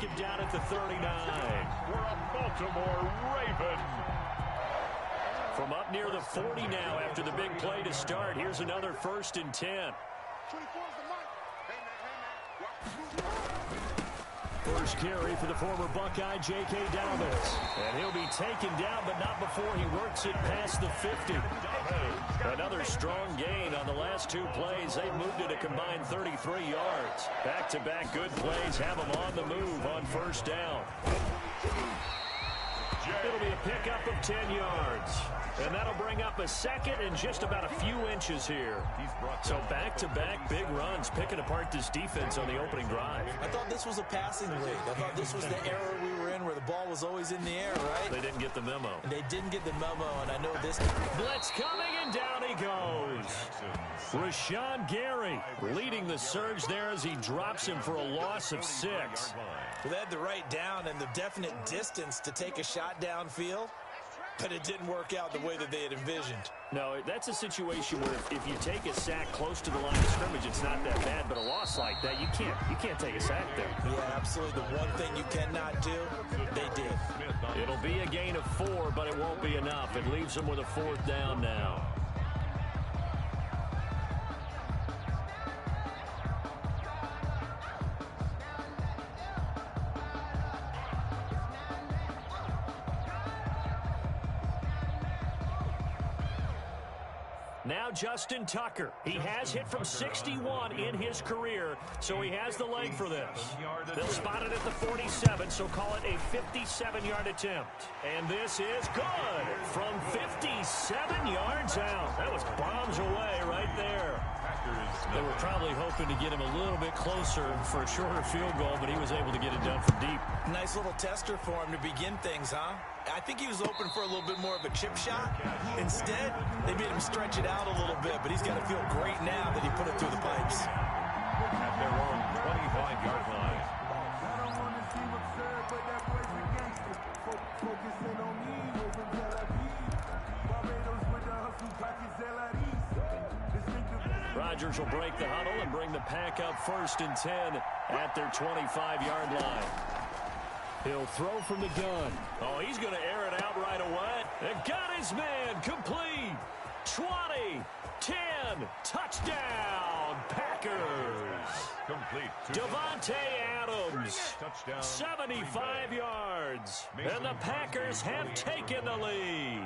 mark him down at the 39. For a Baltimore Raven. From up near the 40 now after the big play to start. Here's another 1st and 10. 24 is the mark. First carry for the former Buckeye, J.K. Dobbins. And he'll be taken down, but not before he works it past the 50. Another strong gain on the last 2 plays. They've moved it a combined 33 yards. Back-to-back good plays have them on the move on 1st down. It'll be a pickup of 10 yards. And that'll bring up a 2nd and just about a few inches here. So back-to-back big runs, picking apart this defense on the opening drive. I thought this was a passing league. I thought this was the era we were in where the ball was always in the air, right? They didn't get the memo. And they didn't get the memo, and I know this. Blitz coming, and down he goes. Rashawn Gary leading the surge there as he drops him for a loss of 6. Well, they had the right down and the definite distance to take a shot downfield, but it didn't work out the way that they had envisioned. No, that's a situation where if you take a sack close to the line of scrimmage, it's not that bad, but a loss like that, you can't take a sack there. Yeah, absolutely. The one thing you cannot do, they did. It'll be a gain of 4, but it won't be enough. It leaves them with a 4th down now. Now Justin Tucker. He has hit from 61 in his career, so he has the leg for this. They'll spot it at the 47, so call it a 57-yard attempt. And this is good from 57 yards out. That was bombs away right there. They were probably hoping to get him a little bit closer for a shorter field goal, but he was able to get it done from deep. Nice little tester for him to begin things, huh? I think he was open for a little bit more of a chip shot. Instead, they made him stretch it out a little bit, but he's got to feel great now that he put it through the pipes. At their own 25-yard line. Rodgers will break the huddle and bring the pack up 1st and 10 at their 25-yard line. He'll throw from the gun. Oh, he's going to air it out right away. And got his man complete. 20, 10, touchdown, Packers. Complete. Devontae Adams, 75 yards. And the Packers have taken the lead.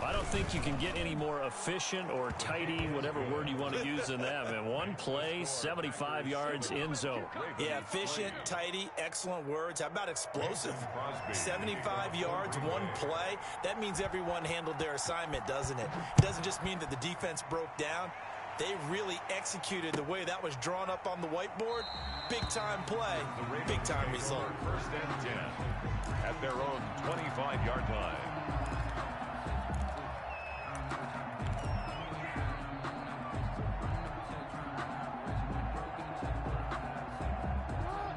I don't think you can get any more efficient or tidy, whatever word you want to use than that, man. One play, 75 yards, end zone. Yeah, efficient, tidy, excellent words. How about explosive? 75 yards, one play. That means everyone handled their assignment, doesn't it? It doesn't just mean that the defense broke down. They really executed the way that was drawn up on the whiteboard. Big-time play, big-time result. 1st and 10 at their own 25-yard line.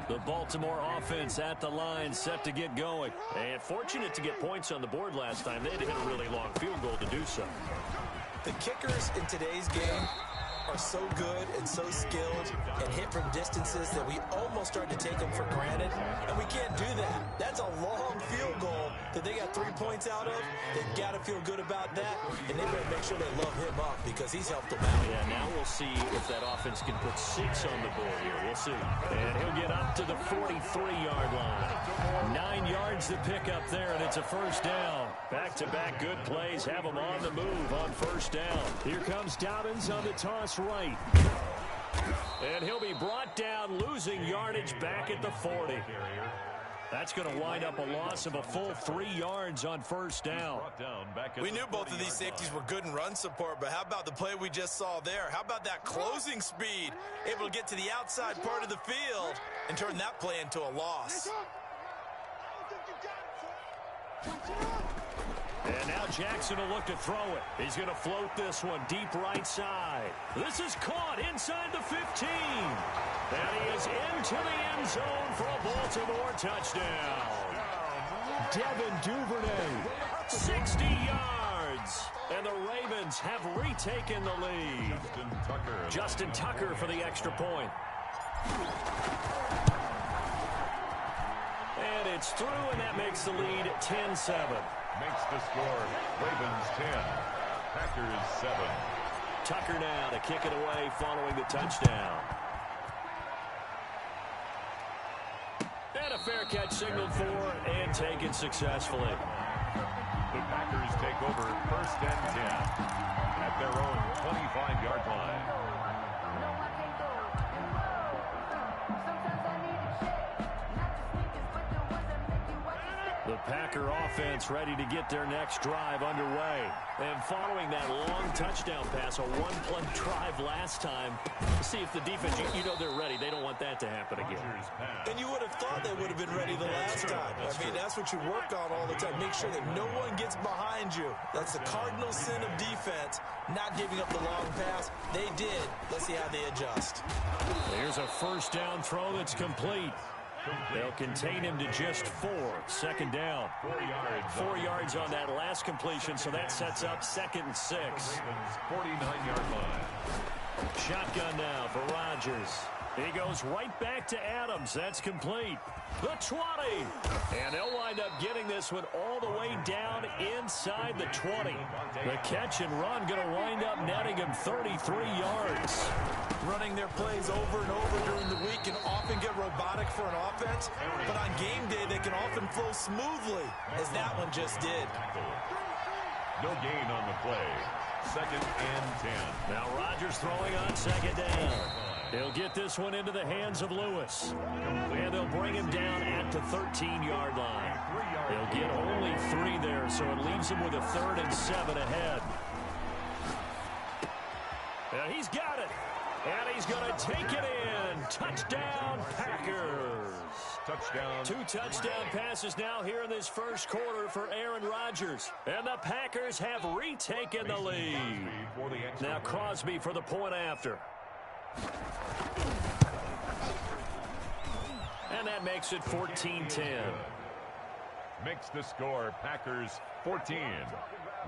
The Baltimore offense at the line, set to get going. And fortunate to get points on the board last time. They had to hit a really long field goal to do so. The kickers in today's game are so good and so skilled and hit from distances that we almost start to take them for granted, and we can't do that. That's a long field goal that they got 3 points out of. They've got to feel good about that, and they better make sure they love him up because he's helped them out. Yeah, now we'll see if that offense can put 6 on the board here. We'll see. And he'll get up to the 43-yard line. 9 yards to pick up there, and it's a 1st down. Back-to-back good plays have them on the move on 1st down. Here comes Dobbins on the toss right. And he'll be brought down, losing yardage back at the 40. That's going to wind up a loss of a full 3 yards on 1st down. We knew both of these safeties were good in run support, but how about the play we just saw there? How about that closing speed? Able to get to the outside part of the field and turn that play into a loss. And now Jackson will look to throw it. He's going to float this one deep right side. This is caught inside the 15. And he is into the end zone for a Baltimore touchdown. Devin Duvernay, 60 yards. And the Ravens have retaken the lead. Justin Tucker for the extra point. gets through, and that makes the lead 10-7. Makes the score Ravens 10, Packers 7. Tucker now to kick it away following the touchdown. And a fair catch signaled for and taken successfully. The Packers take over 1st and 10 at their own 25-yard line. The Packer offense ready to get their next drive underway. And following that long touchdown pass, a one-play drive last time, see if the defense, you know they're ready. They don't want that to happen again. And you would have thought they would have been ready the last time. I mean, that's what you work on all the time. Make sure that no one gets behind you. That's the cardinal sin of defense, not giving up the long pass. They did. Let's see how they adjust. Here's a first down throw that's complete. They'll contain him to just 4. 2nd down. 4 yards on that last completion, so that sets up 2nd and 6. 49-yard line. Shotgun now for Rodgers. He goes right back to Adams. That's complete. The 20. And they'll wind up getting this one all the way down inside the 20. The catch and run going to wind up netting him 33 yards. Running their plays over and over during the week can often get robotic for an offense, but on game day they can often flow smoothly, as that one just did. No gain on the play. 2nd and 10. Now Rodgers throwing on 2nd down. He'll get this one into the hands of Lewis. And they'll bring him down at the 13-yard line. They'll get only 3 there, so it leaves him with a 3rd and 7 ahead. And he's got it. And he's going to take it in. Touchdown, Packers. Touchdown. 2 touchdown passes now here in this first quarter for Aaron Rodgers. And the Packers have retaken the lead. Now Crosby for the point after. And that makes it 14-10. Makes the score Packers 14,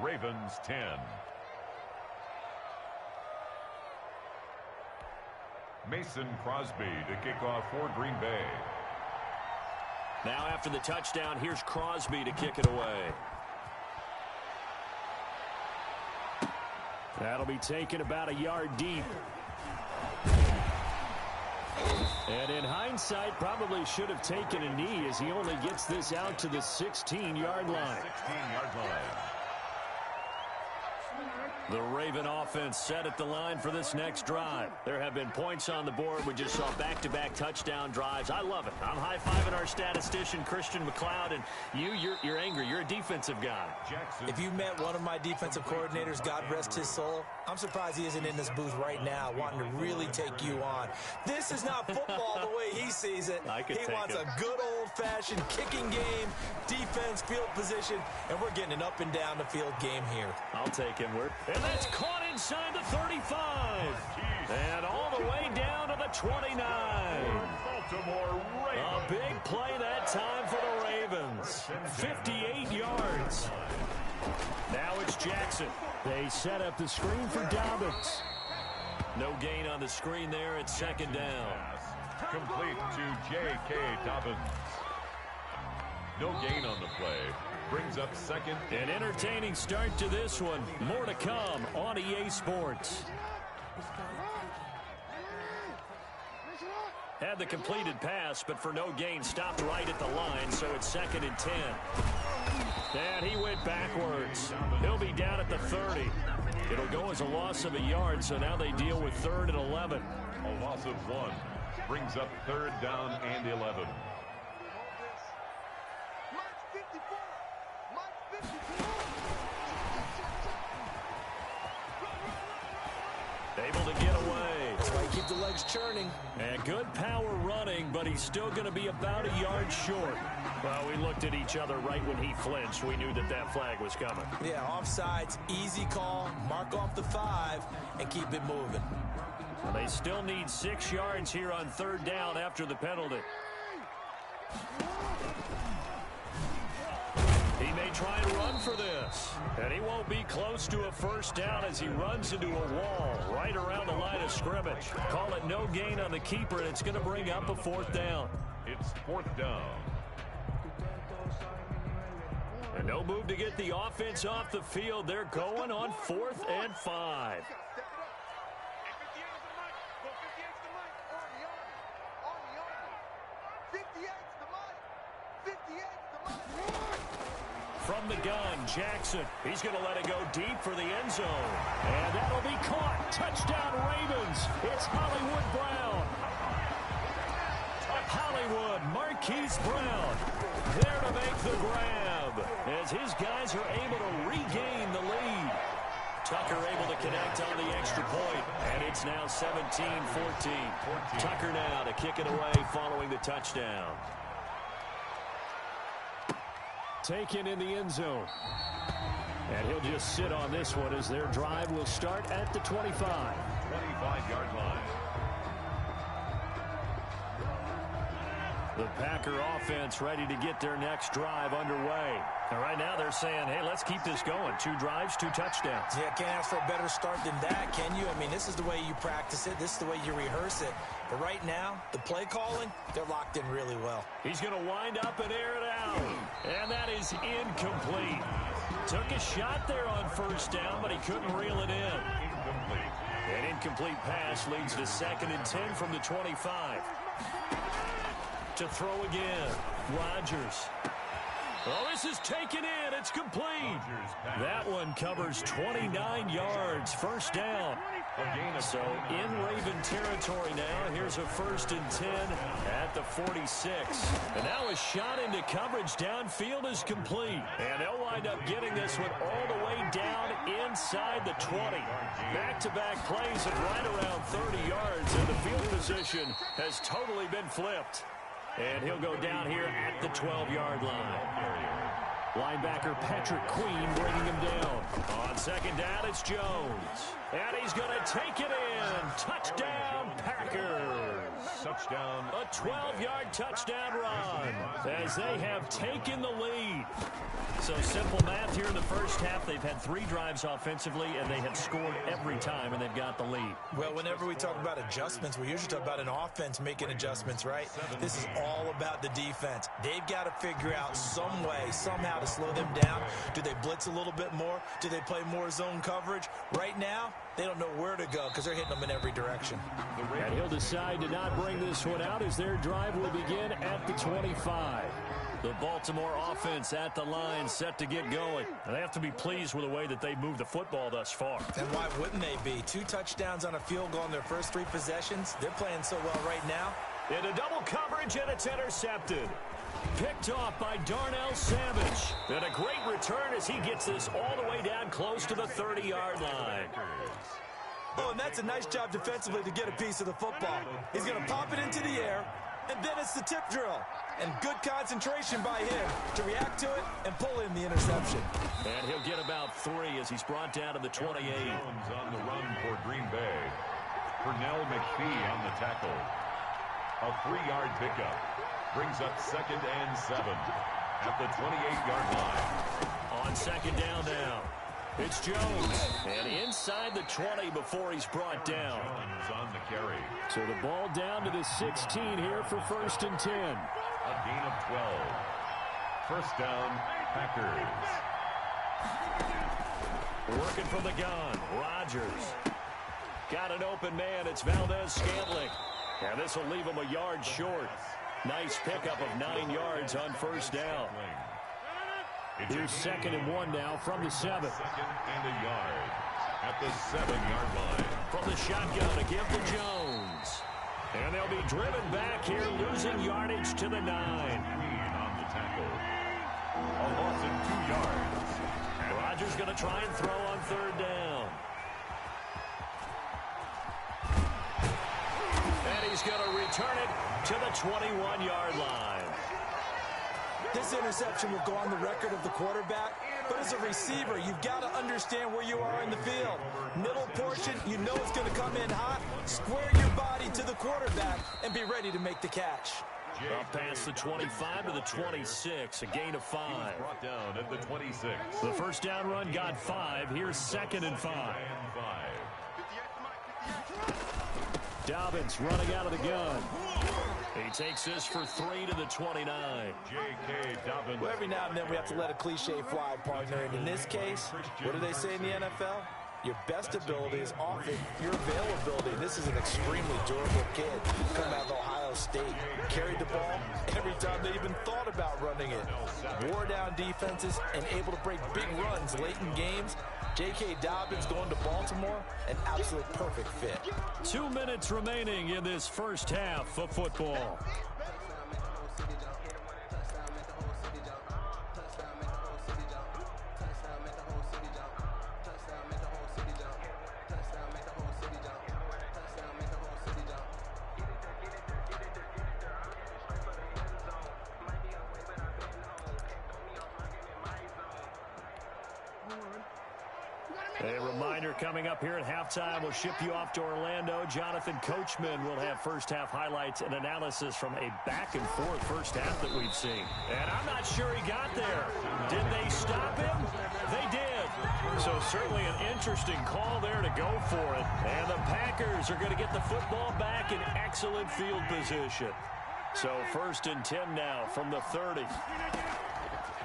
Ravens 10. Mason Crosby to kick off for Green Bay. Now after the touchdown, here's Crosby to kick it away. That'll be taken about a yard deep. And in hindsight, probably should have taken a knee as he only gets this out to the 16-yard line. 16-yard line. The Raven offense set at the line for this next drive. There have been points on the board. We just saw back-to-back touchdown drives. I love it. I'm high-fiving our statistician, Christian McLeod, and you're angry. You're a defensive guy. Jackson. If you met one of my defensive coordinators, God rest his soul, I'm surprised he isn't in this booth right now wanting to really take you on. This is not football the way he sees it. He wants a good old-fashioned kicking game, defense, field position, and we're getting an up-and-down-the-field game here. I'll take him. And that's caught inside the 35. And all the way down to the 29. A big play that time for the Ravens. 58 yards. Now it's Jackson. They set up the screen for Dobbins. No gain on the screen there. It's 2nd down. Complete to J.K. Dobbins. No gain on the play. Brings up 2nd. An entertaining start to this one. More to come on EA Sports. Had the completed pass, but for no gain, stopped right at the line, so it's 2nd and 10. And he went backwards. He'll be down at the 30. It'll go as a loss of a yard, so now they deal with 3rd and 11. A loss of 1. Brings up 3rd down and 11. Able to get away. That's why you keep the legs churning. And good power running, but he's still going to be about a yard short. Well, we looked at each other right when he flinched. We knew that flag was coming. Yeah, offsides, easy call, mark off the 5, and keep it moving. Well, they still need 6 yards here on 3rd down after the penalty. He may try and run for this. And he won't be close to a 1st down as he runs into a wall right around the line of scrimmage. Call it no gain on the keeper, and it's going to bring up a 4th down. It's 4th down. No move to get the offense off the field. They're going on 4th and 5. From the gun, Jackson. He's going to let it go deep for the end zone. And that'll be caught. Touchdown, Ravens. It's Hollywood Brown. Hollywood, Marquise Brown, there to make the grab as his guys are able to regain the lead. Tucker able to connect on the extra point, and it's now 17-14. Tucker now to kick it away following the touchdown. Taken in the end zone. And he'll just sit on this one as their drive will start at the 25. 25-yard line. The Packer offense ready to get their next drive underway. And right now they're saying, hey, let's keep this going. 2 drives, 2 touchdowns. Yeah, can't ask for a better start than that, can you? I mean, this is the way you practice it. This is the way you rehearse it. But right now, the play calling, they're locked in really well. He's going to wind up and air it out. And that is incomplete. Took a shot there on first down, but he couldn't reel it in. Incomplete. An incomplete pass leads to 2nd and 10 from the 25. To throw again. Rodgers. Oh, this is taken in. It's complete. That one covers 29 yards. First down. So in Raven territory now. Here's a 1st and 10 at the 46. And now a shot into coverage downfield is complete. And they'll wind up getting this one all the way down inside the 20. Back-to-back plays at right around 30 yards. And the field position has totally been flipped. And he'll go down here at the 12-yard line. Linebacker Patrick Queen bringing him down. On 2nd down, it's Jones. And he's going to take it in. Touchdown, Packers. Touchdown. A 12-yard touchdown run as they have taken the lead. So simple math here in the first half. They've had 3 drives offensively, and they have scored every time, and they've got the lead. Well, whenever we talk about adjustments, we usually talk about an offense making adjustments, right? This is all about the defense. They've got to figure out some way, somehow to slow them down. Do they blitz a little bit more? Do they play more zone coverage? Right now, they don't know where to go because they're hitting them in every direction. And he'll decide to not bring this one out as their drive will begin at the 25. The Baltimore offense at the line set to get going. And they have to be pleased with the way that they moved the football thus far. And why wouldn't they be? 2 touchdowns on a field goal in their first 3 possessions. They're playing so well right now. Into double coverage, and it's intercepted. Picked off by Darnell Savage. And a great return as he gets this all the way down close to the 30-yard line. Oh, and that's a nice job defensively to get a piece of the football. He's going to pop it into the air, and then it's the tip drill. And good concentration by him to react to it and pull in the interception. And he'll get about 3 as he's brought down to the 28. Jones on the run for Green Bay. Pernell McPhee on the tackle. A 3-yard pickup. Brings up 2nd and 7 at the 28-yard line. On 2nd down now. It's Jones. And inside the 20 before he's brought down. Jones on the carry. So the ball down to the 16 here for 1st and 10. A gain of 12. First down, Packers. Working from the gun. Rodgers. Got an open man. It's Valdez-Scantling. And this will leave him a yard short. Nice pickup of 9 yards on first down. Here's 2nd and 1 now from the 7. 2nd and a yard at the 7-yard line. From the shotgun to give to Jones. And they'll be driven back here, losing yardage to the 9. Green on the tackle. A loss of 2 yards. Rodgers going to try and throw on 3rd down. And he's going to return it to the 21-yard line. This interception will go on the record of the quarterback, but as a receiver, you've got to understand where you are in the field. Middle portion, you know it's going to come in hot. Square your body to the quarterback and be ready to make the catch. Up past the 25 to the 26, a gain of 5. Brought down at the 26. The first down run got 5. Here's 2nd and 5. Dobbins running out of the gun. He takes this for 3 to the 29. J.K. Dobbins. Well, every now and then we have to let a cliche fly, partner. And in this case, what do they say in the NFL? Your best ability is often your availability. This is an extremely durable kid coming out of Ohio State. Carried the ball every time they even thought about running it. Wore down defenses and able to break big runs late in games. J.K. Dobbins going to Baltimore, an absolute perfect fit. 2 minutes remaining in this first half of football. A reminder coming up here at halftime. We'll ship you off to Orlando. Jonathan Coachman will have first-half highlights and analysis from a back-and-forth first half that we've seen. And I'm not sure he got there. Did they stop him? They did. So certainly an interesting call there to go for it. And the Packers are going to get the football back in excellent field position. So 1st and 10 now from the 30.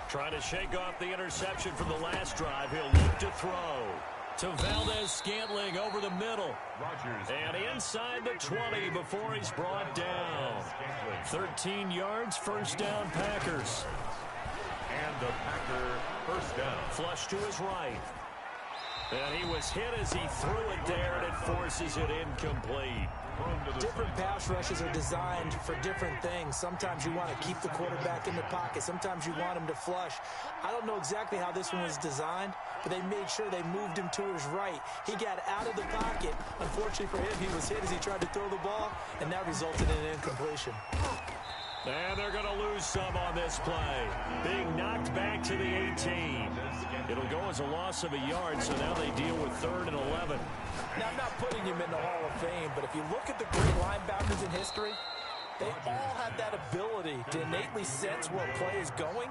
Trying to shake off the interception from the last drive. He'll look to throw to Valdez-Scantling over the middle. Rodgers. And inside the 20 before he's brought down. 13 yards, first down, Packers. And the Packer first down. Flush to his right. And he was hit as he threw it there, and it forces it incomplete. Different pass rushes are designed for different things. Sometimes you want to keep the quarterback in the pocket. Sometimes you want him to flush. I don't know exactly how this one was designed, but they made sure they moved him to his right. He got out of the pocket. Unfortunately for him, he was hit as he tried to throw the ball, and that resulted in an incompletion. And they're going to lose some on this play. Being knocked back to the 18. It'll go as a loss of a yard, so now they deal with 3rd and 11. Now, I'm not putting him in the Hall of Fame, but if you look at the great linebackers in history, they all have that ability to innately sense where a play is going,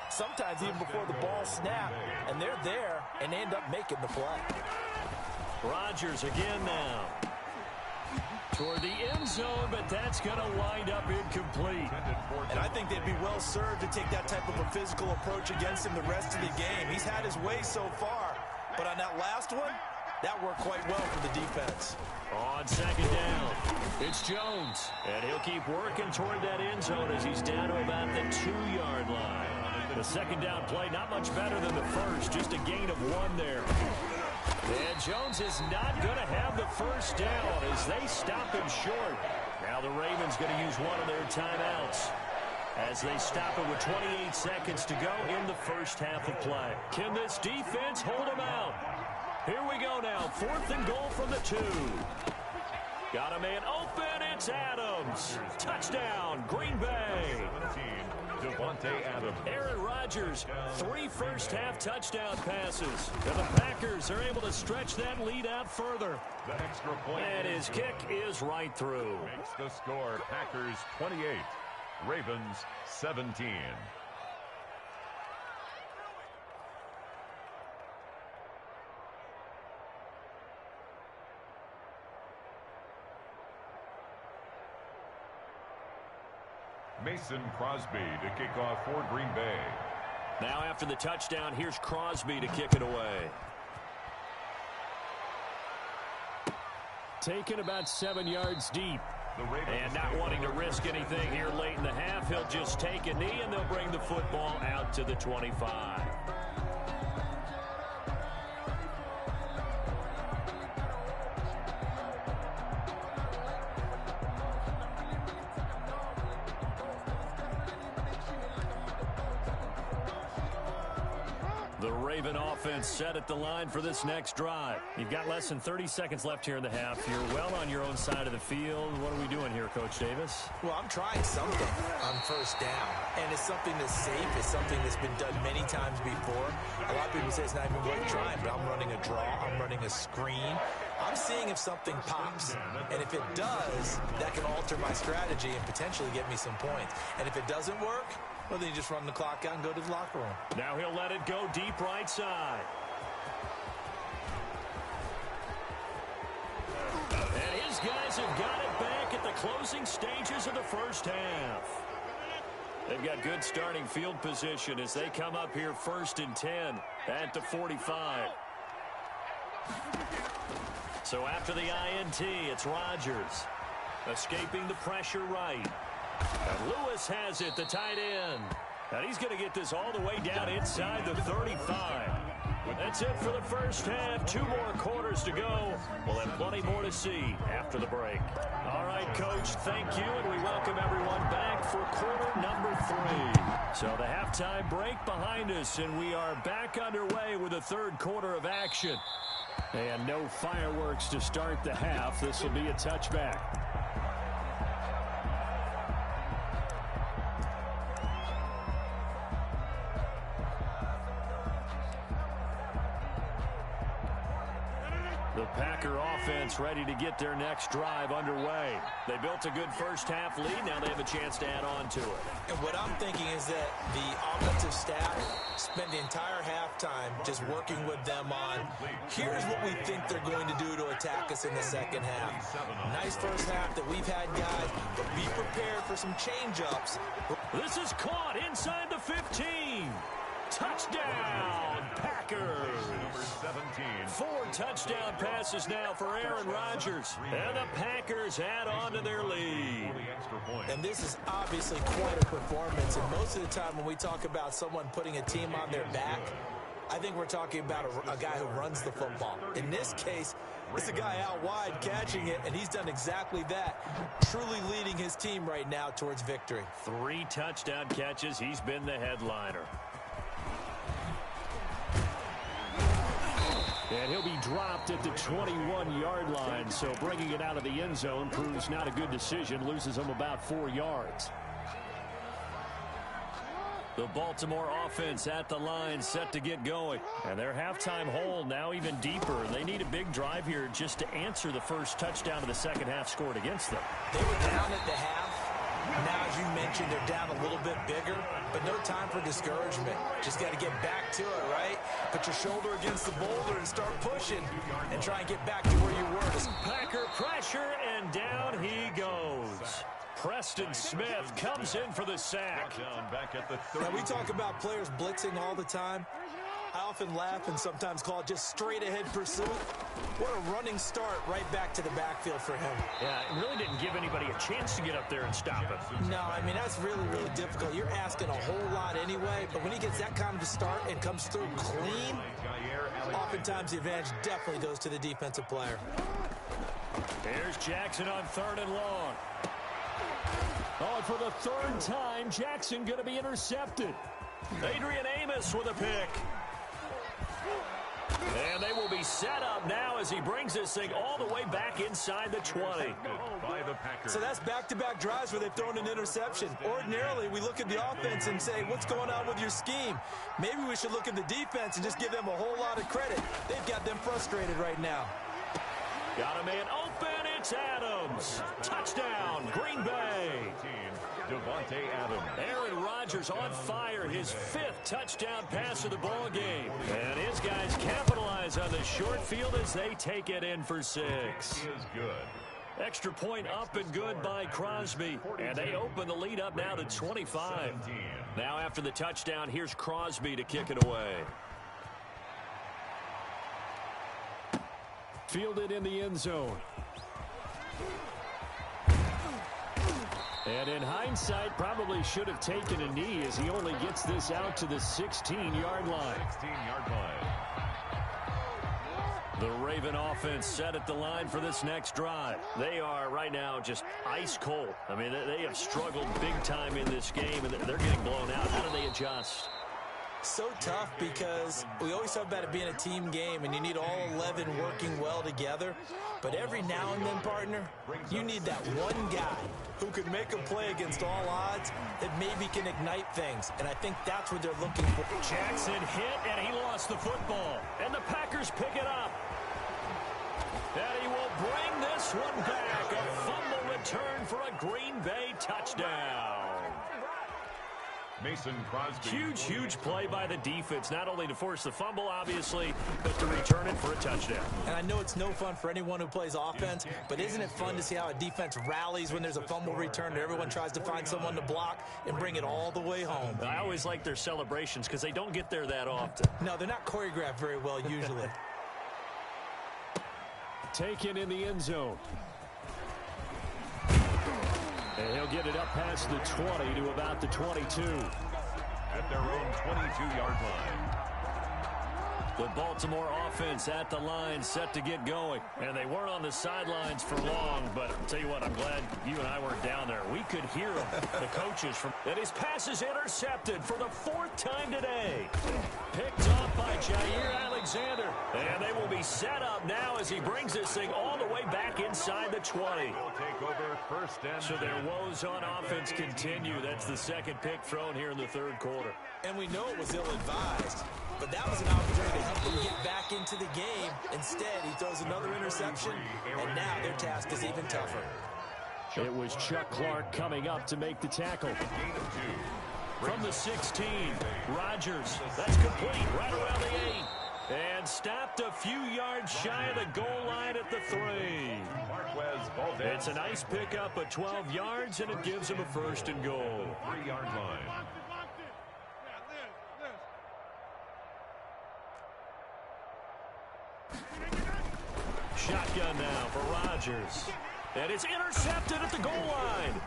sometimes even before the ball snaps, and they're there and end up making the play. Rodgers again now. Toward the end zone, but that's going to wind up incomplete. And I think they'd be well served to take that type of a physical approach against him the rest of the game. He's had his way so far, but on that last one, that worked quite well for the defense. On 2nd down, it's Jones, and he'll keep working toward that end zone as he's down to about the 2-yard line. The 2nd down play, not much better than the first, just a gain of 1 there. And Jones is not going to have the first down as they stop him short. Now the Ravens going to use one of their timeouts as they stop it with 28 seconds to go in the first half of play. Can this defense hold them out? Here we go now. 4th and goal from the 2. Got a man open. It's Adams. Touchdown, Green Bay. Devontae Adams. Aaron Rodgers, 3 first-half touchdown passes. And the Packers are able to stretch that lead out further. The extra point. And his kick is right through. Makes the score Packers 28, Ravens 17. Mason Crosby to kick off for Green Bay. Now after the touchdown, here's Crosby to kick it away. Taken about 7 yards deep. And not wanting to risk anything here late in the half, he'll just take a knee and they'll bring the football out to the 25. The Raven offense set at the line for this next drive. You've got less than 30 seconds left here in the half. You're well on your own side of the field. What are we doing here, Coach Davis? Well, I'm trying something on first down, and it's something that's safe. It's something that's been done many times before. A lot of people say it's not even worth trying, but I'm running a draw. I'm running a screen. I'm seeing if something pops, and if it does, that can alter my strategy and potentially get me some points. And if it doesn't work, well, then you just run the clock out and go to the locker room. Now he'll let it go deep right side. And his guys have got it back at the closing stages of the first half. They've got good starting field position as they come up here 1st and 10 at the 45. So after the INT, it's Rodgers. Escaping the pressure right. And Lewis has it, the tight end. And he's going to get this all the way down inside the 35. That's it for the first half. 2 more quarters to go. We'll have plenty more to see after the break. All right, Coach, thank you, and we welcome everyone back for quarter number 3. So the halftime break behind us, and we are back underway with the 3rd quarter of action. And no fireworks to start the half. This will be a touchback. The Packer offense ready to get their next drive underway. They built a good first half lead. Now they have a chance to add on to it. And what I'm thinking is that the offensive staff spend the entire halftime just working with them on, here's what we think they're going to do to attack us in the second half. Nice first half that we've had, guys, but be prepared for some change-ups. This is caught inside the 15. Touchdown, Packers. Number 17. 4 touchdown passes now for Aaron Rodgers. And the Packers add on to their lead. And this is obviously quite a performance. And most of the time when we talk about someone putting a team on their back, I think we're talking about a guy who runs the football. In this case, it's a guy out wide catching it, and he's done exactly that, truly leading his team right now towards victory. 3 touchdown catches. He's been the headliner. And he'll be dropped at the 21-yard line, so bringing it out of the end zone proves not a good decision, loses him about 4 yards. The Baltimore offense at the line set to get going. And their halftime hole now even deeper. They need a big drive here just to answer the first touchdown of the second half scored against them. They were down at the half. Now, as you mentioned, they're down a little bit bigger, but no time for discouragement. Just got to get back to it, right? Put your shoulder against the boulder and start pushing and try and get back to where you were. Packer pressure, and down he goes. Preston Smith comes in for the sack. Now, we talk about players blitzing all the time. I often laugh and sometimes call it just straight-ahead pursuit. What a running start right back to the backfield for him. Yeah, it really didn't give anybody a chance to get up there and stop him. No, I mean, that's really, really difficult. You're asking a whole lot anyway, but when he gets that kind of a start and comes through clean, oftentimes the advantage definitely goes to the defensive player. Here's Jackson on 3rd and long. Oh, and for the 3rd time, Jackson going to be intercepted. Adrian Amos with a pick. And they will be set up now as he brings this thing all the way back inside the 20. So that's back-to-back drives where they've thrown an interception. Ordinarily, we look at the offense and say, what's going on with your scheme? Maybe we should look at the defense and just give them a whole lot of credit. They've got them frustrated right now. Got a man open. It's Adams. Touchdown, Green Bay. Devontae Adams. Aaron Rodgers on fire, his 5th touchdown pass of the ball game. And his guys capitalize on the short field as they take it in for 6. Is good. Extra point up and good by Crosby. And they open the lead up now to 25. Now after the touchdown, here's Crosby to kick it away. Fielded in the end zone. And in hindsight, probably should have taken a knee as he only gets this out to the 16-yard line. 16-yard line. The Raven offense set at the line for this next drive. They are right now just ice cold. I mean, they have struggled big time in this game, and they're getting blown out. How do they adjust? So tough because we always talk about it being a team game and you need all 11 working well together. But every now and then, partner, you need that one guy who can make a play against all odds that maybe can ignite things. And I think that's what they're looking for. Jackson hit, and he lost the football. And the Packers pick it up. And he will bring this one back. A fumble return for a Green Bay touchdown. Mason Crosby. Huge play by the defense, not only to force the fumble, obviously, but to return it for a touchdown. And I know it's no fun for anyone who plays offense, but isn't it fun to see how a defense rallies when there's a fumble return and everyone tries to find someone to block and bring it all the way home? I always like their celebrations because they don't get there that often. No, they're not choreographed very well usually. Taken in the end zone. And he'll get it up past the 20 to about the 22. At their own 22-yard line. The Baltimore offense at the line, set to get going. And they weren't on the sidelines for long, but I'll tell you what, I'm glad you and I weren't down there. We could hear them, the coaches. And his pass is intercepted for the 4th time today. Picked off by Jair Alexander. And they will be set up now as he brings this thing all the way back inside the 20. Take over first and So their woes on offense continue. That's the second pick thrown here in the 3rd quarter. And we know it was ill-advised, but that was an opportunity to help them get back into the game. Instead, he throws another interception, and now their task is even tougher. It was Chuck Clark coming up to make the tackle. From the 16, Rodgers. That's complete right around the 8. And stopped a few yards shy of the goal line at the 3. It's a nice pickup of 12 yards, and it gives him a 1st and goal. 3-yard line. Shotgun now for Rodgers. And it's intercepted at the goal line.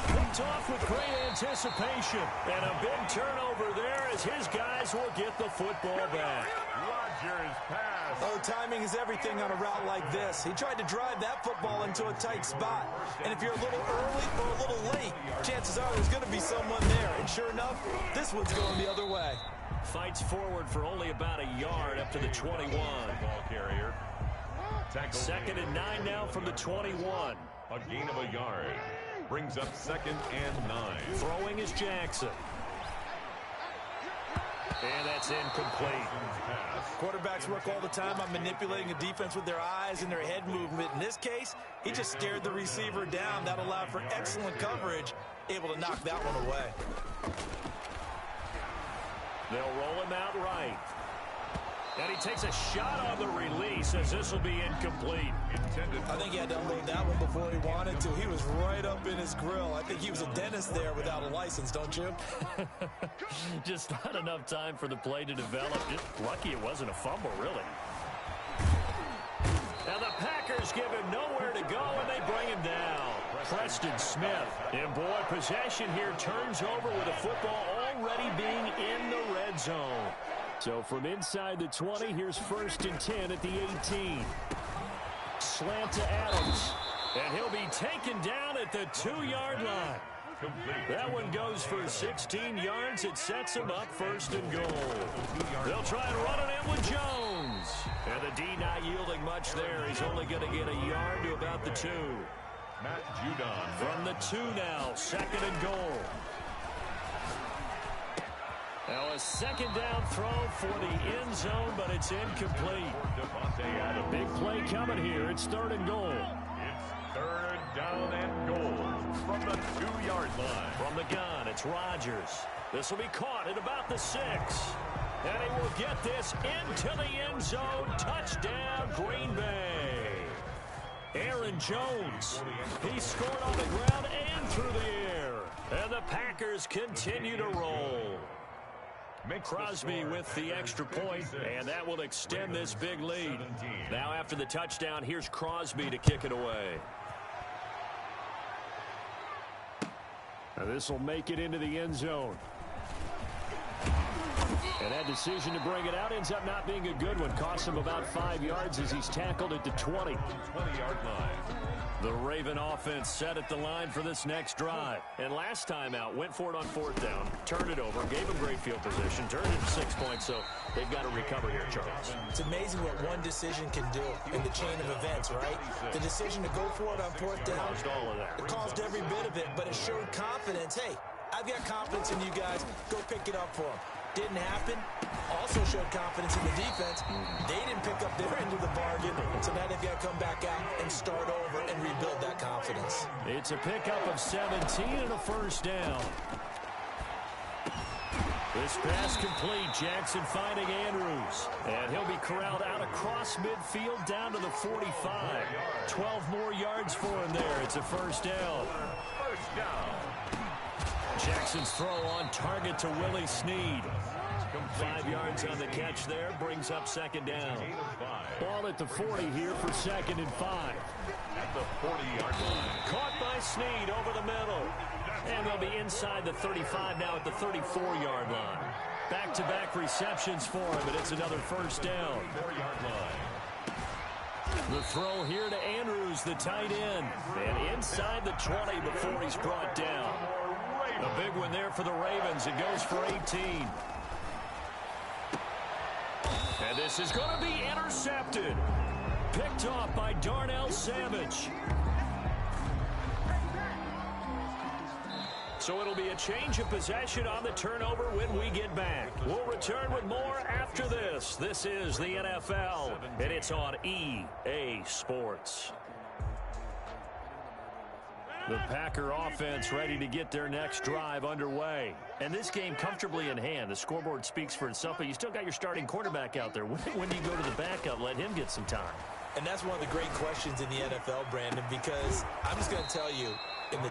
Picked off with great anticipation. And a big turnover there as his guys will get the football back. Rodgers pass. Oh, timing is everything on a route like this. He tried to drive that football into a tight spot. And if you're a little early or a little late, chances are there's going to be someone there. And sure enough, this one's going the other way. Fights forward for only about a yard up to the 21. Ball carrier. 2nd and 9 now from the 21. A gain of a yard. Brings up 2nd and 9. Throwing is Jackson. And that's incomplete. Quarterbacks work all the time on manipulating a defense with their eyes and their head movement. In this case, he just scared the receiver down. That allowed for excellent coverage, able to knock that one away. They'll roll him out right. And he takes a shot on the release as this will be incomplete. I think he had to unload that one before he wanted to. He was right up in his grill. I think he was a dentist there without a license, don't you? Just not enough time for the play to develop. Just lucky it wasn't a fumble, really. Now the Packers give him nowhere to go, and they bring him down. Preston Smith. And boy, possession here turns over with the football already being in the red zone. So from inside the 20, here's 1st and 10 at the 18. Slant to Adams. And he'll be taken down at the 2-yard line. That one goes for 16 yards. It sets him up 1st and goal. They'll try and run it in with Jones. And the D not yielding much there. He's only going to get a yard to about the 2. Matt Judon. From the 2 now, 2nd and goal. Now a 2nd down throw for the end zone, but it's incomplete. A big play coming here. It's 3rd and goal. It's 3rd down and goal from the 2-yard line. From the gun, it's Rodgers. This will be caught at about the 6. And he will get this into the end zone. Touchdown, Green Bay. Aaron Jones. He scored on the ground and through the air. And the Packers continue to roll. Crosby with the extra point, and that will extend this big lead. Now after the touchdown, here's Crosby to kick it away. Now this will make it into the end zone. And that decision to bring it out ends up not being a good one. Costs him about 5 yards as he's tackled at the 20. 20-yard line. The Raven offense set at the line for this next drive. And last time out, went for it on 4th down, turned it over, gave him great field position, turned it to 6 points, so they've got to recover here, Charles. It's amazing what one decision can do in the chain of events, right? The decision to go for it on 4th down, Caused all of that. it caused every bit of it, but it showed confidence. Hey, I've got confidence in you guys. Go pick it up for them. Didn't happen. Also showed confidence in the defense. They didn't pick up their end of the bargain, so now they've got to come back out and start over and rebuild that confidence. It's a pickup of 17 and a 1st down. This pass complete. Jackson finding Andrews. And he'll be corralled out across midfield down to the 45. 12 more yards for him there. It's a first down. First down. Jackson's throw on target to Willie Snead. 5 yards on the catch there. Brings up second down. Ball at the 40 here for 2nd and 5. At the 40-yard line. Caught by Snead over the middle. And they'll be inside the 35 now at the 34-yard line. Back-to-back receptions for him, and it's another first down. 4-yard line. The throw here to Andrews, the tight end. And inside the 20 before he's brought down. A big one there for the Ravens. It goes for 18. And this is going to be intercepted. Picked off by Darnell Savage. So it'll be a change of possession on the turnover when we get back. We'll return with more after this. This is the NFL, and it's on EA Sports. The Packer offense ready to get their next drive underway. And this game comfortably in hand. The scoreboard speaks for itself, but you still got your starting quarterback out there. When do you go to the backup, let him get some time? And that's one of the great questions in the NFL, Brandon, because I'm just going to tell you, in the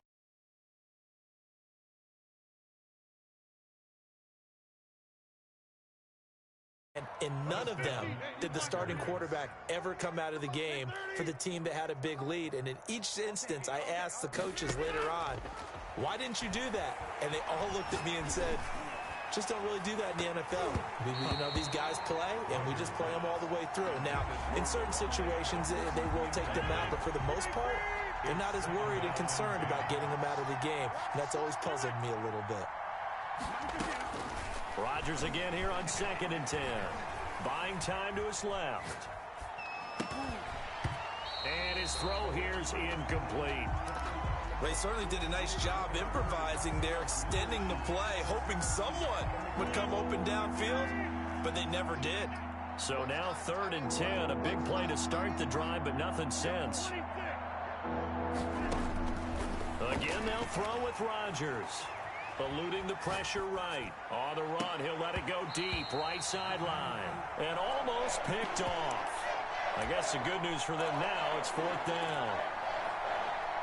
and in none of them did the starting quarterback ever come out of the game for the team that had a big lead. And in each instance, I asked the coaches later on, why didn't you do that? And they all looked at me and said, just don't really do that in the NFL. You know, these guys play, and we just play them all the way through. Now, in certain situations, they will take them out, but for the most part, they're not as worried and concerned about getting them out of the game. And that's always puzzled me a little bit. Rodgers again here on 2nd and 10. Buying time to his left. And his throw here is incomplete. They certainly did a nice job improvising there, extending the play, hoping someone would come open downfield, but they never did. So now 3rd and 10, a big play to start the drive, but nothing since. Again, they'll throw with Rodgers. Eluding the pressure right. On the run, he'll let it go deep, right sideline. And almost picked off. I guess the good news for them now, it's 4th down.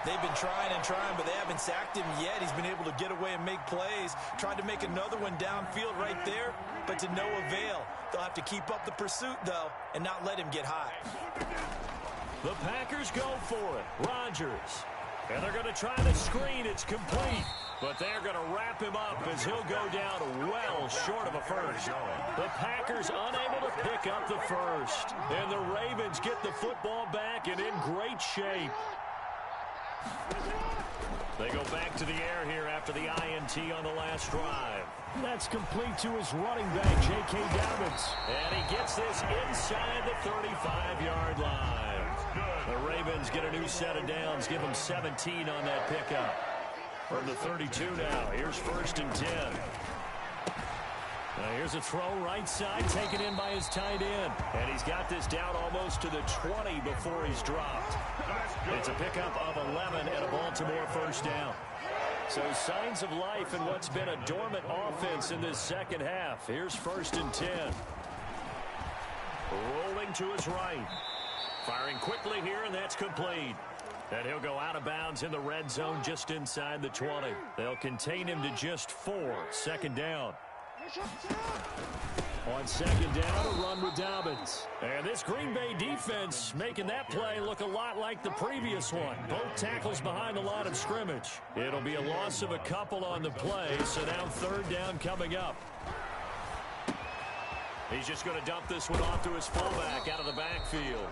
They've been trying and trying, but they haven't sacked him yet. He's been able to get away and make plays. Tried to make another one downfield right there, but to no avail. They'll have to keep up the pursuit, though, and not let him get high. The Packers go for it. Rodgers. And they're going to try the screen. It's complete. But they're going to wrap him up as he'll go down well short of a first. The Packers unable to pick up the first. And the Ravens get the football back and in great shape. They go back to the air here after the INT on the last drive. That's complete to his running back, J.K. Dobbins. And he gets this inside the 35-yard line. The Ravens get a new set of downs, give them 17 on that pickup. From the 32 now, here's 1st and 10. Now here's a throw right side, taken in by his tight end. And he's got this down almost to the 20 before he's dropped. It's a pickup of 11 and a Baltimore first down. So signs of life in what's been a dormant offense in this second half. Here's 1st and 10. Rolling to his right. Firing quickly here, and that's complete. And he'll go out of bounds in the red zone just inside the 20. They'll contain him to just 4. 2nd down. On 2nd down, a run with Dobbins. And this Green Bay defense making that play look a lot like the previous one. Both tackles behind the line of scrimmage. It'll be a loss of a couple on the play, so now 3rd down coming up. He's just going to dump this one off to his fullback out of the backfield.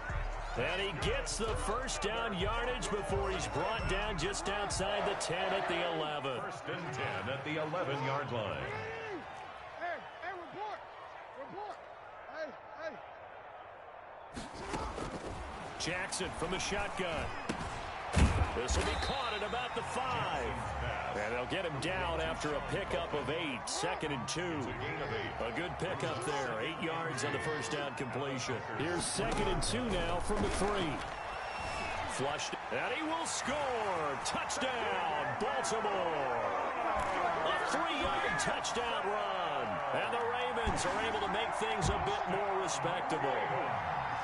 And he gets the first down yardage before he's brought down just outside the 10 at the 11. 1st and 10 at the 11-yard line. Hey, report. Hey. Jackson from the shotgun. This will be caught at about the 5. And they'll get him down after a pickup of 8. 2nd and 2. A good pickup there. 8 yards on the first down completion. Here's 2nd and 2 now from the 3. Flushed. And he will score. Touchdown, Baltimore. A 3-yard touchdown run. And the Ravens are able to make things a bit more respectable.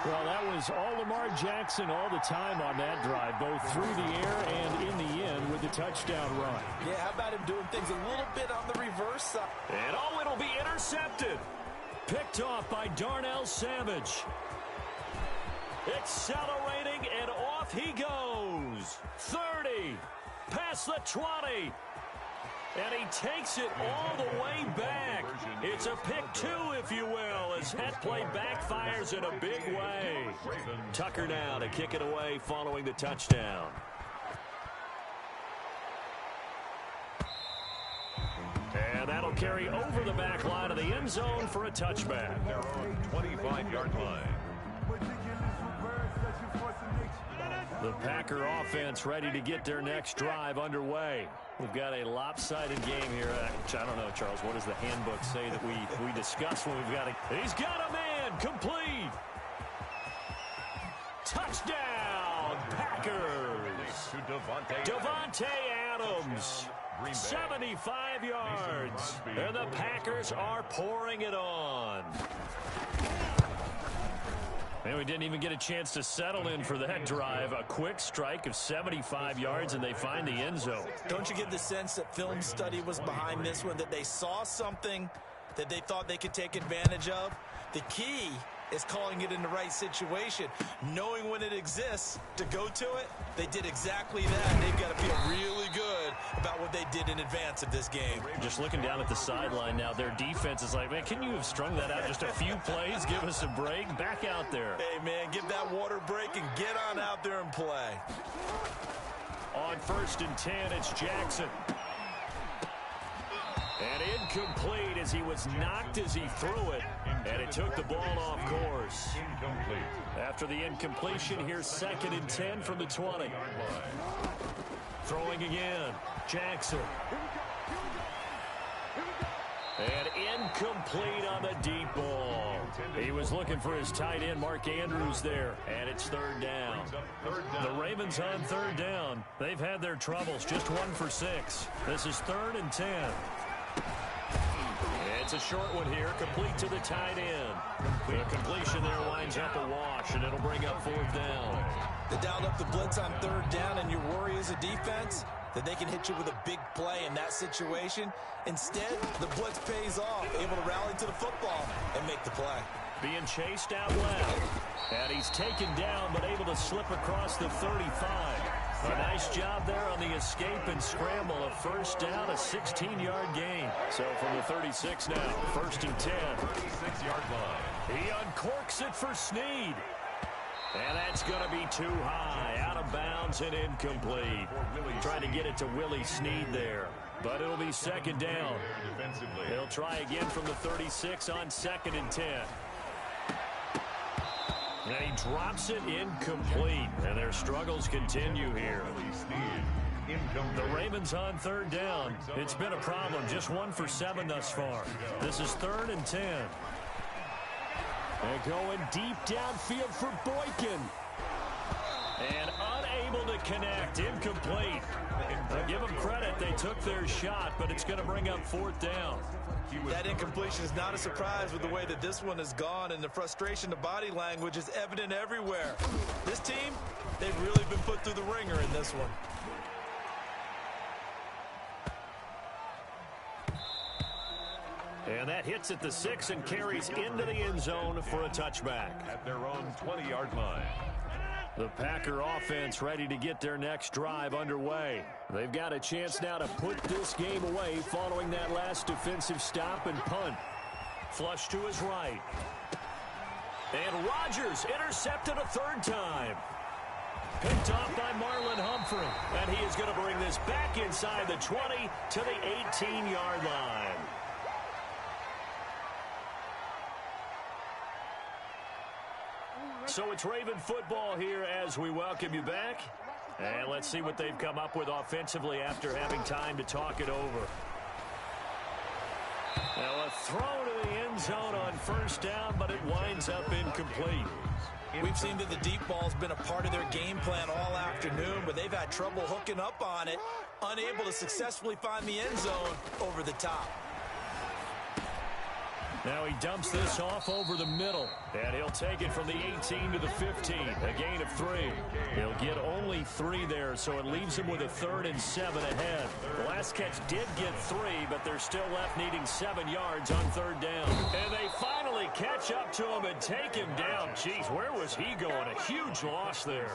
Well, that was all Lamar Jackson all the time on that drive, both through the air and in the end with the touchdown run. Yeah, how about him doing things a little bit on the reverse side? And oh, it'll be intercepted. Picked off by Darnell Savage. Accelerating, and off he goes. 30, past the 20. And he takes it all the way back. It's a pick two, if you will, as that play backfires in a big way. Tucker now to kick it away following the touchdown. And that'll carry over the back line of the end zone for a touchback. Their own 25-yard line. The Packer offense ready to get their next drive underway. We've got a lopsided game here. Which I don't know, Charles. What does the handbook say that we discuss when we've got a... He's got a man. Complete. Touchdown, Packers. Devontae Adams. 75 yards. And the Packers are pouring it on. And we didn't even get a chance to settle in for that drive. A quick strike of 75 yards, and they find the end zone. Don't you get the sense that film study was behind this one, that they saw something that they thought they could take advantage of? The key is calling it in the right situation, knowing when it exists to go to it. They did exactly that. They've got to feel really good about what they did in advance of this game. Just looking down at the sideline now, their defense is like, man, can you have strung that out just a few plays? Give us a break. Back out there. Hey, man, give that water break and get on out there and play. On 1st and 10, it's Jackson. And incomplete as he was knocked as he threw it. And it took the ball off course. Incomplete. After the incompletion, here's 2nd and 10 from the 20. Throwing again. Jackson. And incomplete on the deep ball. He was looking for his tight end, Mark Andrews, there. And it's 3rd down. The Ravens on 3rd down. They've had their troubles. Just 1 for 6. This is 3rd and 10. It's a short one here, complete to the tight end. The completion there winds up a wash, and it'll bring up 4th down. They dialed up the blitz on 3rd down, and your worry as a defense that they can hit you with a big play in that situation. Instead, the blitz pays off, able to rally to the football and make the play. Being chased out left, and he's taken down, but able to slip across the 35. A nice job there on the escape and scramble. A 1st down, a 16-yard gain. So from the 36 now, 1st and 10. 36-yard line. He uncorks it for Snead. And that's going to be too high. Out of bounds and incomplete. Trying to get it to Willie Snead there. But it'll be 2nd down. He'll try again from the 36 on 2nd and 10. And he drops it incomplete. And their struggles continue here. The Ravens on 3rd down. It's been a problem. Just 1 for 7 thus far. This is 3rd and 10. And going deep downfield for Boykin. And unable to connect. Incomplete. I'll give them credit. They took their shot, but it's going to bring up 4th down. That incompletion is not a surprise with the way that this one has gone, and the frustration, the body language is evident everywhere. This team, they've really been put through the ringer in this one. And that hits at the 6 and carries into the end zone for a touchback. At their own 20-yard line. The Packer offense ready to get their next drive underway. They've got a chance now to put this game away following that last defensive stop and punt. Flush to his right. And Rodgers intercepted a 3rd time. Picked off by Marlon Humphrey. And he is going to bring this back inside the 20 to the 18-yard line. So it's Raven football here as we welcome you back. And let's see what they've come up with offensively after having time to talk it over. Now a throw to the end zone on 1st down, but it winds up incomplete. We've seen that the deep ball's been a part of their game plan all afternoon, but they've had trouble hooking up on it, unable to successfully find the end zone over the top. Now he dumps this off over the middle, and he'll take it from the 18 to the 15, a gain of 3. He'll get only 3 there, so it leaves him with a 3rd and 7 ahead. The last catch did get 3, but they're still left needing 7 yards on 3rd down. And they finally catch up to him and take him down. Jeez, where was he going? A huge loss there.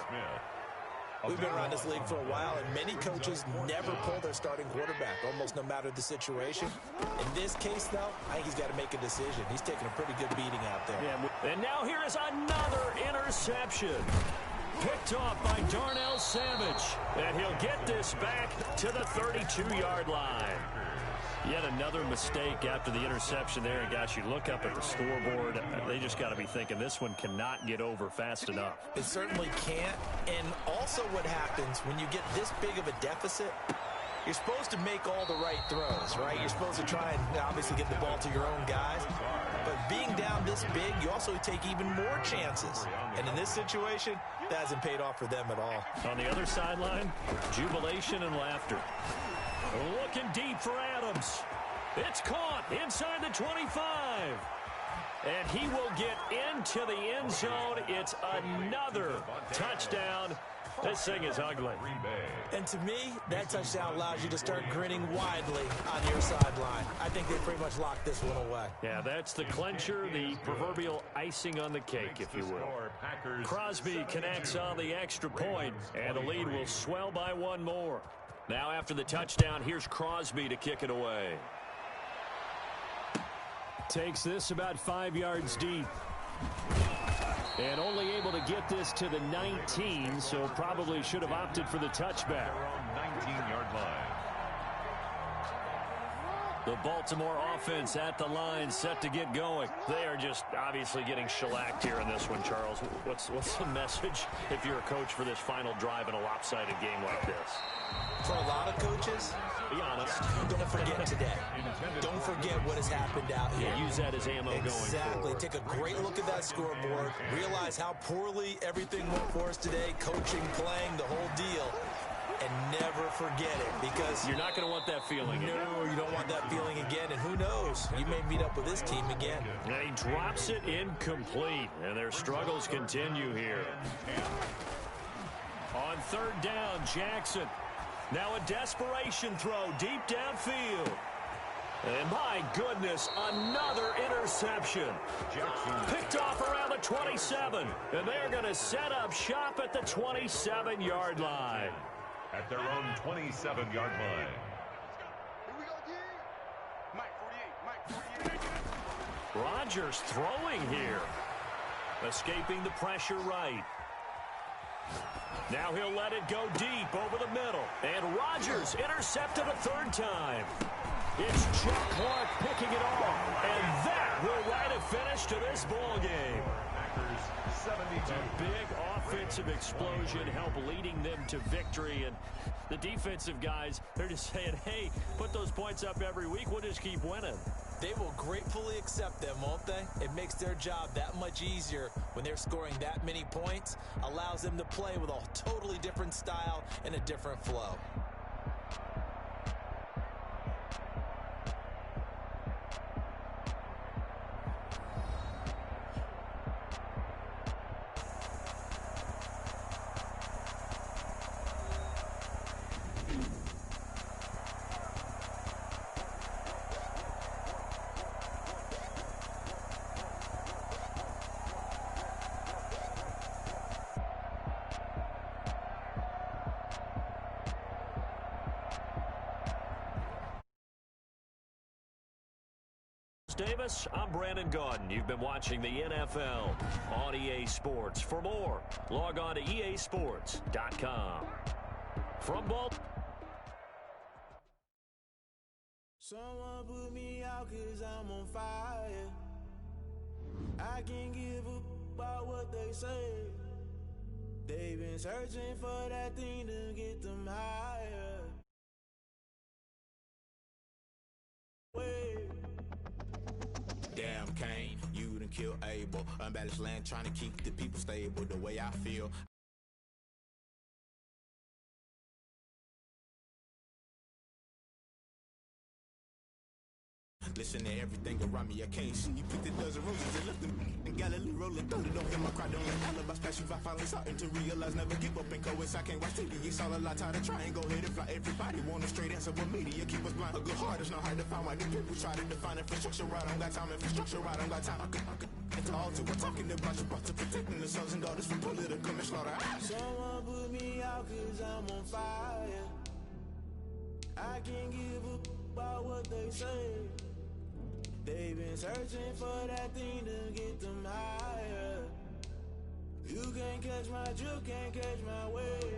We've been around this league for a while, and many coaches never pull their starting quarterback, almost no matter the situation. In this case, though, I think he's got to make a decision. He's taking a pretty good beating out there. Yeah, and now here is another interception. Picked off by Darnell Savage. And he'll get this back to the 32-yard line. Yet another mistake after the interception there. And, gosh, you look up at the scoreboard. They just got to be thinking this one cannot get over fast enough. It certainly can't. And also what happens when you get this big of a deficit, you're supposed to make all the right throws, right? You're supposed to try and obviously get the ball to your own guys. But being down this big, you also take even more chances. And in this situation, that hasn't paid off for them at all. On the other sideline, jubilation and laughter. Looking deep for Adams. It's caught inside the 25. And he will get into the end zone. It's another touchdown. This thing is ugly. And to me, that touchdown allows you to start grinning widely on your sideline. I think they pretty much locked this one away. Yeah, that's the clincher, the proverbial icing on the cake, if you will. Crosby connects on the extra point, and the lead will swell by 1 more. Now after the touchdown, here's Crosby to kick it away. Takes this about 5 yards deep. And only able to get this to the 19, so probably should have opted for the touchback. 19-yard line. The Baltimore offense at the line, set to get going. They are just obviously getting shellacked here in this one, Charles. What's the message if you're a coach for this final drive in a lopsided game like this? For a lot of coaches, be honest, don't forget today. Don't forget what has happened out here. Yeah, use that as ammo going forward. Exactly. Take a great look at that scoreboard. Realize how poorly everything went for us today, coaching, playing, the whole deal. And never forget it, because you're not going to want that feeling again. No, you don't want that feeling again. And who knows? You may meet up with this team again. And he drops it incomplete, and their struggles continue here. On 3rd down, Jackson. Now a desperation throw deep downfield. And my goodness, another interception. Picked off around the 27. And they're going to set up shop at the 27-yard line. At their own 27-yard line. Rodgers throwing here. Escaping the pressure right. Now he'll let it go deep over the middle. And Rodgers intercepted a 3rd time. It's Chuck Clark picking it off. And that will write a finish to this ball game. Packers 72. A big offensive explosion help leading them to victory. And the defensive guys, they're just saying, hey, put those points up every week. We'll just keep winning. They will gratefully accept them, won't they? It makes their job that much easier when they're scoring that many points. Allows them to play with a totally different style and a different flow. Davis, I'm Brandon Gaudin. You've been watching the NFL on EA Sports. For more, log on to easports.com. From Baltimore. Someone put me out 'cause I'm on fire. I can't give up about what they say. They've been searching for that thing to get them higher. Damn, Kane, you done killed Abel. Unbalanced land trying to keep the people stable the way I feel. Listen to everything around me, I can't see. You picked a dozen roses and left them in Galilee rolling thunder. Don't get my cry, don't let alibi splash you. I finally starting to realize never give up and co-eds. I can't watch TV, it's all a lot, tired of trying, go ahead and fly. Everybody want a straight answer, but media keep us blind. A good heart is not hard to find. Why these people try to define infrastructure right? I don't got time, infrastructure right, I don't got time. I could into all to we're talking about you, about to protecting the sons and daughters from political and slaughter. Someone put me out cause I'm on fire. I can't give a about what they say. They've been searching for that thing to get them higher. You can't catch my drift, can't catch my wave.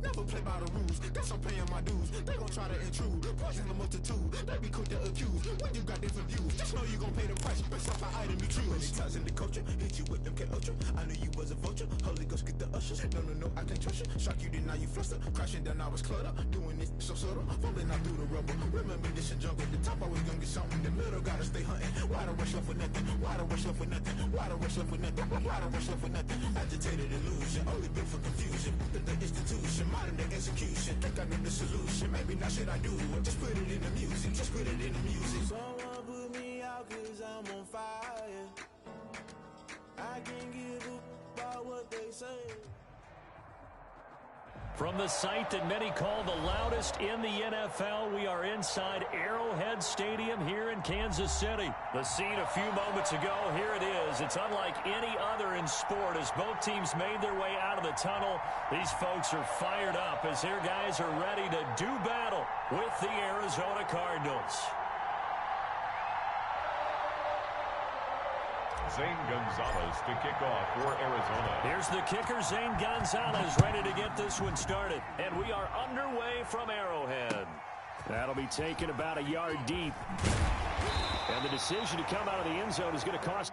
Never play by the rules, that's I'm paying my dues. They gon' try to intrude, poison the multitude. They be quick to accuse, when you got different views. Just know you gon' pay the price, based off the item you choose. Many times in the culture, hit you with MK Ultra. I knew you was a vulture, Holy Ghost get the ushers. No, I can't trust you. Shock you, then now you fluster. Crashing down, I was cluttered. Doing this so subtle, falling out through the rubble. Remember this in jungle, the top always gonna get something. The middle gotta stay hunting. Why the rush left with nothing? Why the rush left with nothing? Why the rush left with nothing? Why the rush left with nothing? Agitated illusion, only built for confusion. The institution, modern day execution. Think I know the solution. Maybe not shit I do. Just put it in the music. Just put it in the music. Someone put me out cause I'm on fire. I can't give a about what they say. From the site that many call the loudest in the NFL, we are inside Arrowhead Stadium here in Kansas City. The scene a few moments ago, here it is. It's unlike any other in sport as both teams made their way out of the tunnel. These folks are fired up as their guys are ready to do battle with the Arizona Cardinals. Zane Gonzalez to kick off for Arizona. Here's the kicker, Zane Gonzalez, ready to get this one started. And we are underway from Arrowhead. That'll be taken about a yard deep. And the decision to come out of the end zone is going to cost.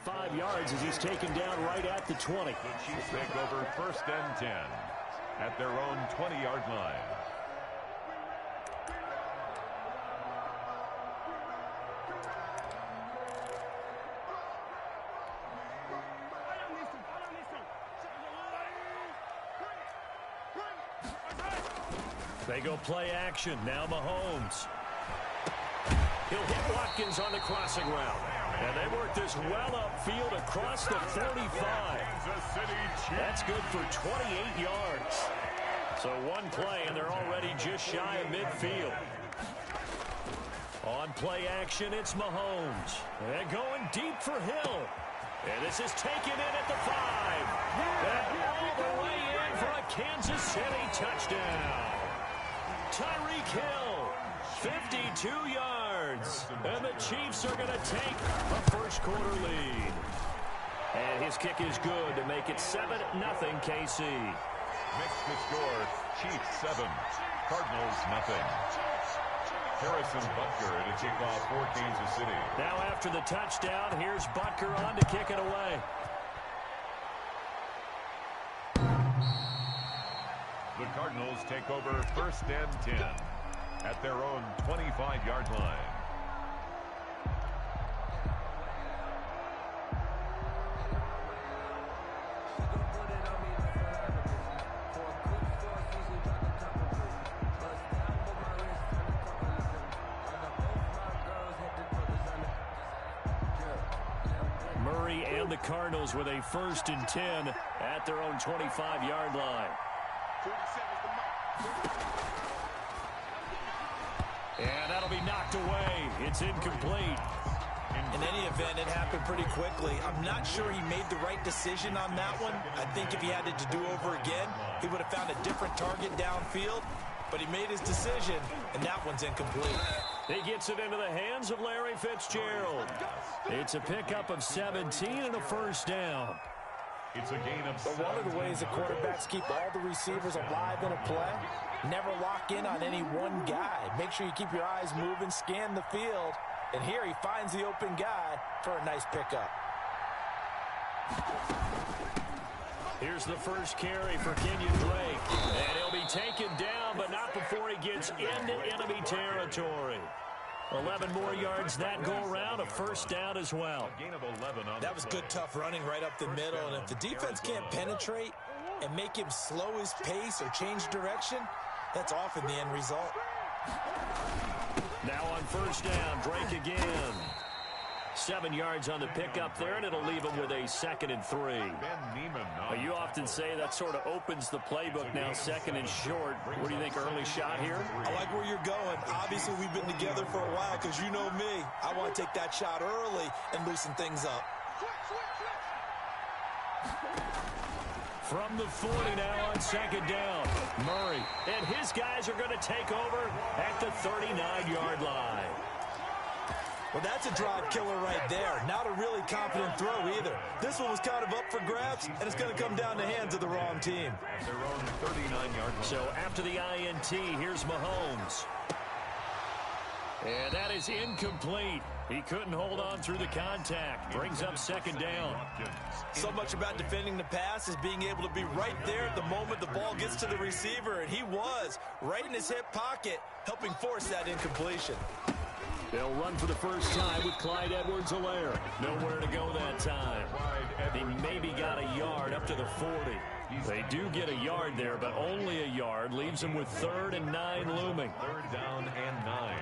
Five yards as he's taken down right at the 20. The Chiefs take over 1st and 10 at their own 20-yard line. They go play action. Now Mahomes. He'll hit Watkins on the crossing route. And they work this well upfield across the 45. That's good for 28 yards. So one play, and they're already just shy of midfield. On play action, it's Mahomes. And going deep for Hill. And this is taken in at the 5. And all the way in for a Kansas City touchdown. Tyreek Hill, 52 yards. And the Chiefs are going to take a first-quarter lead. And his kick is good to make it 7-0 KC. Mixed the score, Chiefs 7, Cardinals nothing. Harrison Butker to kick off for Kansas City. Now after the touchdown, here's Butker on to kick it away. The Cardinals take over 1st and 10 at their own 25-yard line. Murray and the Cardinals with a 1st and 10 at their own 25-yard line. And that'll be knocked away. It's incomplete. In any event, it happened pretty quickly. I'm not sure he made the right decision on that one. I think if he had it to do over again, he would have found a different target downfield. but he made his decision, and that one's incomplete. He gets it into the hands of Larry Fitzgerald. It's a pickup of 17 and a first down. It's a gain of But one of the ways that quarterbacks keep all the receivers alive in a play, never lock in on any one guy. Make sure you keep your eyes moving, scan the field, and here he finds the open guy for a nice pickup. Here's the first carry for Kenyon Drake. And he'll be taken down, but not before he gets into enemy territory. 11 more yards that go around, a first down as well. gain of 11 on That was good, tough running right up the middle, and if the defense can't penetrate and make him slow his pace or change direction, that's often the end result. Now on first down, Drake again. 7 yards on the pickup there, and it'll leave him with a 2nd and 3. You often say that sort of opens the playbook now, 2nd and short. What do you think, early shot here? I like where you're going. Obviously, we've been together for a while because you know me. I want to take that shot early and loosen things up. From the 40 now on 2nd down, Murray. And his guys are going to take over at the 39-yard line. Well, that's a drive killer right there. Not a really confident throw either. This one was kind of up for grabs, and it's going to come down the hands of the wrong team. Their own 39-yard line. So after the INT, here's Mahomes. And that is incomplete. He couldn't hold on through the contact. Brings up 2nd down. So much about defending the pass is being able to be right there at the moment the ball gets to the receiver, and he was right in his hip pocket, helping force that incompletion. They'll run for the first time with Clyde Edwards-Helaire. Nowhere to go that time. They maybe got a yard up to the 40. They do get a yard there, but only a yard. Leaves them with 3rd and 9 looming. 3rd down and 9.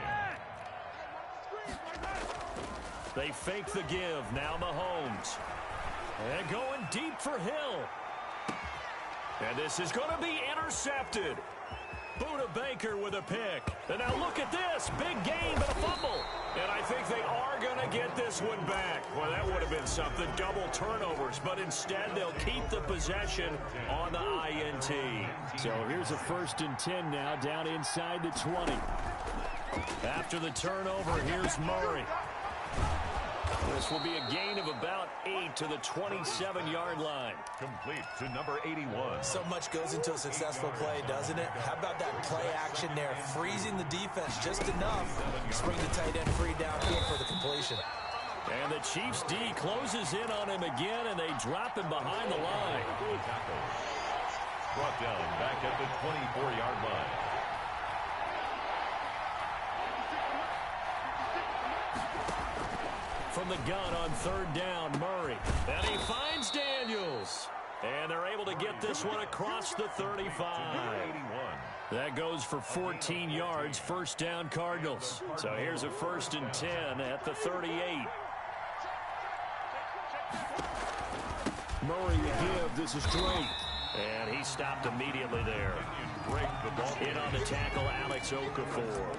They fake the give. Now Mahomes. And going deep for Hill. And this is going to be intercepted. Buda Baker with a pick. And now look at this. Big gain, but a fumble. And I think they are going to get this one back. Well, that would have been something. Double turnovers. But instead, they'll keep the possession on the INT. So here's a 1st and 10 now, down inside the 20. After the turnover, here's Murray. This will be a gain of about 8 to the 27-yard line. Complete to number 81. So much goes into a successful play, doesn't it? How about that play action there? Freezing the defense just enough to spring the tight end free downfield for the completion. And the Chiefs D closes in on him again, and they drop him behind the line. Brought down back at the 24-yard line. From the gun on 3rd down, Murray. And he finds Daniels. And they're able to get this one across the 35. That goes for 14 yards, 1st down Cardinals. So here's a 1st and 10 at the 38. Murray will give. This is Drake. And he stopped immediately there. In on the tackle, Alex Okafor.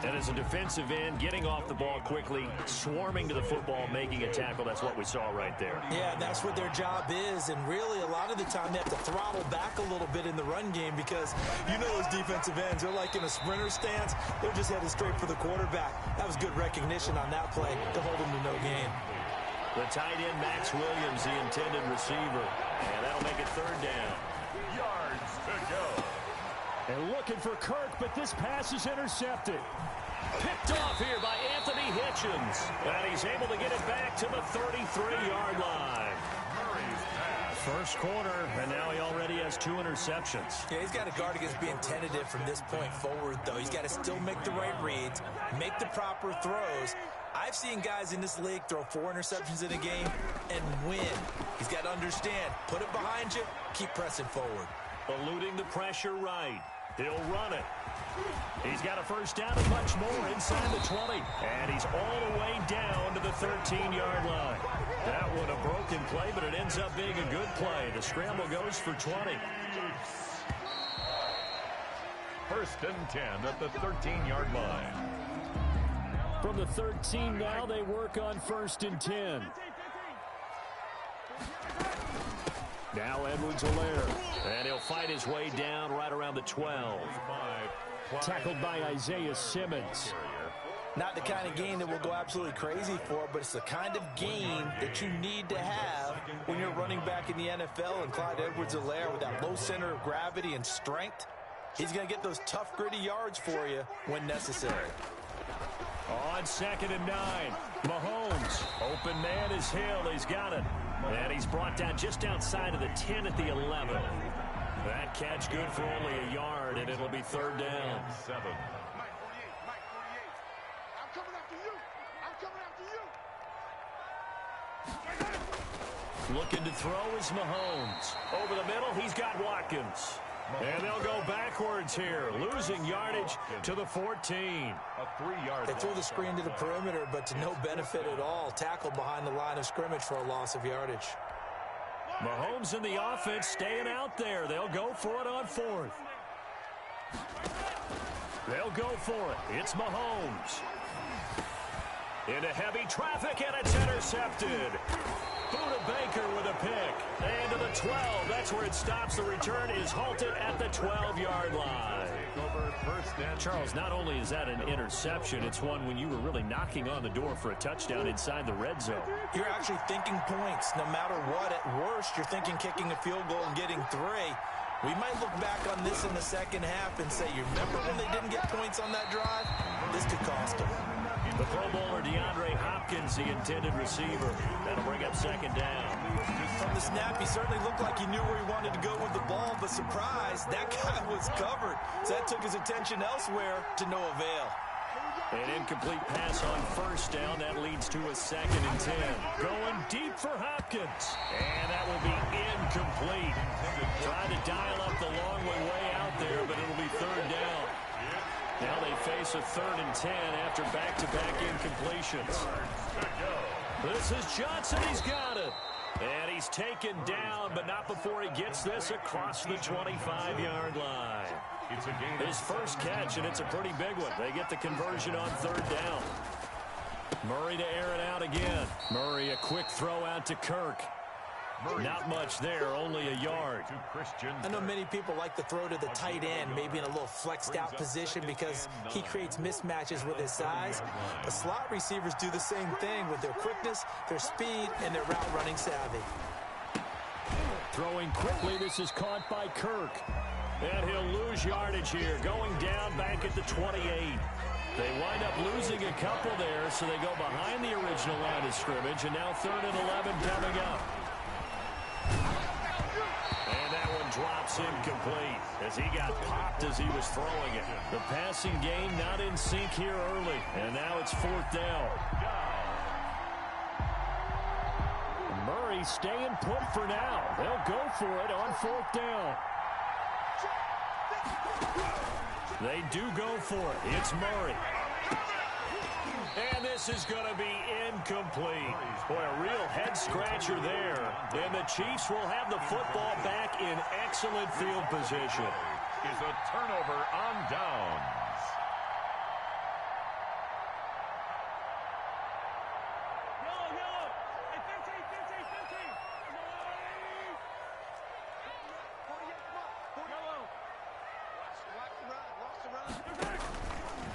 And as a defensive end, getting off the ball quickly, swarming to the football, making a tackle. That's what we saw right there. Yeah, that's what their job is. And really, a lot of the time, they have to throttle back a little bit in the run game because you know those defensive ends, they're like in a sprinter stance. They're just headed straight for the quarterback. That was good recognition on that play to hold them to no gain. The tight end, Max Williams, the intended receiver. And that'll make it 3rd down. Yards to go. And looking for Kirk, but this pass is intercepted. Picked off here by Anthony Hitchens. And he's able to get it back to the 33-yard line. First quarter, and now he already has 2 interceptions. Yeah, he's got to guard against being tentative from this point forward, though. He's got to still make the right reads, make the proper throws. I've seen guys in this league throw 4 interceptions in a game and win. He's got to understand, put it behind you, keep pressing forward. Eluding the pressure right. He'll run it. He's got a first down and much more inside the 20. And he's all the way down to the 13-yard line. That one a broken play, but it ends up being a good play. The scramble goes for 20. 1st and 10 at the 13-yard line. From the 13 now, they work on 1st and 10. Now Edwards-Helaire. And he'll fight his way down right around the 12. Tackled by Isaiah Simmons. Not the kind of game that we'll go absolutely crazy for, but it's the kind of game that you need to have when you're running back in the NFL. And Clyde Edwards-Helaire, with that low center of gravity and strength, he's going to get those tough, gritty yards for you when necessary. On 2nd and 9, Mahomes. Open man is Hill. He's got it. And he's brought down just outside of the 10 at the 11. That catch good for only a yard, and it'll be 3rd down. 7. Looking to throw is Mahomes. Over the middle, he's got Watkins. And they'll go backwards here, losing yardage to the 14. A 3-yard. They threw the screen to the perimeter, but to no benefit at all. Tackled behind the line of scrimmage for a loss of yardage. Mahomes and the offense staying out there. They'll go for it on 4th. They'll go for it. It's Mahomes. Into heavy traffic, and it's intercepted. Buda Baker with a pick. And to the 12. That's where it stops. The return is halted at the 12-yard line. Charles, not only is that an interception, it's one when you were really knocking on the door for a touchdown inside the red zone. You're actually thinking points. No matter what, at worst, you're thinking kicking a field goal and getting 3. We might look back on this in the second half and say, you remember when they didn't get points on that drive? This could cost them. The Pro Bowler DeAndre Hopkins, the intended receiver. That'll bring up 2nd down. From the snap, he certainly looked like he knew where he wanted to go with the ball, but surprise, that guy was covered. So that took his attention elsewhere to no avail. An incomplete pass on 1st down. That leads to a 2nd and 10. Going deep for Hopkins. And that will be incomplete. Trying to dial up the long way out there, but it'll be 3rd down. Now they face a 3rd and 10 after back-to-back incompletions. This is Johnson. He's got it. And he's taken down, but not before he gets this across the 25-yard line. His first catch, and it's a pretty big one. They get the conversion on 3rd down. Murray to air it out again. Murray, a quick throw out to Kirk. Not much there, only a yard. I know many people like to throw to the tight end, maybe in a little flexed out position because he creates mismatches with his size. The slot receivers do the same thing with their quickness, their speed, and their route running savvy. Throwing quickly, this is caught by Kirk. And he'll lose yardage here, going down back at the 28. They wind up losing a couple there, so they go behind the original line of scrimmage, and now 3rd and 11 coming up. And that one drops incomplete as he got popped as he was throwing it. The passing game not in sync here early, and now it's 4th down. Murray staying put for now. They'll go for it on 4th down. They do go for it. It's Murray. And this is going to be incomplete. Boy, a real head-scratcher there. And the Chiefs will have the football back in excellent field position. Is a turnover on downs.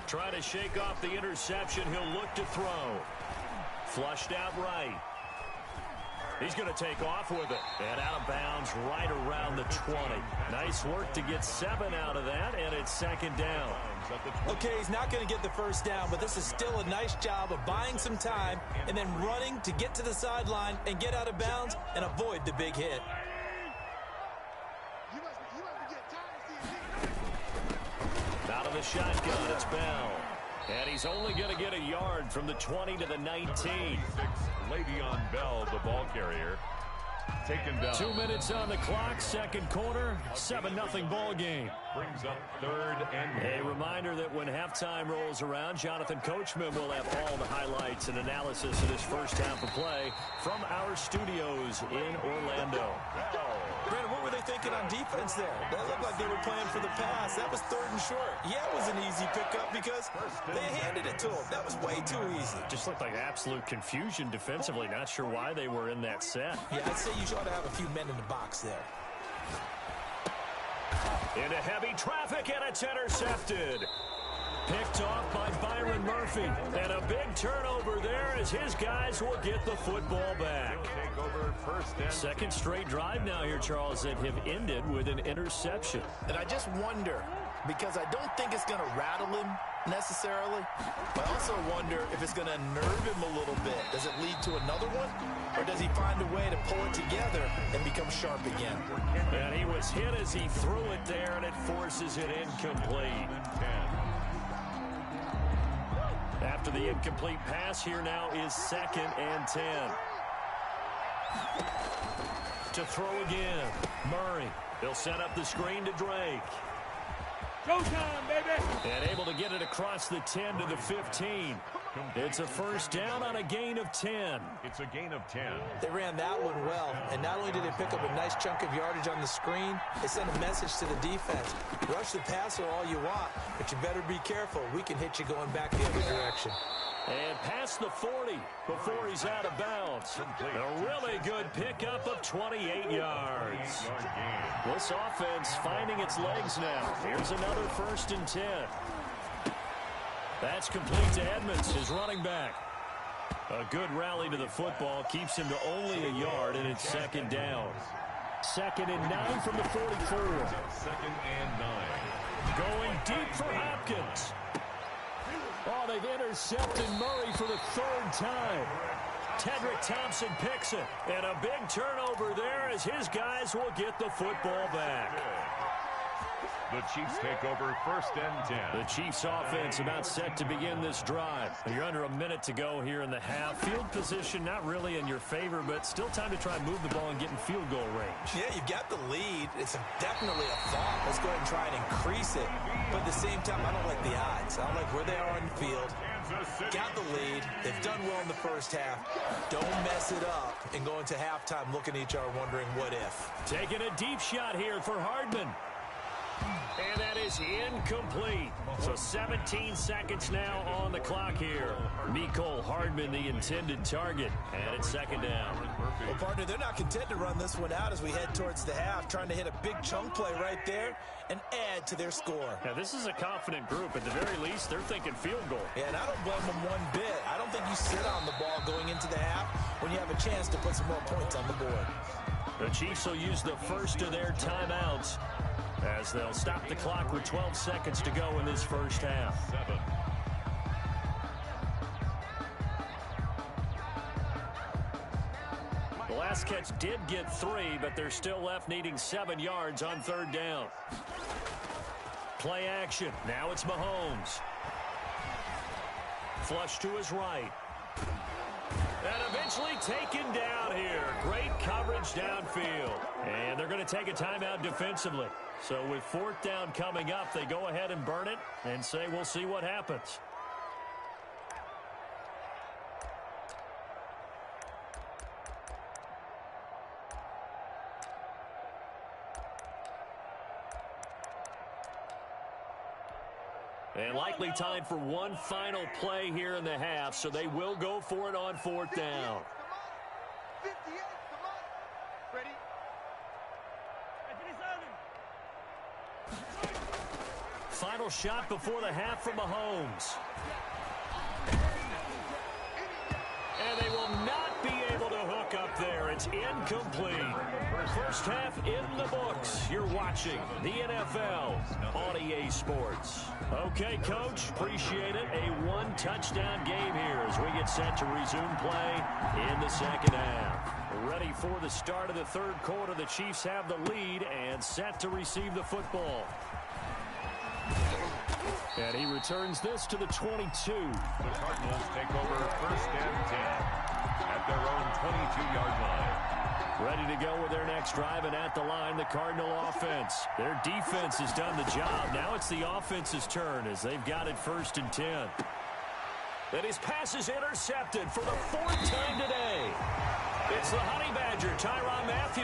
Try to shake off the interception. He'll look to throw. Flushed out right. He's going to take off with it. And out of bounds right around the 20. Nice work to get 7 out of that, and it's 2nd down. Okay, he's not going to get the first down, but this is still a nice job of buying some time and then running to get to the sideline and get out of bounds and avoid the big hit. Out of the shotgun, it's Bell. And he's only going to get a yard from the 20 to the 19. Le'Veon Bell, the ball carrier. Taken down. 2 minutes on the clock, 2nd quarter, 7-0 ball game. Brings up 3rd and... A reminder that when halftime rolls around, Jonathan Coachman will have all the highlights and analysis of this first half of play from our studios in Orlando. Brandon, what were they thinking on defense there? That looked like they were playing for the pass. That was 3rd and short. Yeah, it was an easy pickup because they handed it to him. That was way too easy. Just looked like absolute confusion defensively. Not sure why they were in that set. Yeah, I'd say you ought to have a few men in the box there. Into heavy traffic, and it's intercepted. Picked off by Byron Murphy. And a big turnover there as his guys will get the football back. Second straight drive now here, Charles, that have ended with an interception. And I just wonder, because I don't think it's going to rattle him necessarily, but I also wonder if it's going to nerve him a little bit. Does it lead to another one? Or does he find a way to pull it together and become sharp again? And he was hit as he threw it there, and it forces it incomplete. After the incomplete pass, here now is 2nd and 10. To throw again, Murray. He'll set up the screen to Drake. Showtime, baby! And able to get it across the 10 to the 15. It's a first down on a gain of 10. It's a gain of 10. They ran that one well, and not only did they pick up a nice chunk of yardage on the screen, they sent a message to the defense. Rush the passer all you want, but you better be careful. We can hit you going back the other direction. And past the 40 before he's out of bounds. A really good pickup of 28 yards. This offense finding its legs now. Here's another 1st and 10. That's complete to Edmonds, his running back. A good rally to the football keeps him to only a yard, and it's 2nd down. 2nd and 9 from the 44. 2nd and 9. Going deep for Hopkins. Oh, they've intercepted Murray for the 3rd time. Tedrick Thompson picks it. And a big turnover there as his guys will get the football back. The Chiefs take over 1st and 10. The Chiefs offense about set to begin this drive. You're under a minute to go here in the half. Field position not really in your favor, but still time to try and move the ball and get in field goal range. Yeah, you've got the lead. It's definitely a thought. Let's go ahead and try and increase it. But at the same time, I don't like the odds. I don't like where they are on the field. Got the lead. They've done well in the first half. Don't mess it up and go into halftime looking at each other wondering what if. Taking a deep shot here for Hardman. And that is incomplete. So 17 seconds now on the clock here. Mecole Hardman, the intended target. And it's 2nd down. Well, partner, they're not content to run this one out as we head towards the half, trying to hit a big chunk play right there and add to their score. Now, this is a confident group. At the very least, they're thinking field goal. Yeah, and I don't blame them one bit. I don't think you sit on the ball going into the half when you have a chance to put some more points on the board. The Chiefs will use the first of their timeouts as they'll stop the clock with 12 seconds to go in this first half. 7. The last catch did get 3, but they're still left needing 7 yards on 3rd down. Play action. Now it's Mahomes. Flush to his right. And eventually taken down here. Great coverage downfield. And they're going to take a timeout defensively. So with 4th down coming up, they go ahead and burn it and say we'll see what happens. And likely time for one final play here in the half, so they will go for it on 4th down. 58, come on. Ready? Final shot before the half from Mahomes. And they will not be able to hook up there. It's incomplete. First half in the books. You're watching the NFL on EA Sports. Okay, Coach, appreciate it. A one-touchdown game here as we get set to resume play in the second half. Ready for the start of the 3rd quarter. The Chiefs have the lead and set to receive the football. And he returns this to the 22. The Cardinals take over 1st and 10 at their own 22-yard line. Ready to go with their next drive, and at the line, the Cardinal offense. Their defense has done the job. Now it's the offense's turn as they've got it 1st and 10. And his pass is intercepted for the 4th time today. It's the Honey Badger, Tyrann Mathieu,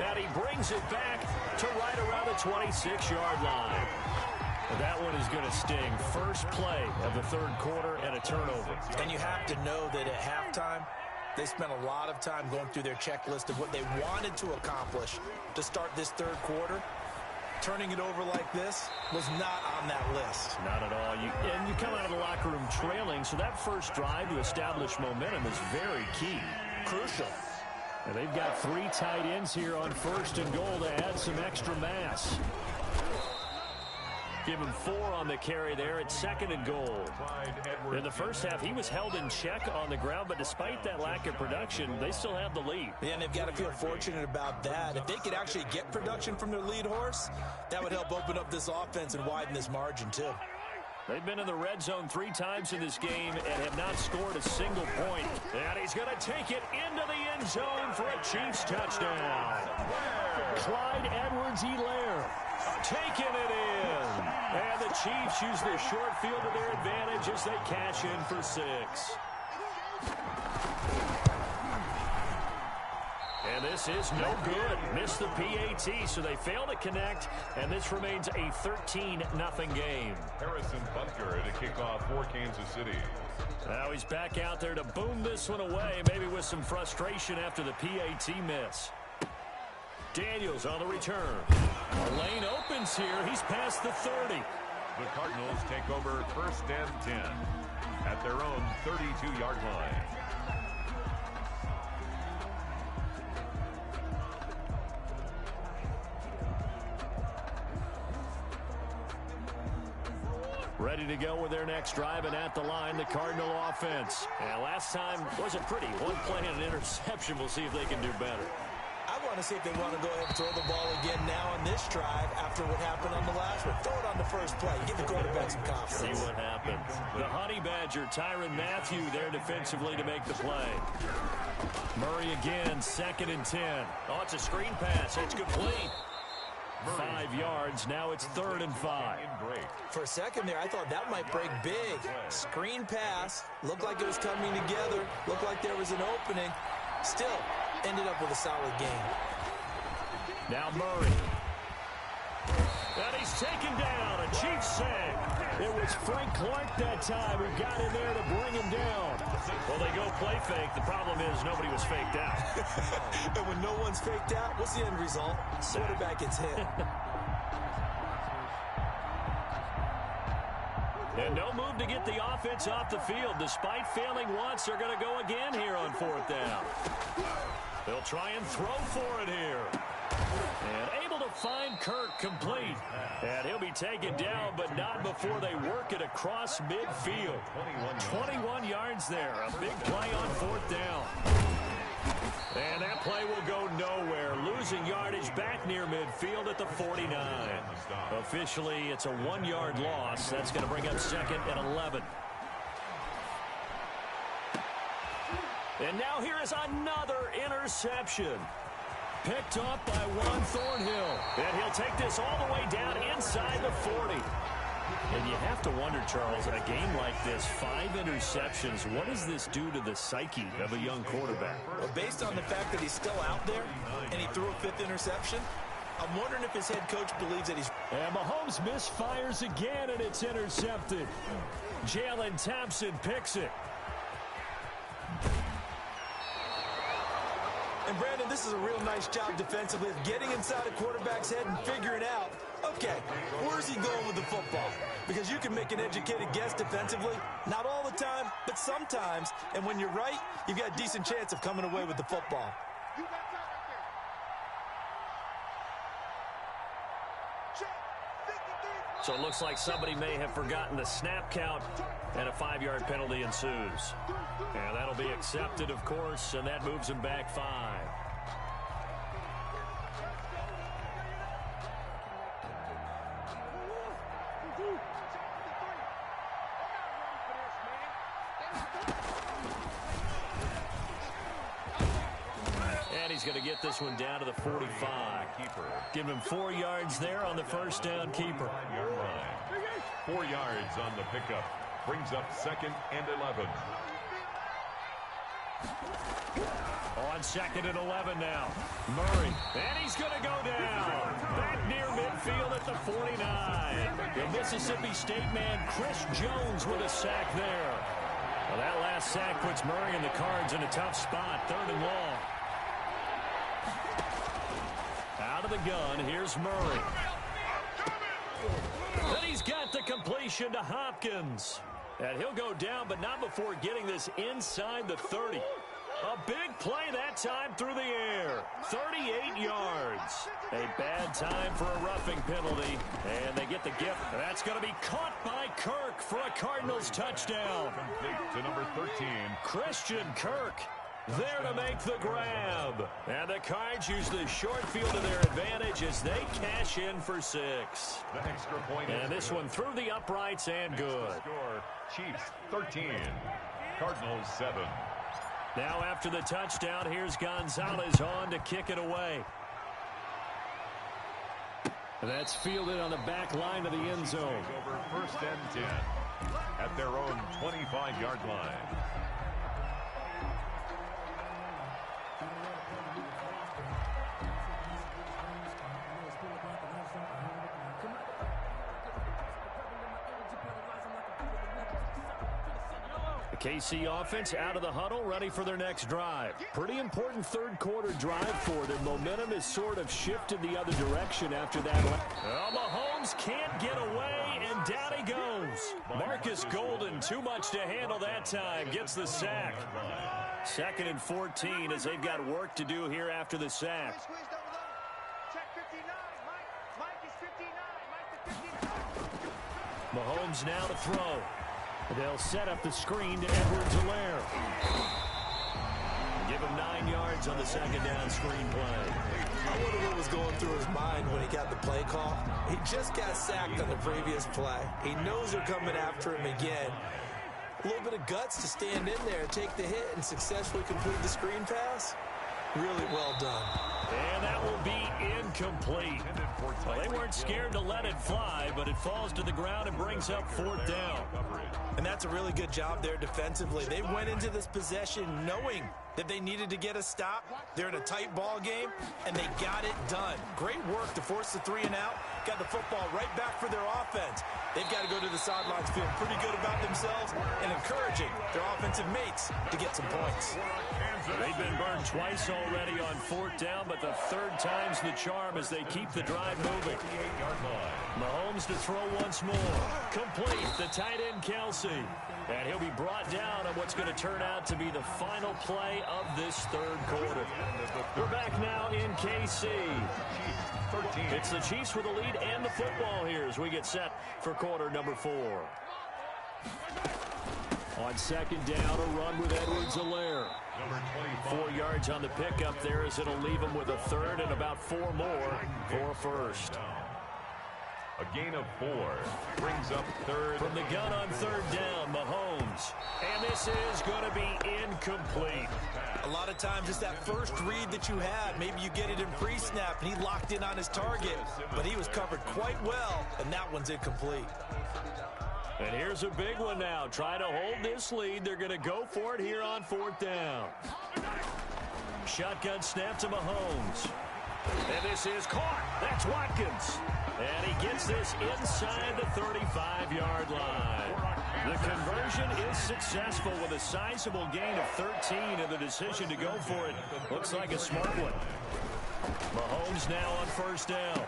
and he brings it back to right around the 26-yard line. That one is going to sting. First play of the 3rd quarter and a turnover. And you have to know that at halftime, They spent a lot of time going through their checklist of what they wanted to accomplish to start this third quarter. Turning it over like this was not on that list. Not at all. And you come out of the locker room trailing, so that first drive to establish momentum is very key. Crucial. And they've got 3 tight ends here on 1st and goal to add some extra mass. Give him 4 on the carry there at 2nd and goal. In the first half, he was held in check on the ground, but despite that lack of production, they still have the lead. Yeah, and they've got to feel fortunate about that. If they could actually get production from their lead horse, that would help open up this offense and widen this margin, too. They've been in the red zone 3 times in this game and have not scored a single point. And he's going to take it into the end zone for a Chiefs touchdown. Clyde Edwards-Helaire taking it in. And the Chiefs use the short field to their advantage as they cash in for 6. And this is no good. Missed the PAT, so they fail to connect, and this remains a 13-0 game. Harrison Butker to kick off for Kansas City. Now he's back out there to boom this one away, maybe with some frustration after the PAT miss. Daniels on the return. A lane opens here. He's past the 30. The Cardinals take over 1st and 10 at their own 32-yard line. Ready to go with their next drive, and at the line, the Cardinal offense. And last time wasn't pretty. 1 play and an interception. We'll see if they can do better. I want to see if they want to go ahead and throw the ball again now on this drive after what happened on the last one. Throw it on the first play. Give the quarterback some confidence. See what happens. The Honey Badger, Tyrann Mathieu, there defensively to make the play. Murray again, 2nd and 10. Oh, it's a screen pass. It's complete. 5 yards. Now it's 3rd and 5. For a second there, I thought that might break big. Screen pass. Looked like it was coming together. Looked like there was an opening. Still, ended up with a solid game. Now Murray. And he's taken down. A Chiefs sack. It was Frank Clark that time who got in there to bring him down. Well, they go play fake. The problem is nobody was faked out. And when no one's faked out, what's the end result? Quarterback gets hit. And no move to get the offense off the field. Despite failing once, they're going to go again here on 4th down. They'll try and throw for it here. And able to find Kirk complete. And he'll be taken down, but not before they work it across midfield. 21 yards there. A big play on 4th down. And that play will go nowhere. Losing yardage back near midfield at the 49. Officially, it's a 1-yard loss. That's going to bring up 2nd and 11. And now here is another interception. Picked up by Juan Thornhill. And he'll take this all the way down inside the 40. And you have to wonder, Charles, in a game like this, 5 interceptions, what does this do to the psyche of a young quarterback? Well, based on the fact that he's still out there and he threw a 5th interception, I'm wondering if his head coach believes that he's... And Mahomes misfires again, and it's intercepted. Jalen Thompson picks it. And, Brandon, this is a real nice job defensively of getting inside a quarterback's head and figuring out, okay, where's he going with the football? Because you can make an educated guess defensively, not all the time, but sometimes. And when you're right, you've got a decent chance of coming away with the football. So it looks like somebody may have forgotten the snap count, and a 5-yard penalty ensues. And that'll be accepted, of course, and that moves him back 5. And he's going to get this one down to the 45. Give him 4 yards there on the first down keeper. 4 yards on the pickup. Brings up 2nd and 11. On 2nd and 11 now. Murray. And he's going to go down. Back near midfield at the 49. The Mississippi State man, Chris Jones, with a sack there. Well, that last sack puts Murray and the Cards in a tough spot. 3rd and long. Out of the gun, here's Murray. Then he's got the completion to Hopkins. And he'll go down, but not before getting this inside the 30. A big play that time through the air. 38 yards. A bad time for a roughing penalty. And they get the gift. That's going to be caught by Kirk for a Cardinals touchdown. Complete to number 13. Christian Kirk there to make the grab. And the Cards use the short field to their advantage as they cash in for 6. The extra point. And this one through the uprights and good. Score, Chiefs 13, Cardinals 7. Now after the touchdown, here's Gonzalez on to kick it away. That's fielded on the back line of the end zone. Over 1st and 10 at their own 25-yard line. KC offense out of the huddle, ready for their next drive. Pretty important 3rd quarter drive for them. Momentum has sort of shifted the other direction after that. Mahomes can't get away, and down he goes. Marcus Golden, too much to handle that time, gets the sack. 2nd and 14 as they've got work to do here after the sack. Mahomes now to throw. They'll set up the screen to Edwards-Helaire. Give him 9 yards on the 2nd down screen play. I wonder what was going through his mind when he got the play call. He just got sacked on the previous play. He knows they're coming after him again. A little bit of guts to stand in there, take the hit, and successfully complete the screen pass. Really well done. And that will be incomplete. Well, they weren't scared to let it fly, but it falls to the ground and brings up 4th down. And that's a really good job there defensively. They went into this possession knowing that they needed to get a stop. They're in a tight ball game, and they got it done. Great work to force the 3 and out. Got the football right back for their offense. They've got to go to the sidelines feeling pretty good about themselves and encouraging their offensive mates to get some points. They've been burned twice already on 4th down, but the 3rd time's the charm as they keep the drive moving. Mahomes to throw once more. Complete, the tight end Kelsey. And he'll be brought down on what's going to turn out to be the final play of this 3rd quarter. We're back now in KC. It's the Chiefs with the lead and the football here as we get set for quarter number 4. On 2nd down, a run with Edwards-Helaire. 4 yards on the pickup there as it'll leave him with a 3rd and about 4 more for a 1st. A gain of 4 brings up 3rd. From the gun on 3rd down, Mahomes. And this is going to be incomplete. A lot of times it's that first read that you had. Maybe you get it in pre-snap, and he locked in on his target. But he was covered quite well, and that one's incomplete. And here's a big one now. Try to hold this lead. They're going to go for it here on 4th down. Shotgun snap to Mahomes. And this is caught. That's Watkins. And he gets this inside the 35-yard line. The conversion is successful with a sizable gain of 13, and the decision to go for it looks like a smart one. Mahomes now on 1st down.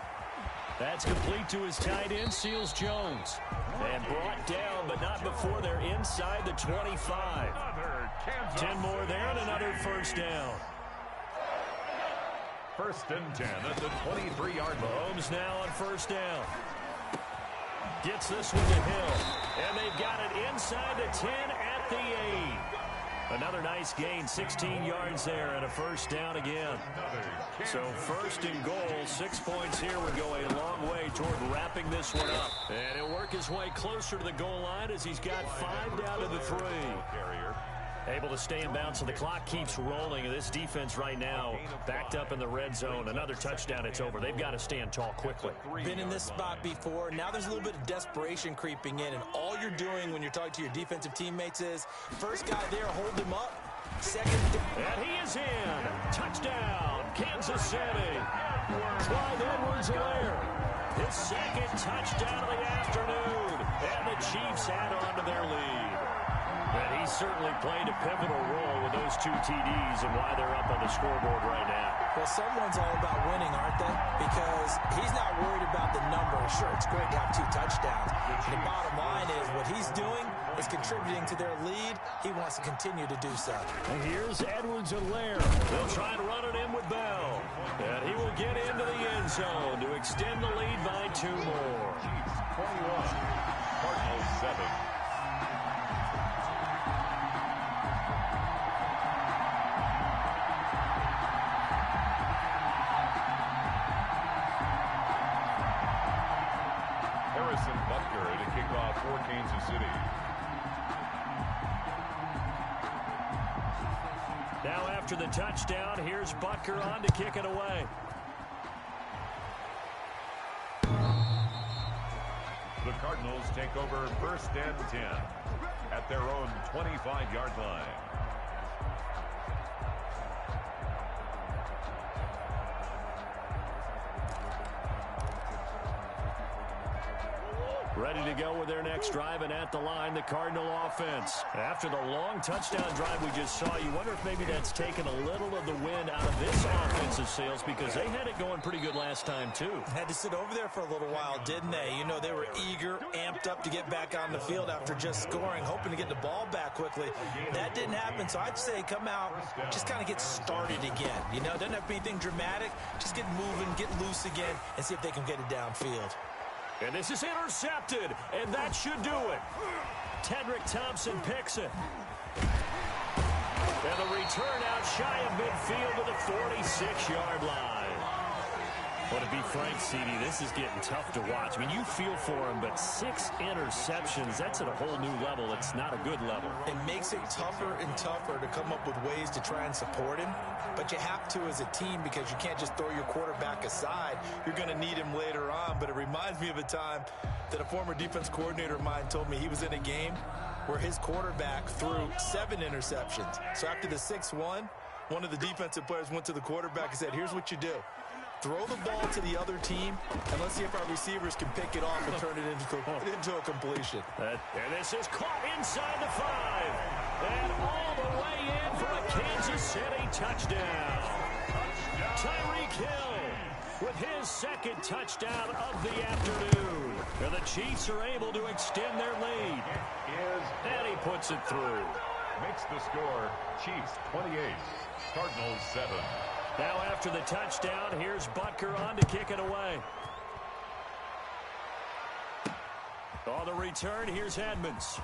That's complete to his tight end, Seals Jones. And brought down, but not before they're inside the 25. 10 more there and another 1st down. 1st and 10 at the 23-yard line. Mahomes now on 1st down. Gets this one to Hill. And they've got it inside the 10 at the 8. Another nice gain, 16 yards there and a 1st down again. So 1st and goal, 6 points here would go a long way toward wrapping this one up. And he'll work his way closer to the goal line as he's got 5 down to the 3. Able to stay in bounds, so the clock keeps rolling. And this defense right now backed up in the red zone. Another touchdown, it's over. They've got to stand tall quickly. Been in this spot before. Now there's a little bit of desperation creeping in. And all you're doing when you're talking to your defensive teammates is, first guy there, hold him up. Second. And he is in. Touchdown, Kansas City. Clyde Edwards-Helaire. His 2nd touchdown of the afternoon. And the Chiefs add on to their lead. And he certainly played a pivotal role with those 2 TDs and why they're up on the scoreboard right now. Well, someone's all about winning, aren't they? Because he's not worried about the number. Sure, it's great to have 2 touchdowns. The bottom line is what he's doing is contributing to their lead. He wants to continue to do so. And here's Edwards-Helaire. They'll try to run it in with Bell. And he will get into the end zone to extend the lead by 2 more. Chiefs 21, Cardinals 7. To kick off for Kansas City. Now after the touchdown, here's Butker on to kick it away. The Cardinals take over 1st and 10 at their own 25-yard line. Ready to go with their next drive, and at the line, the Cardinal offense. After the long touchdown drive we just saw, you wonder if maybe that's taken a little of the wind out of this offensive sails, because they had it going pretty good last time, too. Had to sit over there for a little while, didn't they? You know, they were eager, amped up to get back on the field after just scoring, hoping to get the ball back quickly. That didn't happen, so I'd say come out, just kind of get started again. You know, it doesn't have to be anything dramatic. Just get moving, get loose again, and see if they can get it downfield. And this is intercepted, and that should do it. Tedrick Thompson picks it. And the return out shy of midfield to the 46-yard line. Well, to be frank, CD, this is getting tough to watch. I mean, you feel for him, but 6 interceptions, that's at a whole new level. It's not a good level. It makes it tougher and tougher to come up with ways to try and support him. But you have to as a team, because you can't just throw your quarterback aside. You're going to need him later on. But it reminds me of a time that a former defense coordinator of mine told me he was in a game where his quarterback threw 7 interceptions. So after the 6th one of the defensive players went to the quarterback and said, here's what you do. Throw the ball to the other team, and let's see if our receivers can pick it off and turn it into a completion. And this is caught inside the 5. And all the way in for a Kansas City touchdown. Tyreek Hill with his 2nd touchdown of the afternoon. And the Chiefs are able to extend their lead. And he puts it through. Makes the score Chiefs 28, Cardinals 7. Now after the touchdown, here's Butker on to kick it away. On the return, here's Edmonds.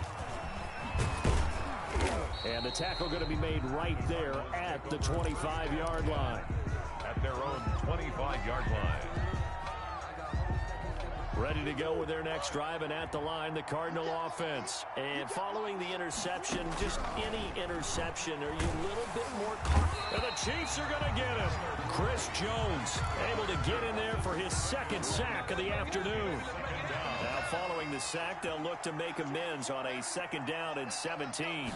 And the tackle going to be made right there at the 25-yard line. At their own 25-yard line. Ready to go with their next drive, and at the line, the Cardinal offense. And following the interception, just any interception, are you a little bit more confident? And the Chiefs are going to get him. Chris Jones able to get in there for his 2nd sack of the afternoon. Now following the sack, they'll look to make amends on a 2nd down and 17.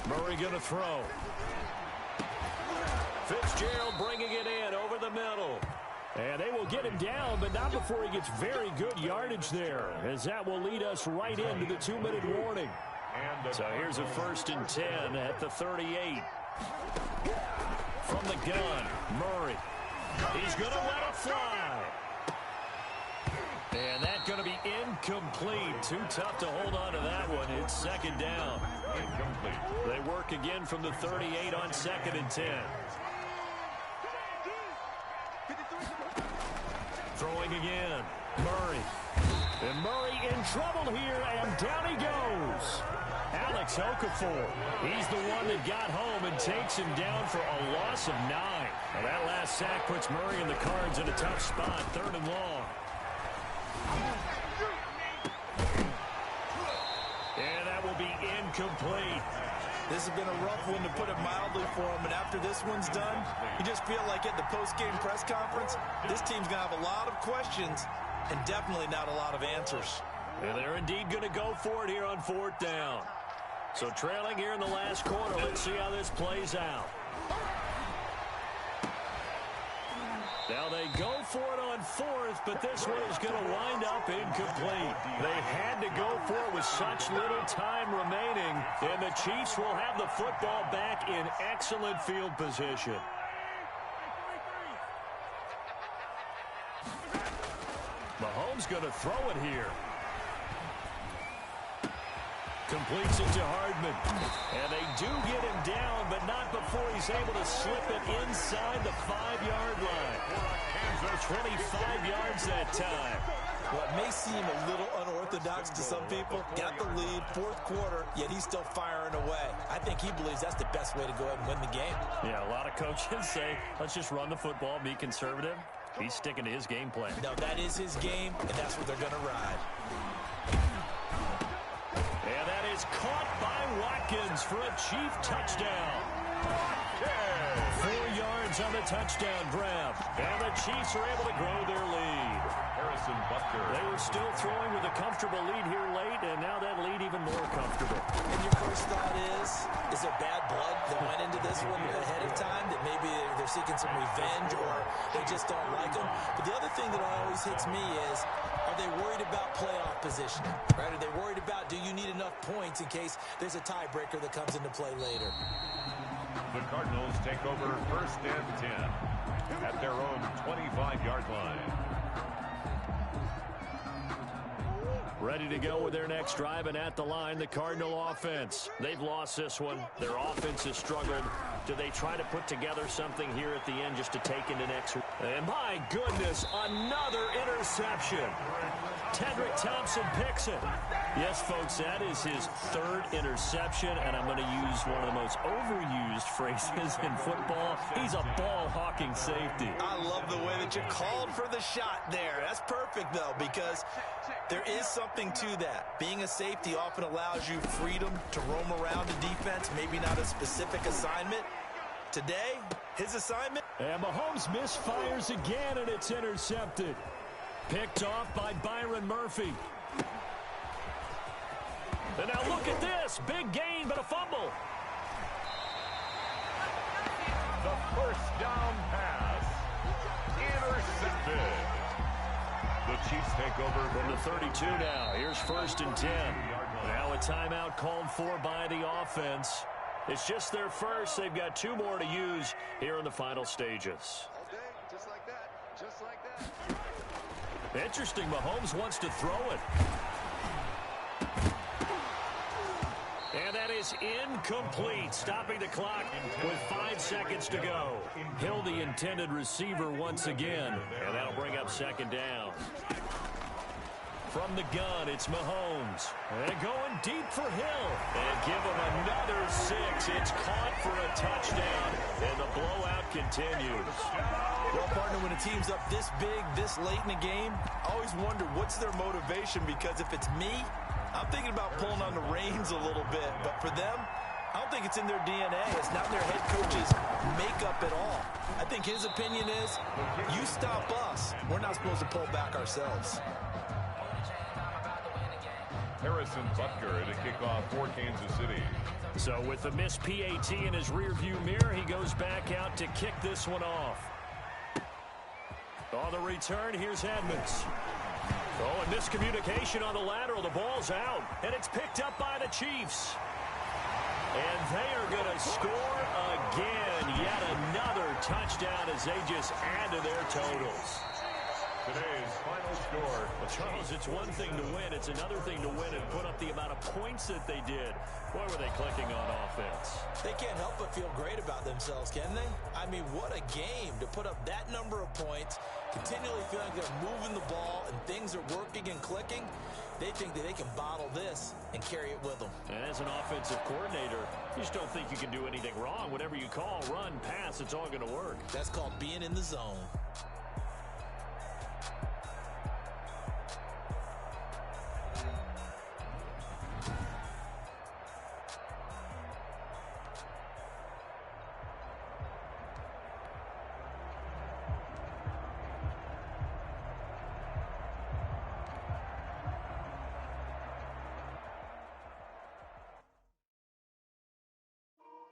Murray going to throw. Fitzgerald bringing it in over the middle. And they will get him down, but not before he gets very good yardage there, as that will lead us right into the 2-minute warning. So here's a 1st and 10 at the 38. From the gun, Murray. He's going to let it fly. And that's going to be incomplete. Too tough to hold on to that one. It's 2nd down. Incomplete. They work again from the 38 on 2nd and 10. Throwing again, Murray. And Murray in trouble here, and down he goes. Alex Okafor, he's the one that got home and takes him down for a loss of 9. Now that last sack puts Murray and the Cards in a tough spot, 3rd and long. And that will be incomplete. This has been a rough one, to put it mildly, for him. And after this one's done, you just feel like at the post-game press conference, this team's going to have a lot of questions and definitely not a lot of answers. And they're indeed going to go for it here on 4th down. So trailing here in the last quarter. Let's see how this plays out. Now they go for it on and 4th, but this one is going to wind up incomplete. They had to go for it with such little time remaining, and the Chiefs will have the football back in excellent field position. Mahomes going to throw it here. Completes it to Hardman. And they do get him down, but not before he's able to slip it inside the 5-yard line. 25 yards that time. What may seem a little unorthodox to some people, got the lead, 4th quarter, yet he's still firing away. I think he believes that's the best way to go ahead and win the game. Yeah, a lot of coaches say, let's just run the football, be conservative. He's sticking to his game plan. No, that is his game, and that's what they're going to ride. And that is caught by Watkins for a Chief touchdown. 4 yards on the touchdown grab. And the Chiefs are able to grow their lead. Harrison Butker. They were still throwing with a comfortable lead here late, and now that lead even more comfortable. And your first thought is there bad blood that went into this one ahead of time, that maybe they're seeking some revenge or they just don't like them? But the other thing that always hits me is, are they worried about playoff positioning? Right? Are they worried about, do you need enough points in case there's a tiebreaker that comes into play later? The Cardinals take over 1st and 10 at their own 25-yard line. Ready to go with their next drive, and at the line, the Cardinal offense. They've lost this one. Their offense has struggled. Do they try to put together something here at the end just to take into next? And my goodness, another interception. Tedrick Thompson picks it. Yes, folks, that is his 3rd interception, and I'm going to use one of the most overused phrases in football. He's a ball-hawking safety. I love the way that you called for the shot there. That's perfect, though, because there is something to that. Being a safety often allows you freedom to roam around the defense, maybe not a specific assignment. Today, his assignment. And Mahomes misfires again, and it's intercepted. Picked off by Byron Murphy. And now look at this. Big gain, but a fumble. The first down pass. Intercepted. The Chiefs take over From the 32 now. Here's 1st and 10. Now a timeout called for by the offense. It's just their first. They've got 2 more to use here in the final stages. All day, just like that. Just like that. Interesting. Mahomes wants to throw it. And that is incomplete, stopping the clock with 5 seconds to go. Hill, the intended receiver once again, and that'll bring up 2nd down. From the gun, it's Mahomes. And going deep for Hill. And give him another 6. It's caught for a touchdown, and the blowout continues. Well, partner, when a team's up this big, this late in the game, I always wonder what's their motivation, because if it's me, I'm thinking about pulling on the reins a little bit. But for them, I don't think it's in their DNA. It's not their head coach's makeup at all. I think his opinion is, you stop us. We're not supposed to pull back ourselves. Harrison Butker at a kickoff for Kansas City. So with the missed PAT in his rearview mirror, he goes back out to kick this one off. On the return, here's Edmonds. Oh, and miscommunication on the lateral. The ball's out, and it's picked up by the Chiefs. And they are going to score again. Yet another touchdown as they just add to their totals. Today's final score. Charles, it's one thing to win. It's another thing to win and put up the amount of points that they did. Boy, were they clicking on offense. They can't help but feel great about themselves, can they? I mean, what a game to put up that number of points, continually feeling like they're moving the ball and things are working and clicking. They think that they can bottle this and carry it with them. And as an offensive coordinator, you just don't think you can do anything wrong. Whatever you call, run, pass, it's all going to work. That's called being in the zone.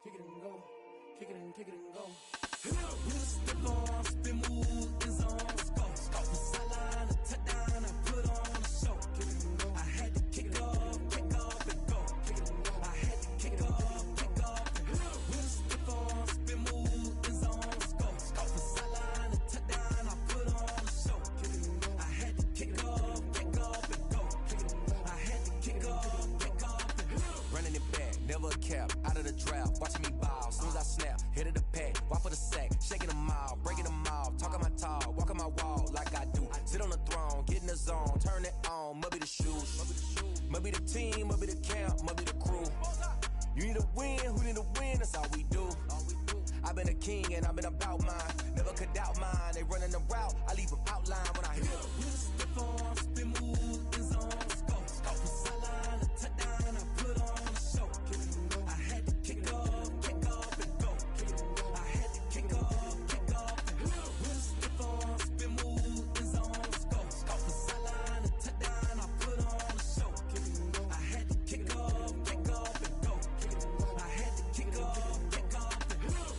Kick it and go. Kick it and go. With the step on, spin move is on. Let's go. Off the sideline, a touchdown, I put on a show. I had to kick off and go. I had to kick off and with a stiff arm, spin move, end zone, let's go. Off the sideline, a touchdown, I put on a show. I had to kick off and go. I had to kick off and running it back, never a cap, out of the draft, watching me ball, soon as I snap, hit of the pack, walk for the sack, shaking them all, breaking them all, talking my talk, walking my wall like I do, sit on the throne, get in the zone, turn it on, must be the shoes, must be the team, must be the camp, must be the crew, you need to win, who need to win, that's all we do, I've been a king and I've been about mine, never could doubt mine, they running the route, I leave them outline when I hit them. With a stiff arm, spin move, end zone, let's go, off the sideline, a touchdown, I put on a show, I had to kick off and go, I had to kick off and with a stiff arm, spin move, end zone, let's go, off the sideline, a touchdown, I put on a show, I had to kick off and go, I had to kick off and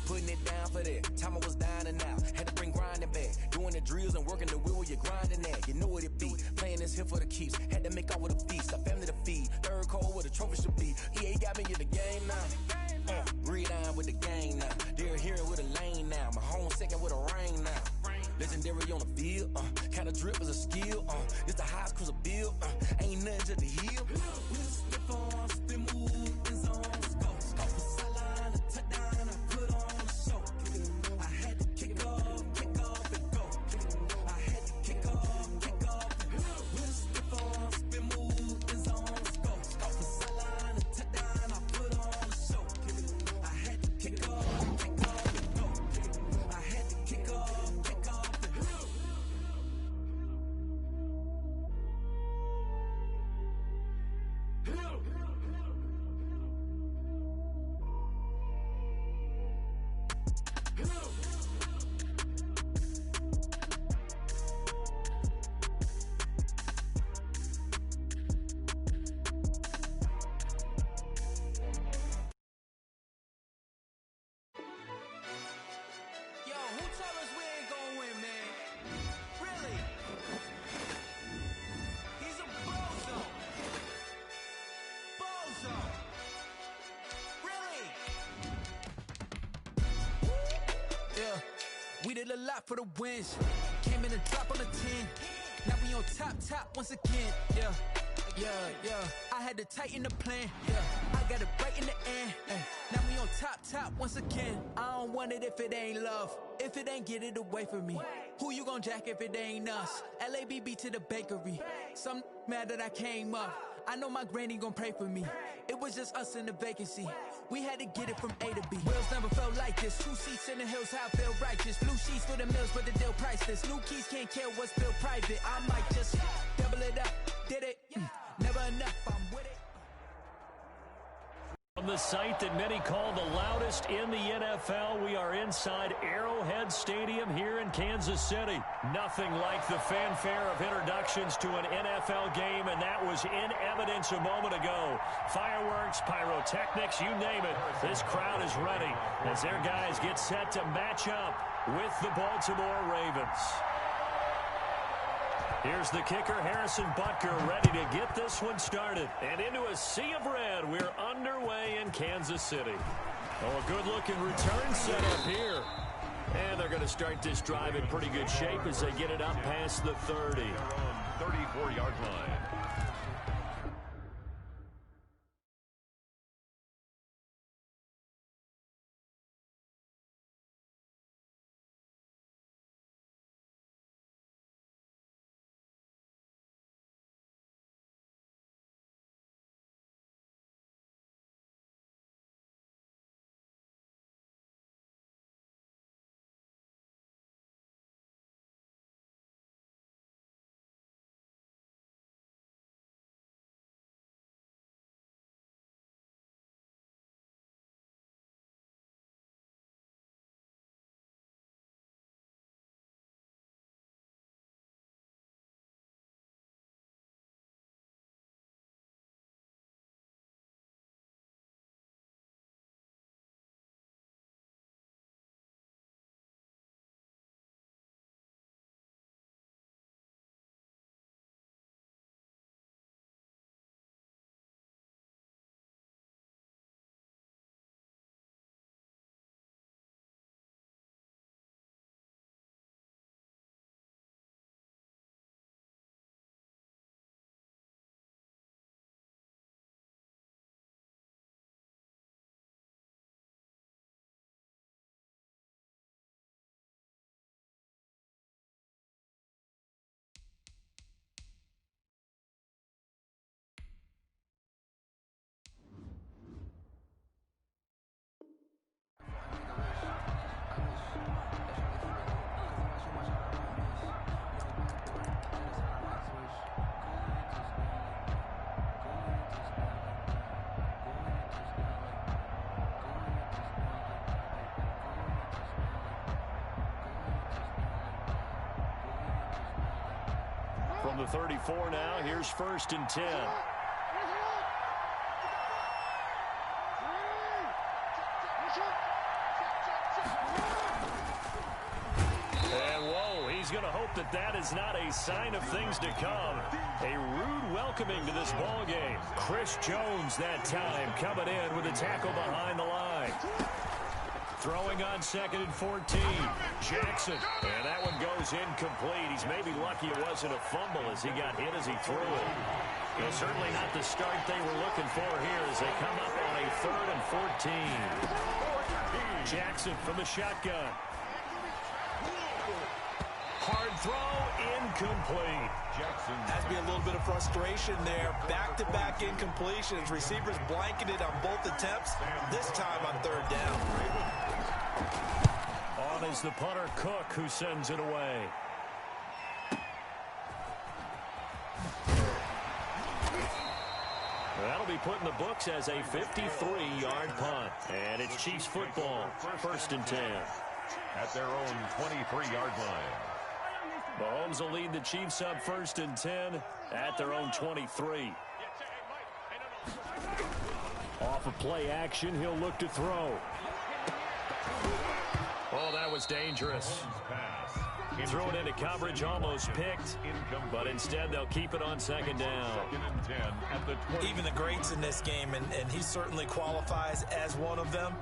putting it down for that, time I was down and out, had to bring grinding back, doing the drills and working the wheel where you're grinding at, you know what it be, playing this here for the keeps, had to make off with a feast, a family to feed, third cold where the trophy should be, EA got me in the game now, breathe on with the gang now, they're here with a lane now, my home second with a rain now, legendary on the field, kinda drip as a skill, it's the highest cruiser bill, ain't nothing to the hill, with a stiff arm, spin move, end zone, let's go, off the sideline, a touchdown, I put on a show, I had to kick off and go, I had to kick off and with a stiff arm, spin move, end zone, let's go, off the sideline, a touchdown, I put on a show, I had to kick off and go, I had to kick off and Yo, who told us we ain't gonna win, man? Really? He's a bozo. Bozo. Really? Yeah, we did a lot for the wins. Came in and drop on the 10. Now we on top once again. Yeah. I had to tighten the plan. Yeah, I got it right in the end. Now we on top once again. I don't want it if it ain't love. If it ain't, get it away from me. Who you gon' jack if it ain't us? LABB to the bakery. Some mad that I came up. I know my granny gon' pray for me. It was just us in the vacancy. We had to get it from A to B. Wheels never felt like this. 2 seats in the hills, how I feel righteous. Blue sheets for the mills, but the deal priceless. New keys can't kill what's built private. I might just double it up. Did it? Never enough. I'm with it. From the site that many call the loudest in the NFL, we are inside Arrowhead Stadium here in Kansas City. Nothing like the fanfare of introductions to an NFL game, and that was in evidence a moment ago. Fireworks, pyrotechnics, you name it. This crowd is ready as their guys get set to match up with the Baltimore Ravens. Here's the kicker, Harrison Butker, ready to get this one started. And into a sea of red, we're underway in Kansas City. Oh, a good-looking return set up here. And they're going to start this drive in pretty good shape as they get it up past the 30. 34-yard line. From the 34 now, here's 1st and 10. And whoa, he's going to hope that that is not a sign of things to come. A rude welcoming to this ball game. Chris Jones that time coming in with a tackle behind the line. Throwing on 2nd and 14. Jackson. And that one goes incomplete. He's maybe lucky it wasn't a fumble as he got hit as he threw it. Well, certainly not the start they were looking for here as they come up on a 3rd and 14. Jackson from the shotgun. Hard throw, incomplete. Jackson has to be a little bit of frustration there. Back-to-back incompletions. Receivers blanketed on both attempts, this time on 3rd down. On is the punter, Cook, who sends it away. That'll be put in the books as a 53-yard punt. And it's Chiefs football, 1st and 10. At their own 23-yard line. Mahomes will lead the Chiefs up 1st and 10 at their own 23. Off of play action, he'll look to throw. Oh, that was dangerous. Threw it into coverage, almost picked, but instead they'll keep it on 2nd down. Even the greats in this game, and he certainly qualifies as one of them,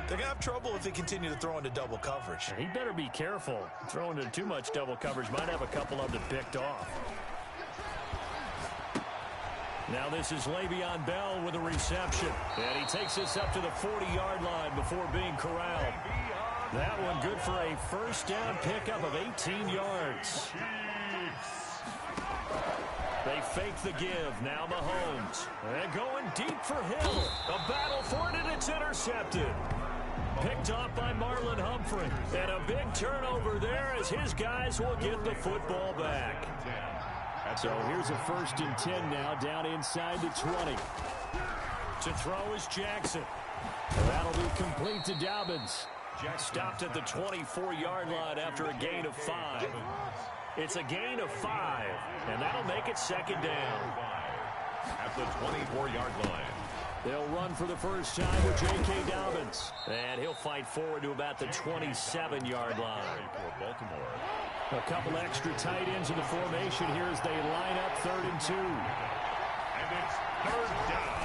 they're going to have trouble if they continue to throw into double coverage. He better be careful. Throwing into too much double coverage might have a couple of them picked off. Now this is Le'Veon Bell with a reception. And he takes this up to the 40-yard line before being corralled. That one good for a 1st down pickup of 18 yards. They fake the give. Now Mahomes. And going deep for Hill. A battle for it, and it's intercepted. Picked off by Marlon Humphrey. And a big turnover there as his guys will get the football back. So here's a 1st and 10 now down inside the 20. To throw is Jackson. That'll be complete to Dobbins. Stopped at the 24-yard line after a gain of 5. It's a gain of 5, and that'll make it 2nd down. At the 24-yard line. They'll run for the first time with J.K. Dobbins. And he'll fight forward to about the 27-yard line. Baltimore. A couple extra tight ends in the formation here as they line up 3rd and 2. And it's 3rd down.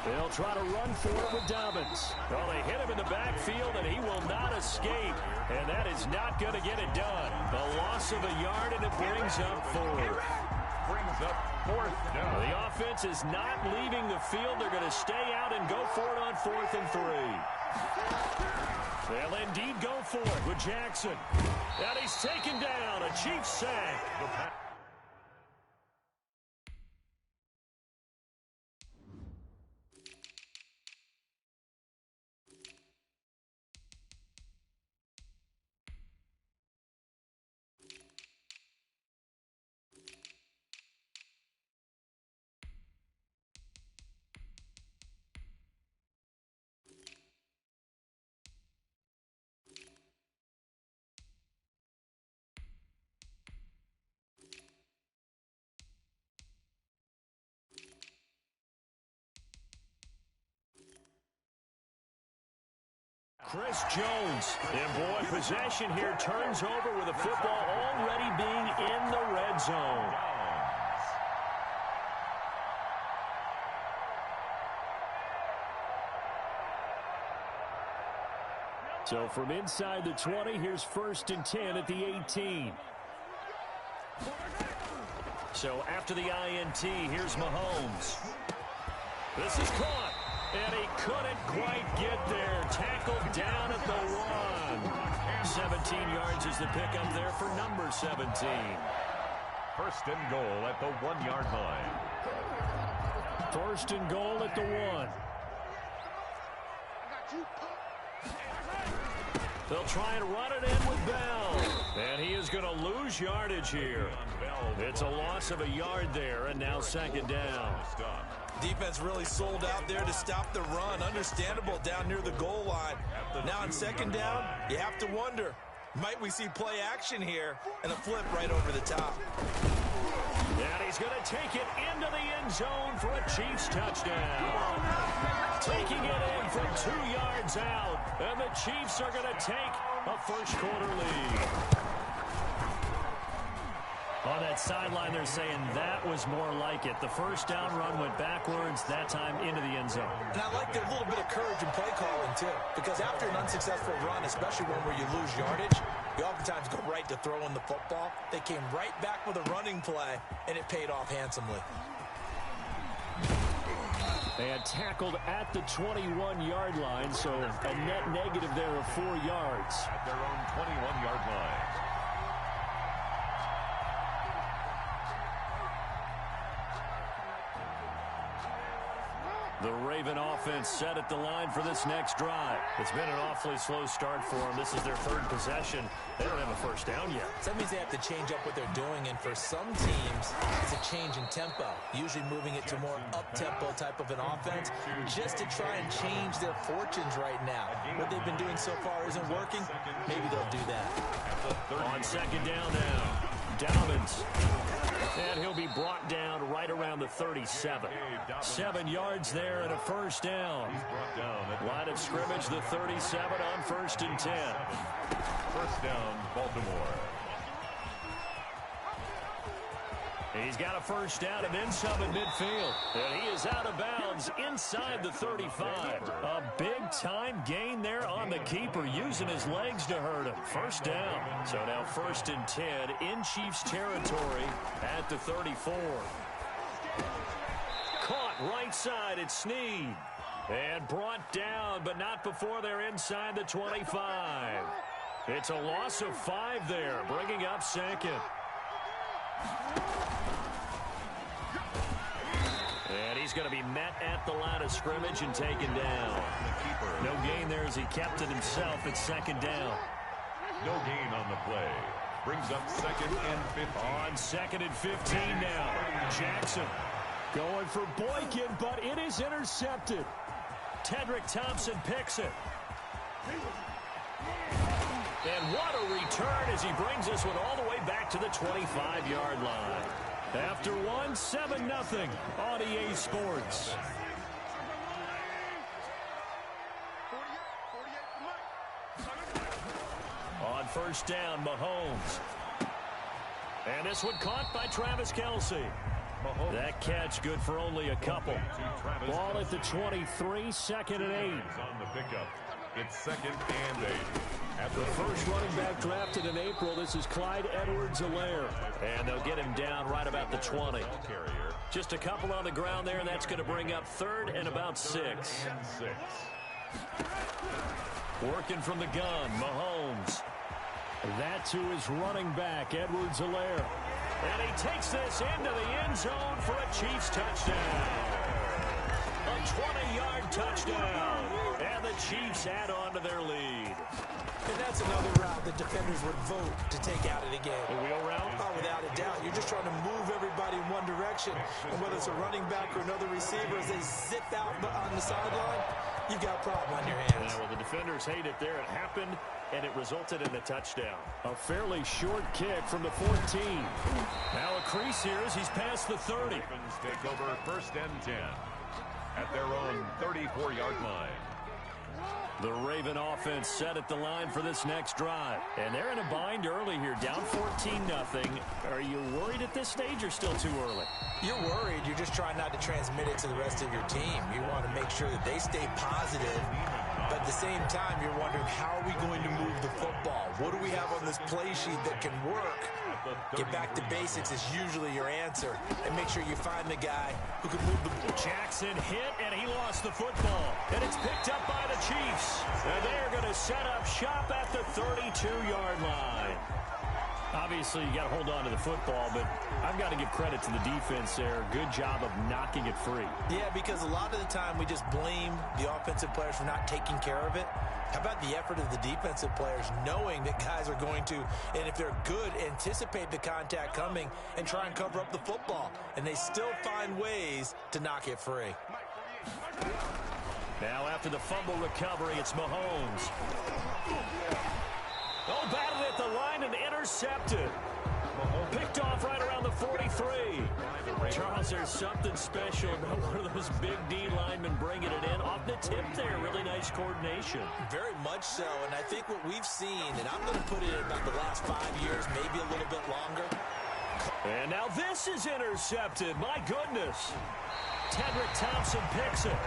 They'll try to run for it with Dobbins. Well, they hit him in the backfield, and he will not escape. And that is not going to get it done. A loss of a yard, and it brings up 4. Brings up 4th down. The offense is not leaving the field. They're going to stay out and go for it on 4th and 3. They'll indeed go for it with Jackson. And he's taken down. A Chiefs sack. Chris Jones, and boy, possession here turns over with the football already being in the red zone. So from inside the 20, here's 1st and 10 at the 18. So after the INT, here's Mahomes. This is caught. And he couldn't quite get there. Tackled down at the 1. 17 yards is the pickup there for number 17. 1st and goal at the 1-yard line. 1st and goal at the 1. They'll try and run it in with Bell. And he is going to lose yardage here. It's a loss of a yard there, and now 2nd down. Defense really sold out there to stop the run. Understandable down near the goal line. Now on 2nd down, you have to wonder, might we see play action here and a flip right over the top? he's going to take it into the end zone for a Chiefs touchdown. Taking it in from 2 yards out. And the Chiefs are going to take a first-quarter lead. On that sideline, they're saying that was more like it. The first down run went backwards, that time into the end zone. And I like their little bit of courage in play calling, too. Because after an unsuccessful run, especially one where you lose yardage, you oftentimes go right to throwing the football. They came right back with a running play, and it paid off handsomely. They had tackled at the 21-yard line, so a net negative there of 4 yards. At their own 21-yard line. The Raven offense set at the line for this next drive. It's been an awfully slow start for them. This is their 3rd possession. They don't have a first down yet. So that means they have to change up what they're doing, and for some teams, it's a change in tempo, usually moving it to more up-tempo type of an offense just to try and change their fortunes right now. What they've been doing so far isn't working. Maybe they'll do that. On second down now, Dobbins. And he'll be brought down right around the 37. 7 yards there and a first down. Line of scrimmage, the 37 on 1st and 10. First down, Baltimore. He's got a first down and then some in midfield. And he is out of bounds inside the 35. A big-time gain there on the keeper, using his legs to hurt him. First down. So now 1st and 10 in Chiefs territory at the 34. Caught right side at Snead. And brought down, but not before they're inside the 25. It's a loss of 5 there, bringing up 2nd. And he's going to be met at the line of scrimmage and taken down. No gain there as he kept it himself at 2nd down. No gain on the play. Brings up 2nd and 15. On 2nd and 15 now. Jackson going for Boykin, but it is intercepted. Tedrick Thompson picks it. And what a return as he brings this one all the way back to the 25-yard line. After 7-0 on EA Sports. On first down, Mahomes. And this one caught by Travis Kelce. That catch good for only a couple. Ball at the 23, 2nd and 8. On the pickup. It's 2nd and 8. The first running back drafted in April, this is Clyde Edwards-Helaire. And they'll get him down right about the 20. Just a couple on the ground there, and that's going to bring up 3rd and about 6. Working from the gun, Mahomes. That to his running back, Edwards-Helaire. And he takes this into the end zone for a Chiefs touchdown. A 20-yard touchdown. And the Chiefs add on to their lead. And that's another route that defenders would vote to take out of the game. The wheel route? Oh, without a doubt. You're just trying to move everybody in one direction. And whether it's a running back or another receiver, as they zip out on the sideline, you've got a problem on your hands. Yeah, well, the defenders hate it there. It happened, and it resulted in a touchdown. A fairly short kick from the 14. Now a crease here as he's past the 30. Ravens take over 1st and 10 at their own 34-yard line. The Raven offense set at the line for this next drive. And they're in a bind early here, down 14-0. Are you worried at this stage or still too early? You're worried. You're just trying not to transmit it to the rest of your team. You want to make sure that they stay positive. But at the same time, you're wondering, how are we going to move the football? What do we have on this play sheet that can work? Get back to basics is usually your answer. And make sure you find the guy who can move the ball. Jackson hit, and he lost the football. And it's picked up by the Chiefs. And they're going to set up shop at the 32-yard line. Obviously, you got to hold on to the football, but I've got to give credit to the defense there. Good job of knocking it free. Yeah, because a lot of the time we just blame the offensive players for not taking care of it. How about the effort of the defensive players knowing that guys are going to, and if they're good, anticipate the contact coming and try and cover up the football. And they still find ways to knock it free. Now after the fumble recovery, it's Mahomes. Oh, batted at the line and intercepted. Picked off right around the 43. Charles, there's something special about one of those big D linemen bringing it in. Off the tip there, really nice coordination. Very much so, and I think what we've seen, and I'm going to put it in about the last 5 years, maybe a little bit longer. And now this is intercepted. My goodness. Tedrick Thompson picks it.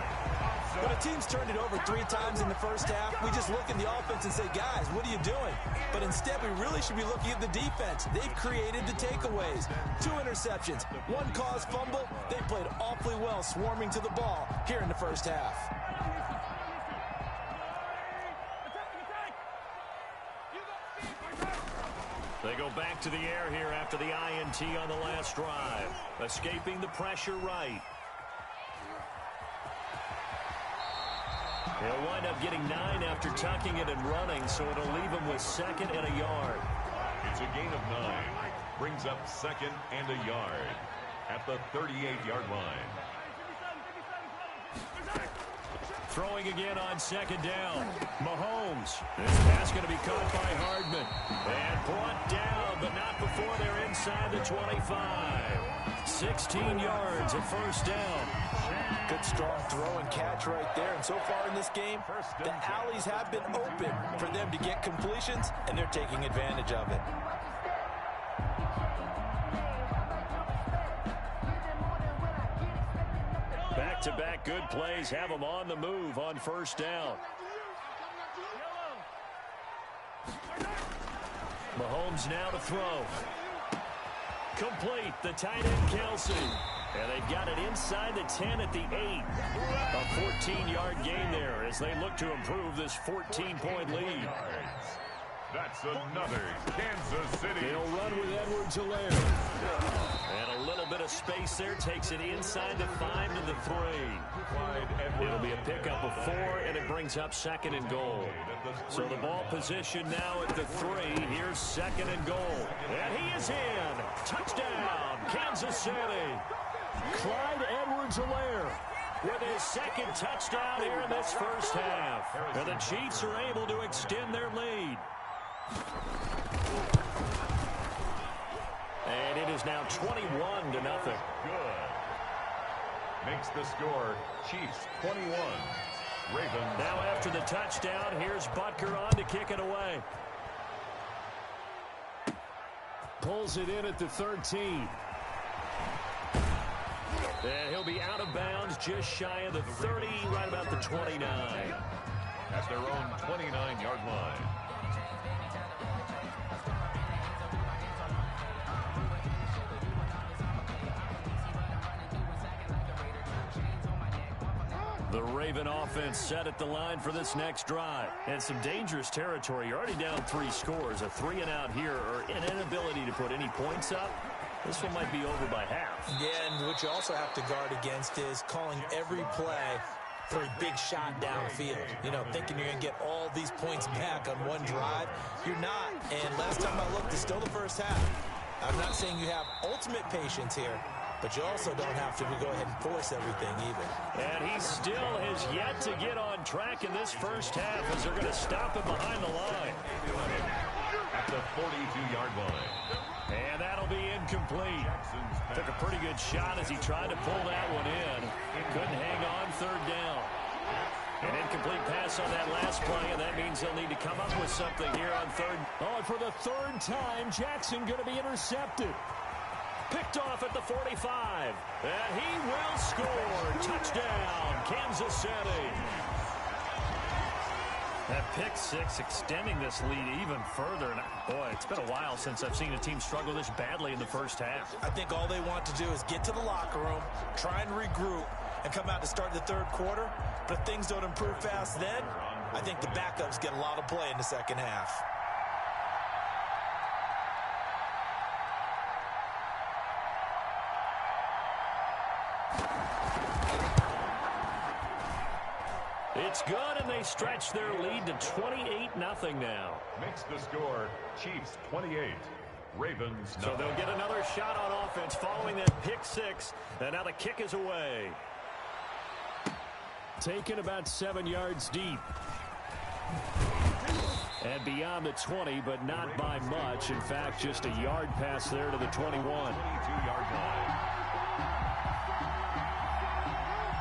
When a team's turned it over 3 times in the first half, we just look at the offense and say, guys, what are you doing? But instead, we really should be looking at the defense. They've created the takeaways. 2 interceptions, 1 caused fumble. They played awfully well swarming to the ball here in the first half. They go back to the air here after the INT on the last drive. Escaping the pressure right. He'll wind up getting 9 after tucking it and running, so it'll leave him with 2nd and a yard. It's a gain of 9. Brings up 2nd and a yard at the 38-yard line. Throwing again on 2nd down. Mahomes. This pass going to be caught by Hardman. And brought down, but not before they're inside the 25. 16 yards at first down. Good strong throw and catch right there. And so far in this game, the alleys have been open for them to get completions, and they're taking advantage of it. Back-to-back good plays have them on the move on first down. Mahomes now to throw. Complete, the tight end Kelsey. And they've got it inside the 10 at the 8. A 14-yard gain there as they look to improve this 14-point lead. That's another Kansas City. They'll run with Edwards-Helaire. And a little bit of space there takes it inside the 5 to the 3. It'll be a pickup of 4, and it brings up 2nd and goal. So the ball position now at the 3. Here's 2nd and goal. And he is in. Touchdown, Kansas City. Clyde Edwards-Helaire with his 2nd touchdown here in this first half. And the Chiefs are able to extend their lead. And it is now 21-0. Good. Makes the score Chiefs 21. Ravens. Now after the touchdown, here's Butker on to kick it away. Pulls it in at the 13. And he'll be out of bounds just shy of the 30, right about the 29. At their own 29-yard line. The Raven offense set at the line for this next drive. And some dangerous territory. You're already down 3 scores. A 3 and out here, or an inability to put any points up. This one might be over by half. Yeah, and what you also have to guard against is calling every play for a big shot downfield. You know, thinking you're going to get all these points back on one drive. You're not. And last time I looked, it's still the first half. I'm not saying you have ultimate patience here, but you also don't have to go ahead and force everything either. And he still has yet to get on track in this first half as they're going to stop him behind the line. At the 42-yard line. And that'll be incomplete. Took a pretty good shot as he tried to pull that one in. Couldn't hang on 3rd down. An incomplete pass on that last play, and that means they'll need to come up with something here on 3rd. Oh, and for the 3rd time, Jackson going to be intercepted. Picked off at the 45. And he will score. Touchdown, Kansas City. That pick 6 extending this lead even further. And boy, it's been a while since I've seen a team struggle this badly in the first half. I think all they want to do is get to the locker room, try and regroup, and come out to start the 3rd quarter. But if things don't improve fast then, I think the backups get a lot of play in the second half. It's good, and they stretch their lead to 28-0 now. Makes the score Chiefs 28. Ravens. So they'll get another shot on offense following that pick 6. And now the kick is away. Taken about 7 yards deep. And beyond the 20, but not by much. In fact, just a yard pass there to the 21. 22-yard line.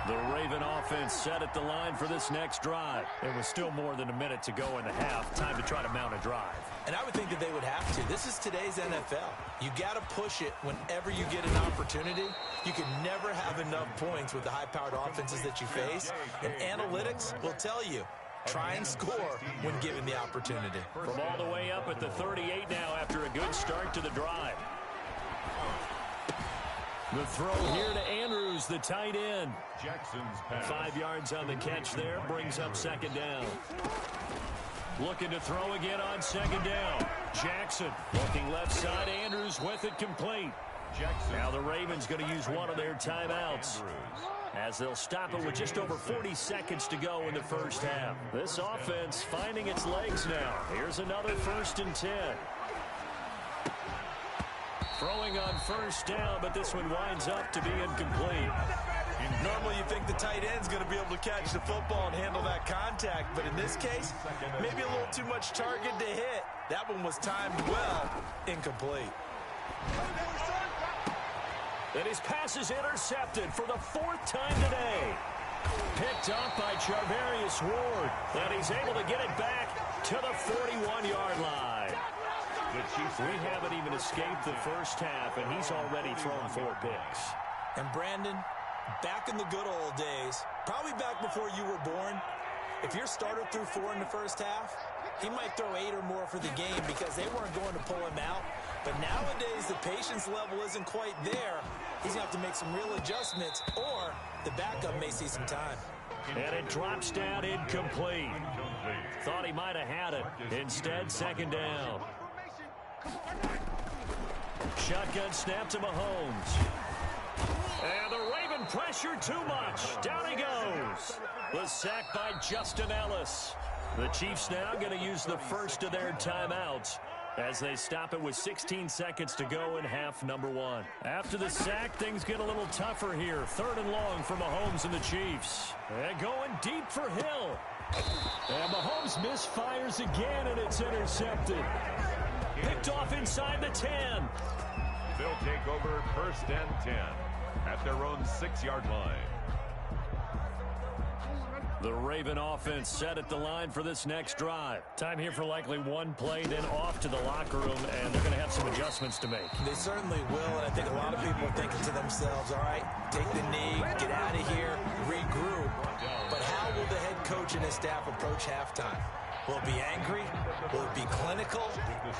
The Raven offense set at the line for this next drive. It was still more than a minute to go in the half. Time to try to mount a drive. And I would think that they would have to. This is today's NFL. You got to push it whenever you get an opportunity. You can never have enough points with the high-powered offenses that you face. And analytics will tell you, try and score when given the opportunity. From all the way up at the 38 now after a good start to the drive. The throw here to Andrews, the tight end. Jackson's pass. 5 yards on the catch there, brings up second down. Looking to throw again on second down. Jackson looking left side, Andrews with it complete. Jackson. Now the Ravens going to use one of their timeouts, as they'll stop it with just over 40 seconds to go in the first half. This offense finding its legs now. Here's another 1st and 10. Throwing on first down, but this one winds up to be incomplete. Normally you think the tight end's going to be able to catch the football and handle that contact, but in this case, maybe a little too much target to hit. That one was timed well, incomplete. And his pass is intercepted for the 4th time today. Picked up by Charvarius Ward, and he's able to get it back to the 41-yard line. We haven't even escaped the first half, and he's already thrown 4 picks. And Brandon, back in the good old days, probably back before you were born, if your starter threw 4 in the first half, he might throw 8 or more for the game because they weren't going to pull him out. But nowadays, the patience level isn't quite there. He's going to have to make some real adjustments, or the backup may see some time. And it drops down incomplete. Thought he might have had it. Instead, second down. Shotgun snap to Mahomes. And the Raven pressure too much. Down he goes. The sack by Justin Ellis. The Chiefs now going to use the first of their timeouts as they stop it with 16 seconds to go in half number 1. After the sack, things get a little tougher here. 3rd and long for Mahomes and the Chiefs. And going deep for Hill. And Mahomes misfires again, and it's intercepted. Picked off inside the 10. They'll take over 1st and 10 at their own 6-yard line. The Raven offense set at the line for this next drive. Time here for likely one play, then off to the locker room, and they're going to have some adjustments to make. They certainly will, and I think a lot of people are thinking to themselves, all right, take the knee, get out of here, regroup. But how will the head coach and his staff approach halftime? Will it be angry? Will it be clinical?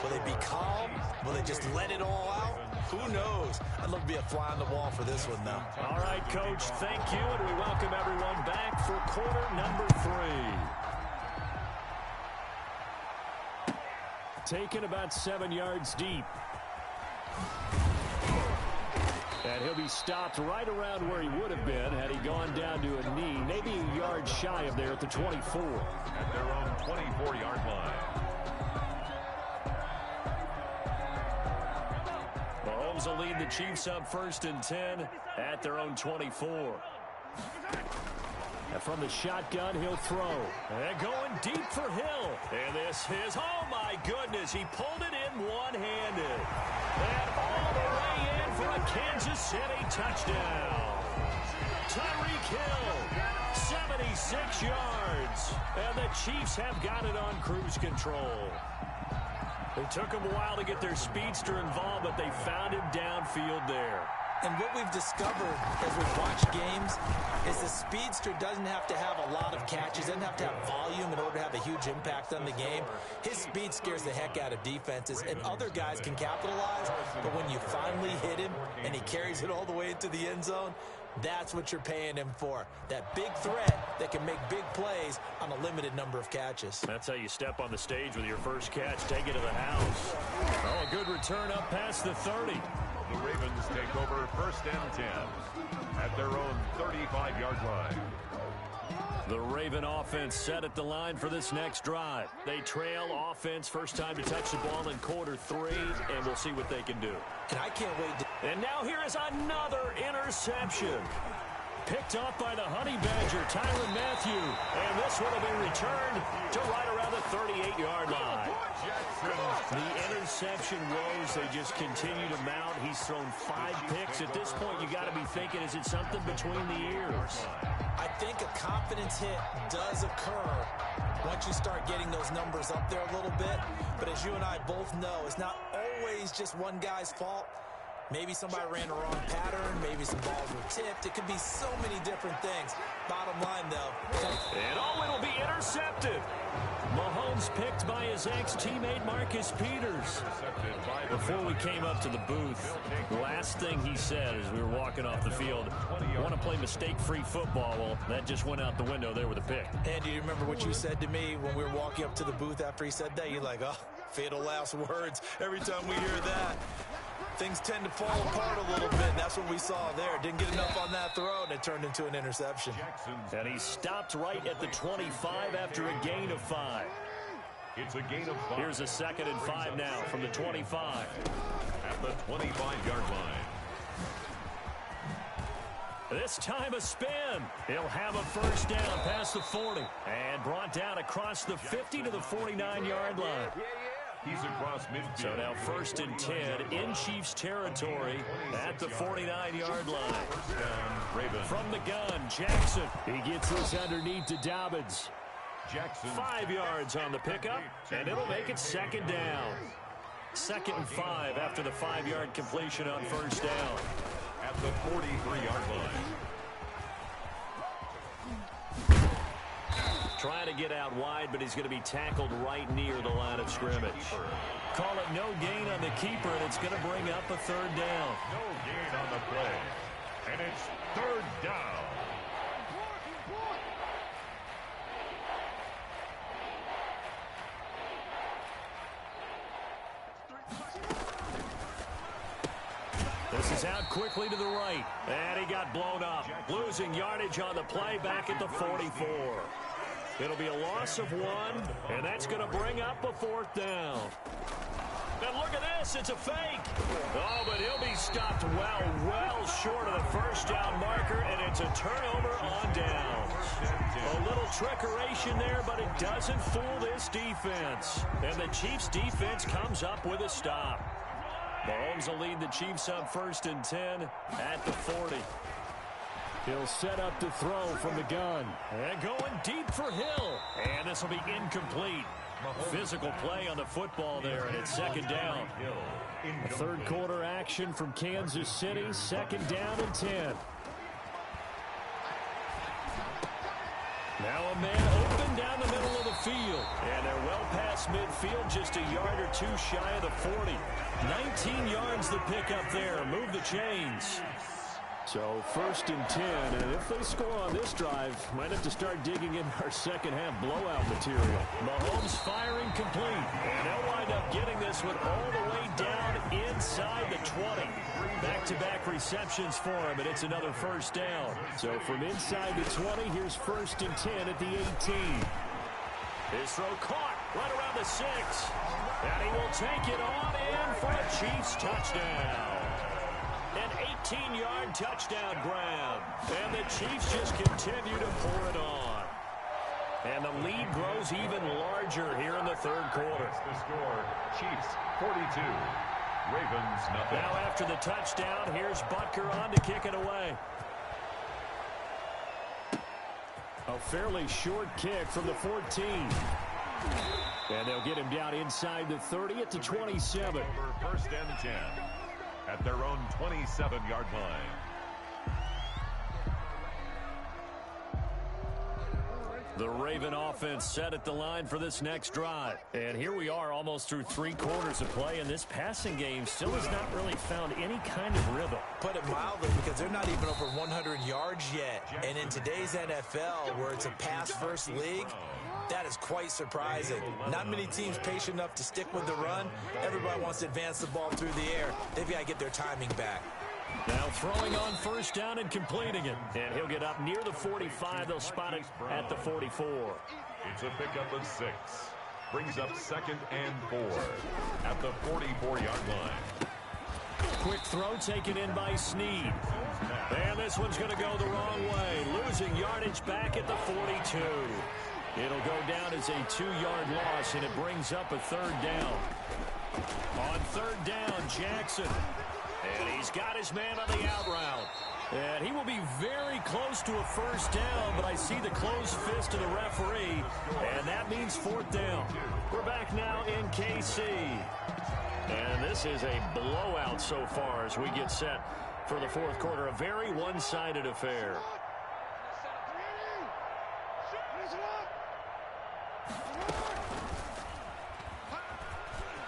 Will they be calm? Will they just let it all out? Who knows? I'd love to be a fly on the wall for this one, though. All right, Coach, thank you, and we welcome everyone back for quarter number 3. Taken about 7 yards deep. And he'll be stopped right around where he would have been had he gone down to a knee, maybe a yard shy of there at the 24. At their own 24-yard line. Mahomes will lead the Chiefs up 1st and 10 at their own 24. And from the shotgun, he'll throw. And going deep for Hill. And this is, oh my goodness, he pulled it in one-handed. And all the way in for a Kansas City touchdown. Tyreek Hill, 76 yards. And the Chiefs have got it on cruise control. It took them a while to get their speedster involved, but they found him downfield there. And what we've discovered as we've watched games is the speedster doesn't have to have a lot of catches, doesn't have to have volume in order to have a huge impact on the game. His speed scares the heck out of defenses, and other guys can capitalize, but when you finally hit him and he carries it all the way into the end zone, that's what you're paying him for. That big threat that can make big plays on a limited number of catches. That's how you step on the stage with your first catch. Take it to the house. Oh, a good return up past the 30. The Ravens take over 1st and 10 at their own 35-yard line. The Raven offense set at the line for this next drive. They trail offense, first time to touch the ball in quarter 3, and we'll see what they can do. And I can't wait to... And now here is another interception. picked off by the Honey Badger, Tyrann Mathieu. And this one will be returned to right around the 38-yard line. The interception woes, they just continue to mount. He's thrown 5 picks. At this point, you got to be thinking, is it something between the ears? I think a confidence hit does occur once you start getting those numbers up there a little bit. But as you and I both know, it's not always just one guy's fault. Maybe somebody ran the wrong pattern. Maybe some balls were tipped. It could be so many different things. Bottom line, though. And it'll be intercepted. Mahomes picked by his ex-teammate Marcus Peters. Before we came up to the booth, the last thing he said as we were walking off the field, I want to play mistake-free football. Well, that just went out the window there with a pick. And do you remember what you said to me when we were walking up to the booth after he said that? You're like, oh, fatal last words. Every time we hear that, things tend to fall apart a little bit, and that's what we saw there. Didn't get enough on that throw, and it turned into an interception. And he stopped right at the 25 after a gain of 5. It's a gain of 5. Here's a 2nd and 5 now from the 25. At the 25-yard line. This time a spin. He'll have a first down past the 40. And brought down across the 50 to the 49-yard line. He's across midfield. So now 1st and 10 in Chiefs territory at the 49-yard line. Raven. From the gun, Jackson. He gets this underneath to Dobbins. Jackson. 5 yards on the pickup, and it'll make it 2nd down. 2nd and 5 after the 5-yard completion on first down. At the 43-yard line. Trying to get out wide, but he's going to be tackled right near the line of scrimmage. Call it no gain on the keeper, and it's going to bring up a 3rd down. No gain on the play. And it's 3rd down. This is out quickly to the right, and he got blown up. Losing yardage on the play back at the 44. It'll be a loss of 1, and that's going to bring up a 4th down. And look at this, it's a fake. Oh, but he'll be stopped well short of the first down marker, and it's a turnover on downs. A little trickeration there, but it doesn't fool this defense. And the Chiefs defense comes up with a stop. Mahomes will lead the Chiefs up 1st and 10 at the 40. He'll set up to throw from the gun. And going deep for Hill. And this will be incomplete. Physical play on the football there, and it's 2nd down. A 3rd quarter action from Kansas City. 2nd down and 10. Now a man open down the middle of the field. And they're well past midfield, just a yard or 2 shy of the 40. 19 yards the pickup there. Move the chains. So 1st and 10, and if they score on this drive, might have to start digging in our second half blowout material. Mahomes firing complete, and they'll wind up getting this one all the way down inside the 20. Back-to-back receptions for him, and it's another first down. So from inside the 20, here's 1st and 10 at the 18. His throw caught right around the 6, and he will take it on in for a Chiefs touchdown. An 18-yard touchdown grab. And the Chiefs just continue to pour it on. And the lead grows even larger here in the 3rd quarter. That's the score. Chiefs 42. Ravens nothing. Now after the touchdown, here's Butker on to kick it away. A fairly short kick from the 14. And they'll get him down inside the 30 at the 27. Over 1st and 10. At their own 27-yard line. The Raven offense set at the line for this next drive. And here we are almost through 3 quarters of play, and this passing game still has not really found any kind of rhythm. Put it mildly, because they're not even over 100 yards yet. And in today's NFL, where it's a pass-first league, that is quite surprising. Not many teams patient enough to stick with the run. Everybody wants to advance the ball through the air. They've got to get their timing back. Now throwing on first down and completing it. And he'll get up near the 45. They'll spot it at the 44. It's a pickup of 6. Brings up 2nd and 4 at the 44-yard line. quick throw taken in by Snead. And this one's going to go the wrong way. Losing yardage back at the 42. It'll go down as a 2-yard loss, and it brings up a third down. On third down, Jackson. And he's got his man on the out route. And he will be very close to a first down, but I see the closed fist of the referee, and that means fourth down. We're back now in KC. And this is a blowout so far as we get set for the fourth quarter. A very one-sided affair.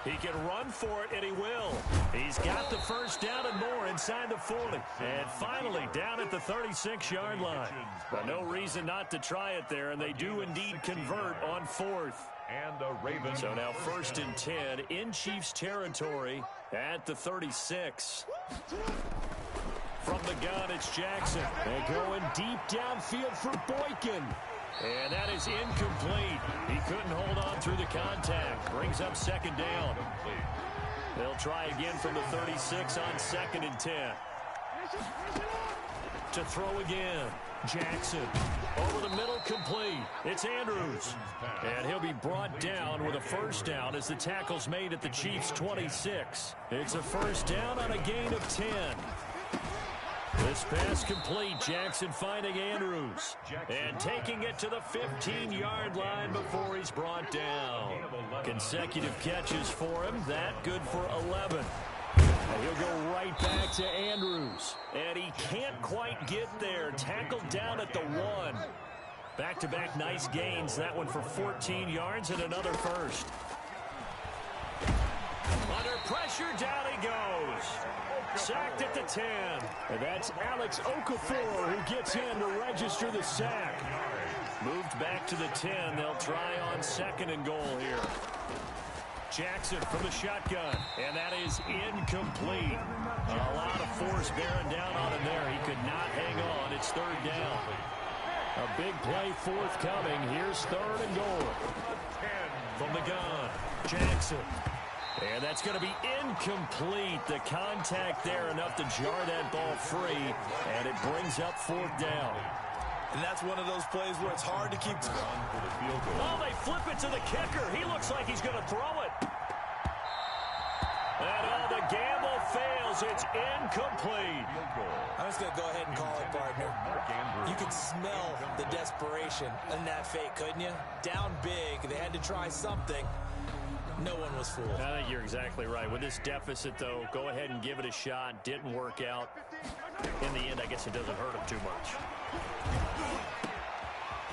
He can run for it, and he will. He's got the first down and more inside the 40. And finally, down at the 36-yard line. But no reason not to try it there, and they do indeed convert on fourth. And a Raven. So now first and 10 in Chiefs territory at the 36. From the gun, it's Jackson. And going deep downfield for Boykin. And that is incomplete. He couldn't hold on through the contact. Brings up second down. They'll try again from the 36 on second and 10. To throw again. Jackson. Over the middle, complete. It's Andrews. And he'll be brought down with a first down as the tackle's made at the Chiefs' 26. It's a first down on a gain of 10. This pass complete. Jackson finding Andrews. And taking it to the 15-yard line before he's brought down. Consecutive catches for him. That good for 11. And he'll go right back to Andrews. And he can't quite get there. Tackled down at the 1. Back-to-back nice gains. That one for 14 yards and another first. Under pressure, down he goes. Sacked at the 10. And that's Alex Okafor who gets in to register the sack. Moved back to the 10. They'll try on second and goal here. Jackson from the shotgun. And that is incomplete. A lot of force bearing down on him there. He could not hang on. It's third down. A big play forthcoming. Here's third and goal. From the gun, Jackson. And that's going to be incomplete. The contact there enough to jar that ball free. And it brings up fourth down. And that's one of those plays where it's hard to keep. Oh, they flip it to the kicker. He looks like he's going to throw it. And the gamble fails. It's incomplete. I'm just going to go ahead and call it, partner. You could smell the desperation in that fake, couldn't you? Down big. They had to try something. No one was fooled. I think you're exactly right. With this deficit, though, go ahead and give it a shot. Didn't work out. In the end, I guess it doesn't hurt him too much.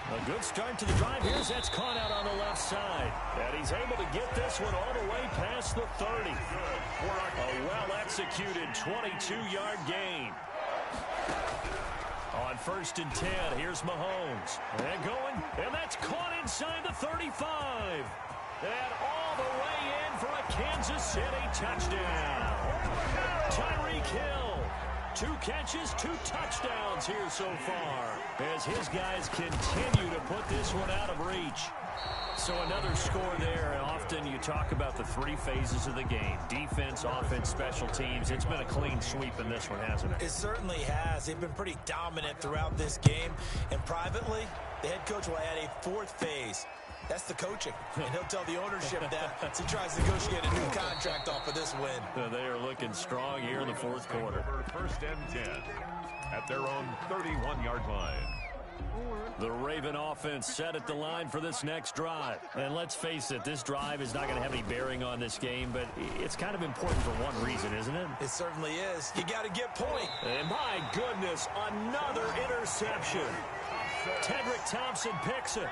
A good start to the drive. Here's that's caught out on the left side. And he's able to get this one all the way past the 30. A well-executed 22-yard gain. On first and 10, here's Mahomes. And going, and that's caught inside the 35. And all the way in for a Kansas City touchdown. Tyreek Hill. 2 catches, 2 touchdowns here so far. As his guys continue to put this one out of reach. So another score there. Often you talk about the 3 phases of the game. Defense, offense, special teams. It's been a clean sweep in this one, hasn't it? It certainly has. They've been pretty dominant throughout this game. And privately, the head coach will add a 4th phase. That's the coaching. And he'll tell the ownership that as he tries to negotiate a new contract off of this win. They are looking strong here in the fourth quarter. First and 10 at their own 31-yard line. The Raven offense set at the line for this next drive. And let's face it, this drive is not going to have any bearing on this game, but it's kind of important for one reason, isn't it? It certainly is. You got to get point. And my goodness, another interception. Tedrick Thompson picks it.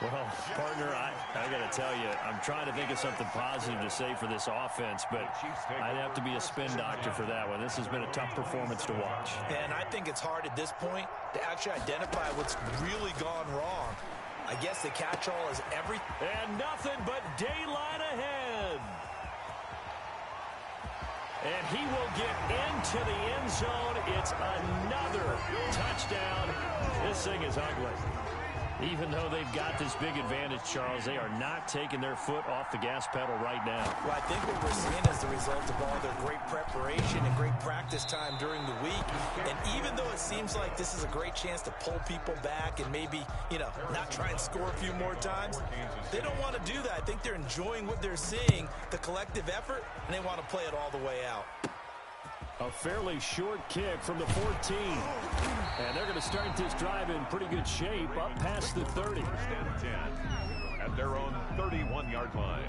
Well, partner, I got to tell you, I'm trying to think of something positive to say for this offense, but I'd have to be a spin doctor for that one. This has been a tough performance to watch. And I think it's hard at this point to actually identify what's really gone wrong. I guess the catch-all is everything. And nothing but daylight ahead. And he will get into the end zone. It's another touchdown. This thing is ugly. Even though they've got this big advantage, Charles, they are not taking their foot off the gas pedal right now. Well, I think what we're seeing is the result of all their great preparation and great practice time during the week. And even though it seems like this is a great chance to pull people back and maybe, not try and score a few more times, they don't want to do that. I think they're enjoying what they're seeing, the collective effort, and they want to play it all the way out. A fairly short kick from the 14. And they're going to start this drive in pretty good shape up past the 30. 10 at their own 31-yard line.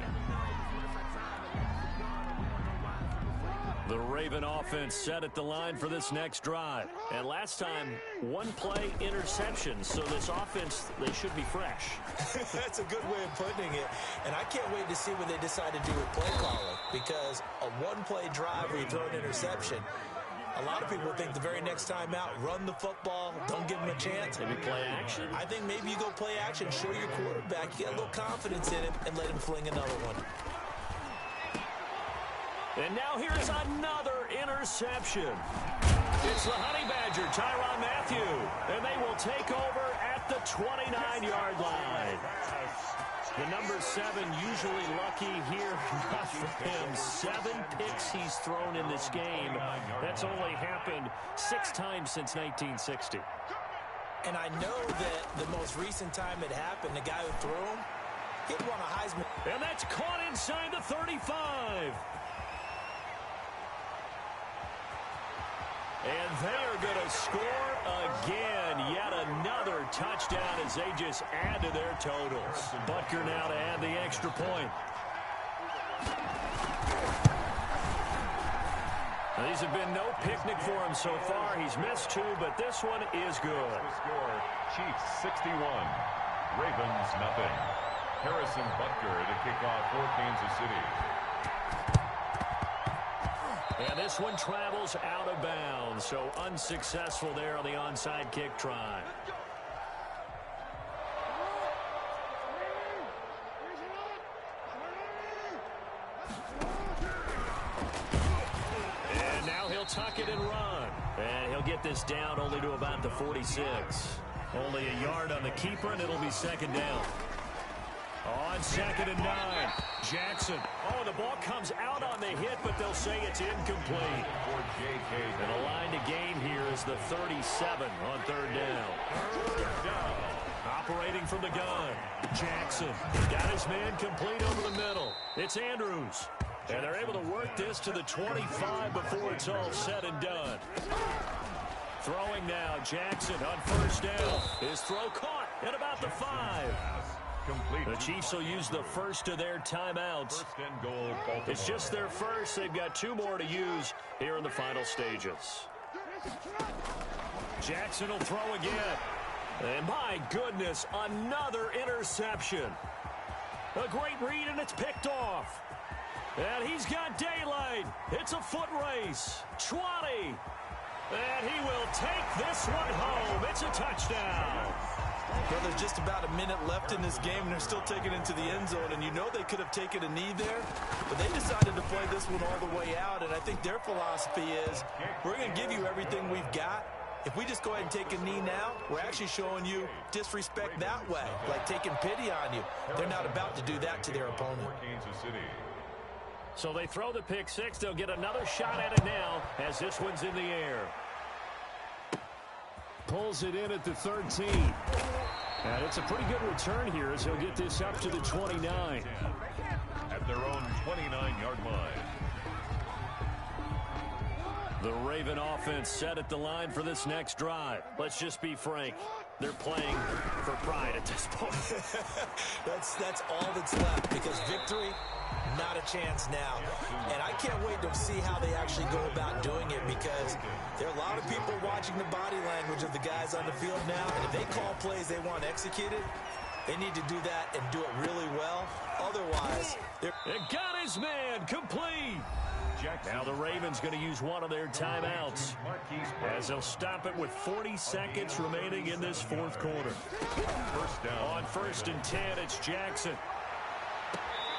The Raven offense set at the line for this next drive. And last time, one play interception. So this offense, they should be fresh. That's a good way of putting it. And I can't wait to see what they decide to do with play calling. Because a one-play drive where you throw an interception, a lot of people think the very next time out, run the football, don't give them a chance. Maybe play action. I think maybe you go play action, show your quarterback, you get a little confidence in him, and let him fling another one. And now here's another interception. It's the Honey Badger, Tyrann Mathieu. And they will take over at the 29-yard line. The number 7 usually lucky here. Not for him. 7 picks he's thrown in this game. That's only happened 6 times since 1960. And I know that the most recent time it happened, the guy who threw him, he won a Heisman. And that's caught inside the 35. And they are going to score again. Yet another touchdown as they just add to their totals. Butker now to add the extra point. These have been no picnic for him so far. He's missed 2, but this one is good. Score, Chiefs 61, Ravens nothing. Harrison Butker to kick off for Kansas City. And this one travels out of bounds, so unsuccessful there on the onside kick try. And now he'll tuck it and run. And he'll get this down only to about the 46. Only a yard on the keeper, and it'll be second down. On 2nd and 9, Jackson. Oh, the ball comes out on the hit, but they'll say it's incomplete. And a line to gain here is the 37 on 3rd down. Operating from the gun, Jackson got his man complete over the middle. It's Andrews. And they're able to work this to the 25 before it's all said and done. Throwing now, Jackson on 1st down. His throw caught at about the 5. The Chiefs will use the first of their timeouts. It's just their first. They've got 2 more to use here in the final stages. Jackson will throw again. And my goodness, another interception. A great read, and it's picked off. And he's got daylight. It's a foot race. 20. And he will take this one home. It's a touchdown. Well, there's just about a minute left in this game, and they're still taking it into the end zone. And you know they could have taken a knee there, but they decided to play this one all the way out. And I think their philosophy is, we're going to give you everything we've got. If we just go ahead and take a knee now, we're actually showing you disrespect that way, like taking pity on you. They're not about to do that to their opponent. So they throw the pick 6. They'll get another shot at it now as this one's in the air. Pulls it in at the 13. And it's a pretty good return here as he'll get this up to the 29. At their own 29-yard line. The Raven offense set at the line for this next drive. Let's just be frank. They're playing for pride at this point. That's all that's left, because victory, not a chance now. And I can't wait to see how they actually go about doing it, because there are a lot of people watching the body language of the guys on the field now. And if they call plays they want executed, they need to do that and do it really well. Otherwise, they're... It got his man complete. Now the Ravens going to use one of their timeouts as they'll stop it with 40 seconds remaining in this 4th quarter. First down. On 1st and 10, it's Jackson.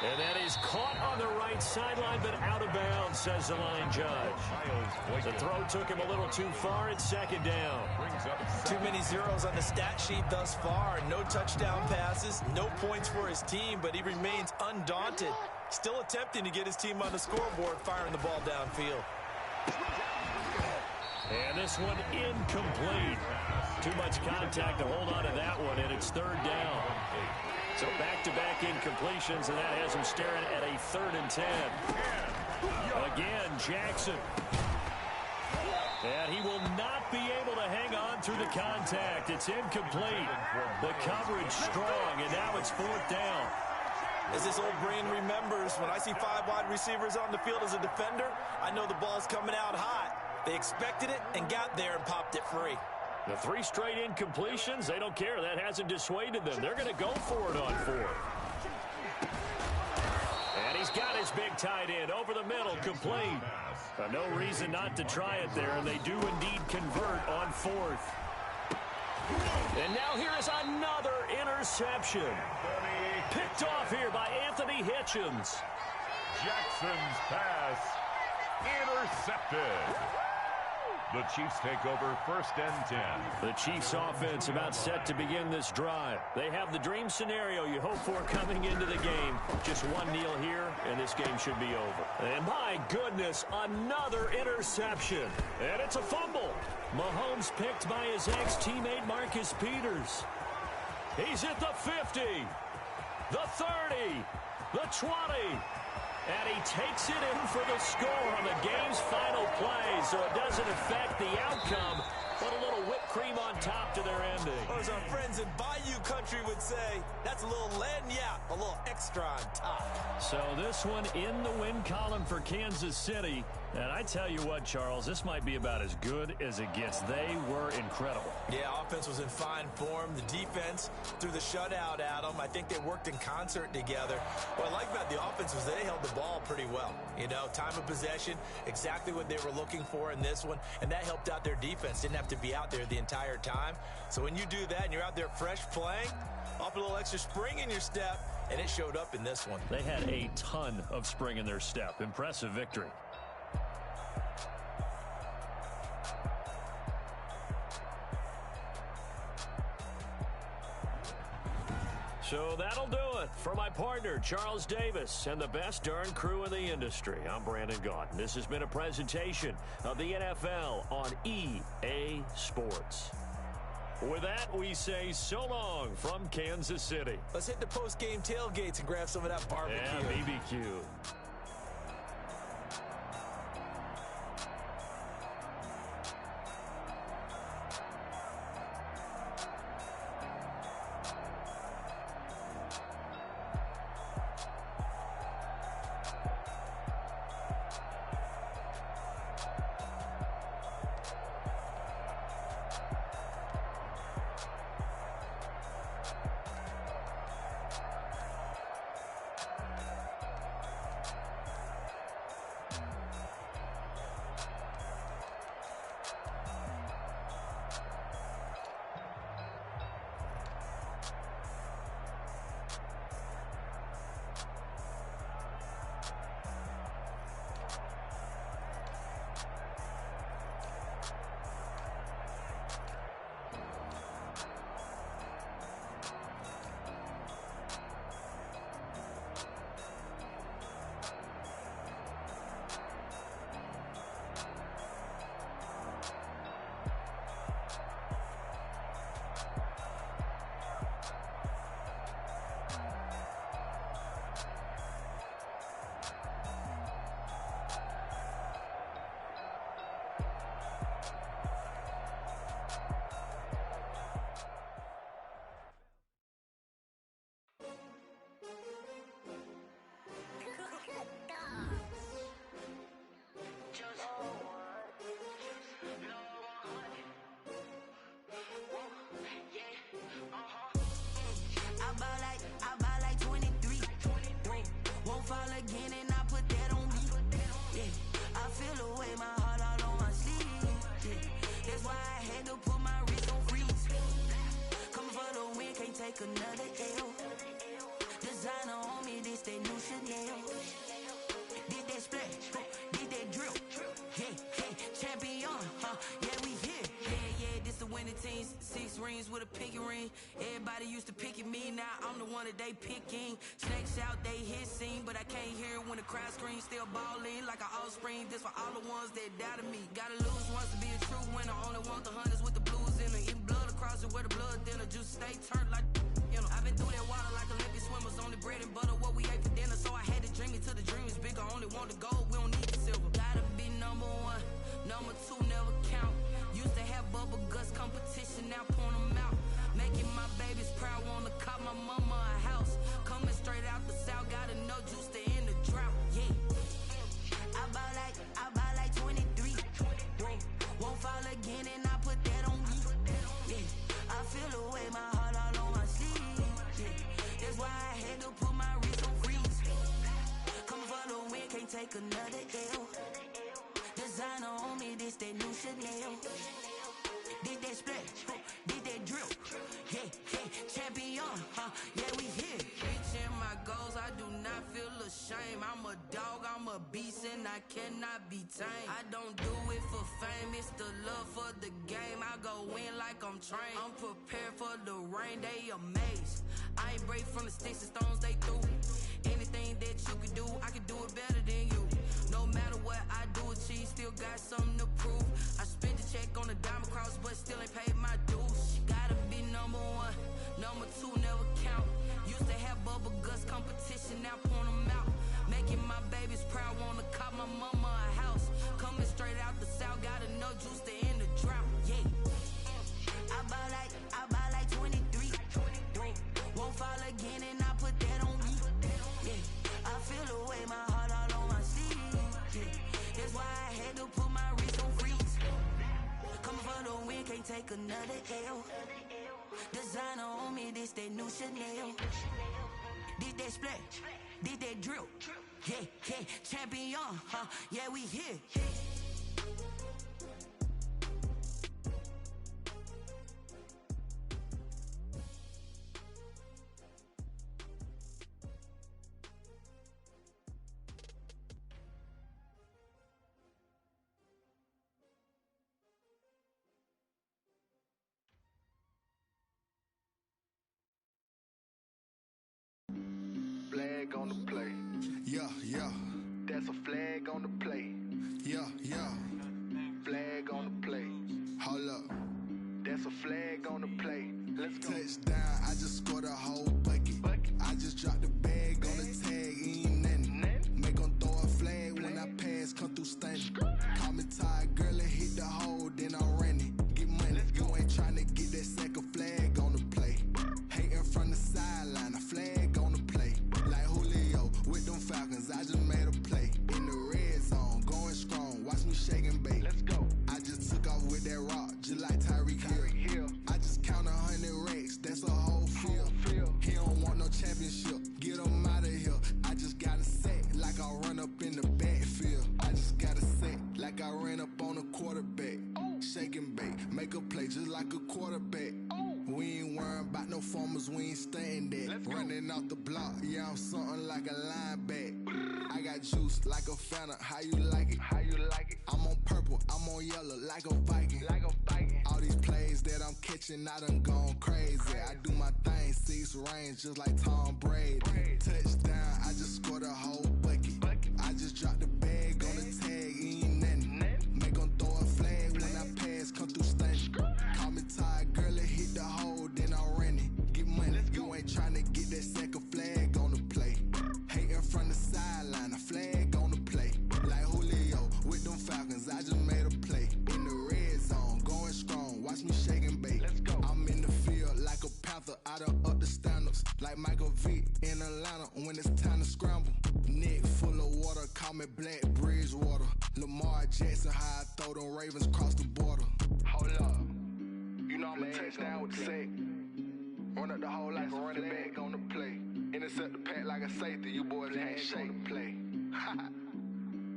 And that is caught on the right sideline, but out of bounds, says the line judge. The throw took him a little too far. It's second down. Too many zeros on the stat sheet thus far. No touchdown passes, no points for his team, but he remains undaunted. Still attempting to get his team on the scoreboard, firing the ball downfield. And this one incomplete. Too much contact to hold on to that one, and it's third down. So back-to-back incompletions, and that has him staring at a 3rd and 10. Again, Jackson. And he will not be able to hang on through the contact. It's incomplete. The coverage strong, and now it's 4th down. As this old brain remembers, when I see 5 wide receivers on the field as a defender, I know the ball's coming out hot. They expected it and got there and popped it free. The 3 straight incompletions, they don't care. That hasn't dissuaded them. They're going to go for it on 4th. And he's got his big tight end over the middle, complete. No reason not to try it there, and they do indeed convert on 4th. And now here is another interception. Picked off here by Anthony Hitchens. Jackson's pass intercepted. The Chiefs take over 1st and 10. The Chiefs offense about set to begin this drive. They have the dream scenario you hope for coming into the game. Just one kneel here, and this game should be over. And my goodness, another interception. And it's a fumble. Mahomes picked by his ex-teammate Marcus Peters. He's at the 50, the 30, the 20. And he takes it in for the score on the game's final play, so it doesn't affect the outcome, but a little whipped cream on top to their ending. Or as our friends in Bayou Country would say, that's a little lagniappe, a little extra on top. So this one in the win column for Kansas City. And I tell you what, Charles, this might be about as good as it gets. They were incredible. Yeah, offense was in fine form. The defense threw the shutout at them. I think they worked in concert together. What I like about the offense was they held the ball pretty well. You know, time of possession, exactly what they were looking for in this one, and that helped out their defense. Didn't have to be out there the entire time. So when you do that and you're out there fresh playing, off a little extra spring in your step, and it showed up in this one. They had a ton of spring in their step. Impressive victory. So that'll do it for my partner, Charles Davis, and the best darn crew in the industry. I'm Brandon Gaudin. This has been a presentation of the NFL on EA Sports. With that, we say so long from Kansas City. Let's hit the post-game tailgates and grab some of that barbecue. Yeah, BBQ. Another L. This Designer on me, this that new Chanel. Did that splash, did that drill. Yeah, champion, yeah, we here. Yeah, this the winning teams. 6 rings with a pinky ring. Everybody used to picking me, now I'm the one that they picking. Snakes out, they hit scene, but I can't hear when the crowd screams. Still balling like an offspring. This for all the ones that doubted me. Gotta lose once to be a true winner. Only want the hunters with the blues in it. Eating blood across it where the blood dinner. Juice stay turned like, you know. I've been through that water like Olympic swimmers. Only bread and butter, what we ate for dinner. So I had to dream it till the dream is bigger. Only want the gold, we don't need the silver. Gotta be number 1, number 2 never count. Used to have bubble guts competition, now point them out. Making my babies proud, wanna cop my mama a house. Coming straight out the south, gotta know juice to end the drought. Yeah, I bought like 23. Won't fall again, and I put that on me. Yeah, I feel the way, my heart all on my sleeve. Yeah, that's why I had to put my wrist on freeze. Come for the win, can't take another L. Designer on me, this that new Chanel. Did that splash, did that drill. Yeah, champion, yeah, we here. Reaching my goals, I do not feel ashamed. I'm a dog, I'm a beast, and I cannot be tamed. I don't do it for fame, it's the love for the game. I go in like I'm trained. I'm prepared for the rain, they amazed. I ain't break from the sticks and stones they threw. Anything that you can do, I can do it better than you. No matter what I do, achieve, still got something to prove. I spent the check on the diamond cross, but still ain't paid my dues. Gotta be number 1, number 2 never count. Used to have bubble guts competition, now point them out. Making my babies proud, wanna cop my mama a house. Coming straight out the south, gotta know juice to end the drought. Yeah, I bought like 23. Won't fall again, and I put that on me. Yeah, I feel the way, my heart all on my sleeve. Yeah, that's why I had to put my wrist on freeze. Coming for the win, can't take another L. Designer on me, this that new Chanel. Did that splash, did that drill. Yeah, champion, yeah, we here. Flag on the play. Yeah. That's a flag on the play. Yeah. Flag on the play. Hold up. That's a flag on the play. Let's go. Touchdown, I just scored a whole bucket. I just dropped the bag on the tag, ain't nothing. Make 'em throw a flag when I pass, come through stunning. Call me tired, girl, and hit the hole, then I'm running. Get money, you ain't tryna get that second flag on the play. Hating from the sideline, a flag on the play. Like Julio with them Falcons, I just made a play. In the red zone, going strong, watch me shake and bake. Let's go. I just took off with that rock, just like Tyreek Hill. I just count 100 racks, that's a whole field. He don't want no championship, get him out of here. I just got a set, like I run up in the backfield. I just got a set, like I ran up on a quarterback. Shake and bake, make a play just like a quarterback. We ain't worrying about no formers, we ain't staying there. Running off the block, yeah, I'm something like a lineback. I got juice like a Fanta, how you like it? I'm on purple, I'm on yellow, like a Viking. All these plays that I'm catching, I done gone crazy. I do my thing, 6 range, just like Tom Brady. Touchdown, I just scored a whole bucket. I just dropped the bag on the tag, ain't nothing. Make 'em throw a flag when I pass, come through stunning. Call me tired, girl, and hit the hole, then I'm running. Get money, you ain't tryna get that second flag on the play. Hating from the sideline, a flag on the play. Like Julio with them Falcons, I just made a play. In the red zone, going strong, watch me shake and bake. I'm in the field like a Panther, I done up the standards. Like Michael Vick in Atlanta when it's time to scramble. Neck full of water, call me Black Bridgewater. Lamar Jackson, how I throw them Ravens across the border. Hold up. You know I'm a touchdown with the sack. Run up the hole like a running back on the play. Intercept the pack like a safety. You boys ain't shake the play.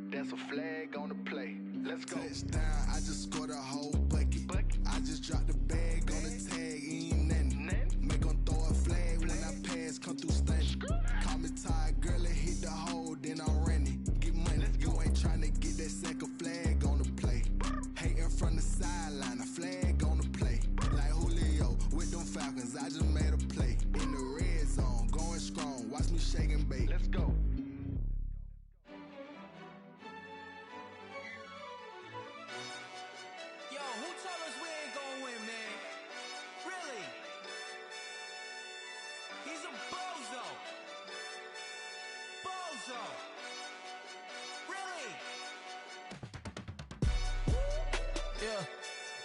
That's a flag on the play. Let's go. Touchdown, I just scored a whole bucket. I just dropped the bag on the tag, ain't nothing. Make 'em throw a flag when I pass, come through stunning.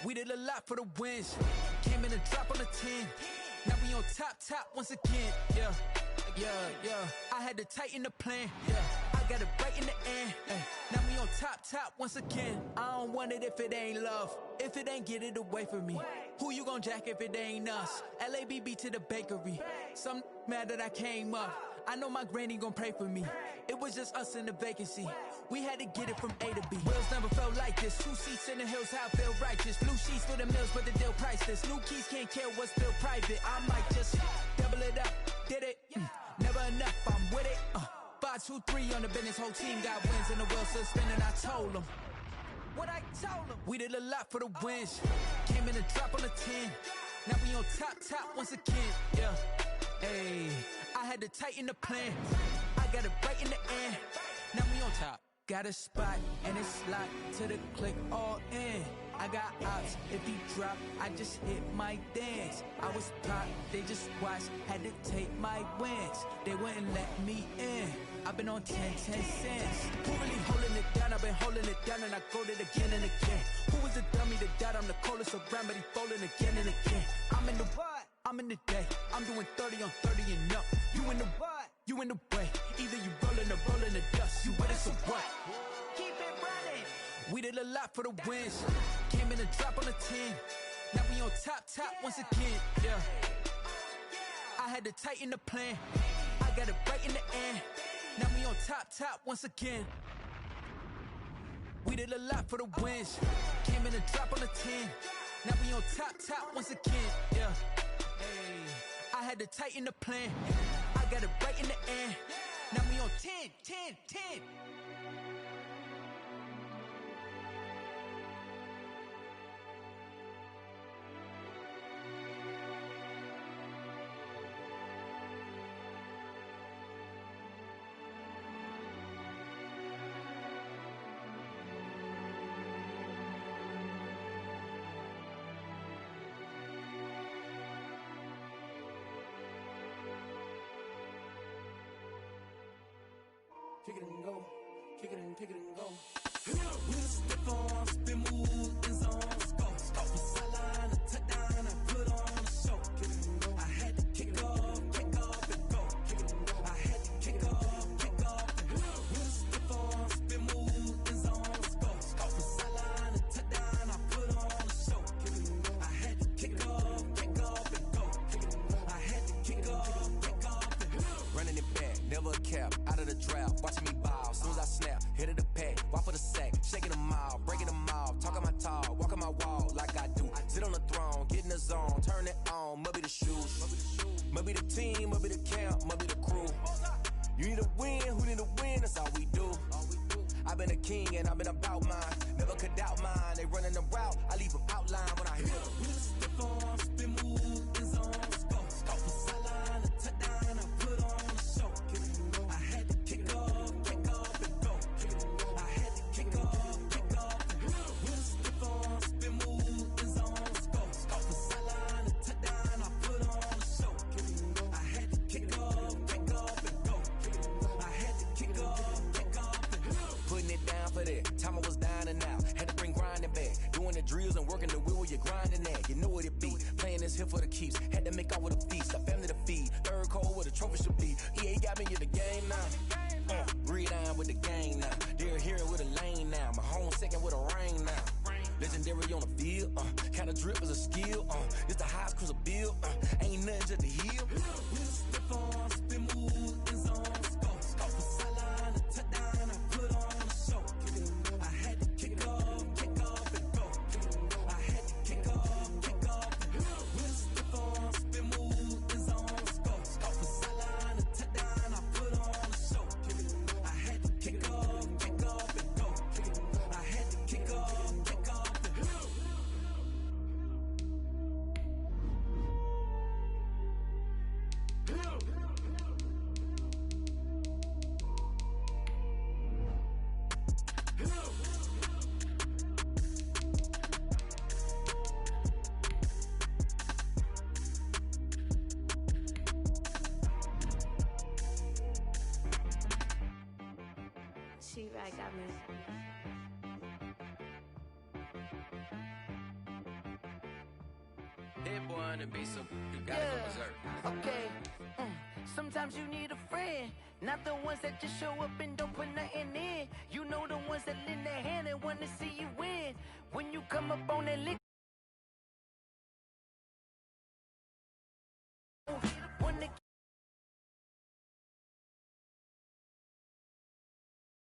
We did a lot for the wins. Came in a drop on the 10. Now we on top once again. Yeah. I had to tighten the plan. Yeah. I got it right in the end. Now we on top once again. I don't want it if it ain't love. If it ain't, get it away from me. Who you gon' jack if it ain't us? LABB to the bakery. Some mad that I came up. I know my granny gon' pray for me. It was just us in the vacancy. We had to get it from A to B. Wheels never felt like this. 2 seats in the hills, how I feel righteous. Blue sheets for the mills, but the deal priceless. New keys can't care what's still private. I might just double it up. Did it? Never enough, I'm with it. 5, 2, 3 on the business. Whole team got wins and the wheels still spinning. I told them what I told them. We did a lot for the wins. Came in a drop on the 10. Now we on top once again. Yeah. Hey, I had to tighten the plan. I got it right in the end. Now we on top. Got a spot and it's locked to the click all in. I got ops, if he drop, I just hit my dance. I was top, they just watched, had to take my wins. They wouldn't let me in. I've been on 10 cents. Who really holding it down? I've been holding it down and I go it again and again. Who was the dummy that died? I'm the coldest around, but he falling again and again. I'm in the what? I'm in the day. I'm doing 30 on 30 and up. You in the what? You in the way. Either you rolling or rolling the dust. You with us or what? Keep it running. We did a lot for the wins. Came in a drop on the 10. Now we on top once again. Yeah. I had to tighten the plan. I got it right in the end. Now we on top once again. We did a lot for the wins. Came in a drop on the 10. Now we on top once again. Yeah. Hey, I had to tighten the plan. I got it right in the end. Now we on 10. Kick it and go, kick it and go. With a stiff on, spin move, in zone, go. From sideline to touchdown, I put on a show. Kick it and go. I had to kick off and go. Kick it and go. I had to kick off and go. With a stiff on, spin move, in zone, go. From sideline to touchdown, I put on a show. Kick it and go. I had to kick off and go. Kick it and go. I had to kick off and go. Running it back, never a cap, out of the drought. Watching me ball, soon as I snap, hit of the pack, walk for the sack, shaking them all, breaking them off, talking my talk, walking my wall like I do. Sit on the throne, get in the zone, turn it on, must be the shoes, must be the team, must be the camp, must be the crew. You need a win, who need a win, that's all we do. I've been a king and I've been about mine, never could doubt mine. They running the route, I leave them outline when I hit them. With a stiff on, spin move, in zone, go. From sideline to touchdown, I put on a show. Kick it and go. I had to kick off and go. Kick it and go. I had to kick off and go. With a stiff on, spin move, in zone, go. From sideline to touchdown, I put on a show. Kick it and go. I had to kick off and go. Kick it and go. I had to kick off and go. Putting it down for that. Time I was down and out. Had to bring grinding back. Doing the drills and working the wheel where you're grinding at. You know what it be. Playing this here for the keeps. Had to make out with a feast. A family to feed. Third cold where the trophy should be. EA got me in the game now. Read on with the game now. They're here with a lane now. My home second with a rain now. Legendary on the field. Kind of drip is a skill. It's the highest cruiser bill. Ain't nothing just to heal. With a stiff on, spin move, in zone, go. From sideline to touchdown, I put on a show. Kick it and go. I had to kick off and go. Kick it and go. I had to kick off and go. With a stiff on, spin move, in zone, go. From sideline to touchdown, I put on a show. Kick it and go. I had to kick off and go. Kick it and go. I had to kick off and go. She right got me. That boy on the beat, so you gotta go berserk. Okay. Sometimes you need a friend, not the ones that just show up and don't put nothing in. You know the ones that lend their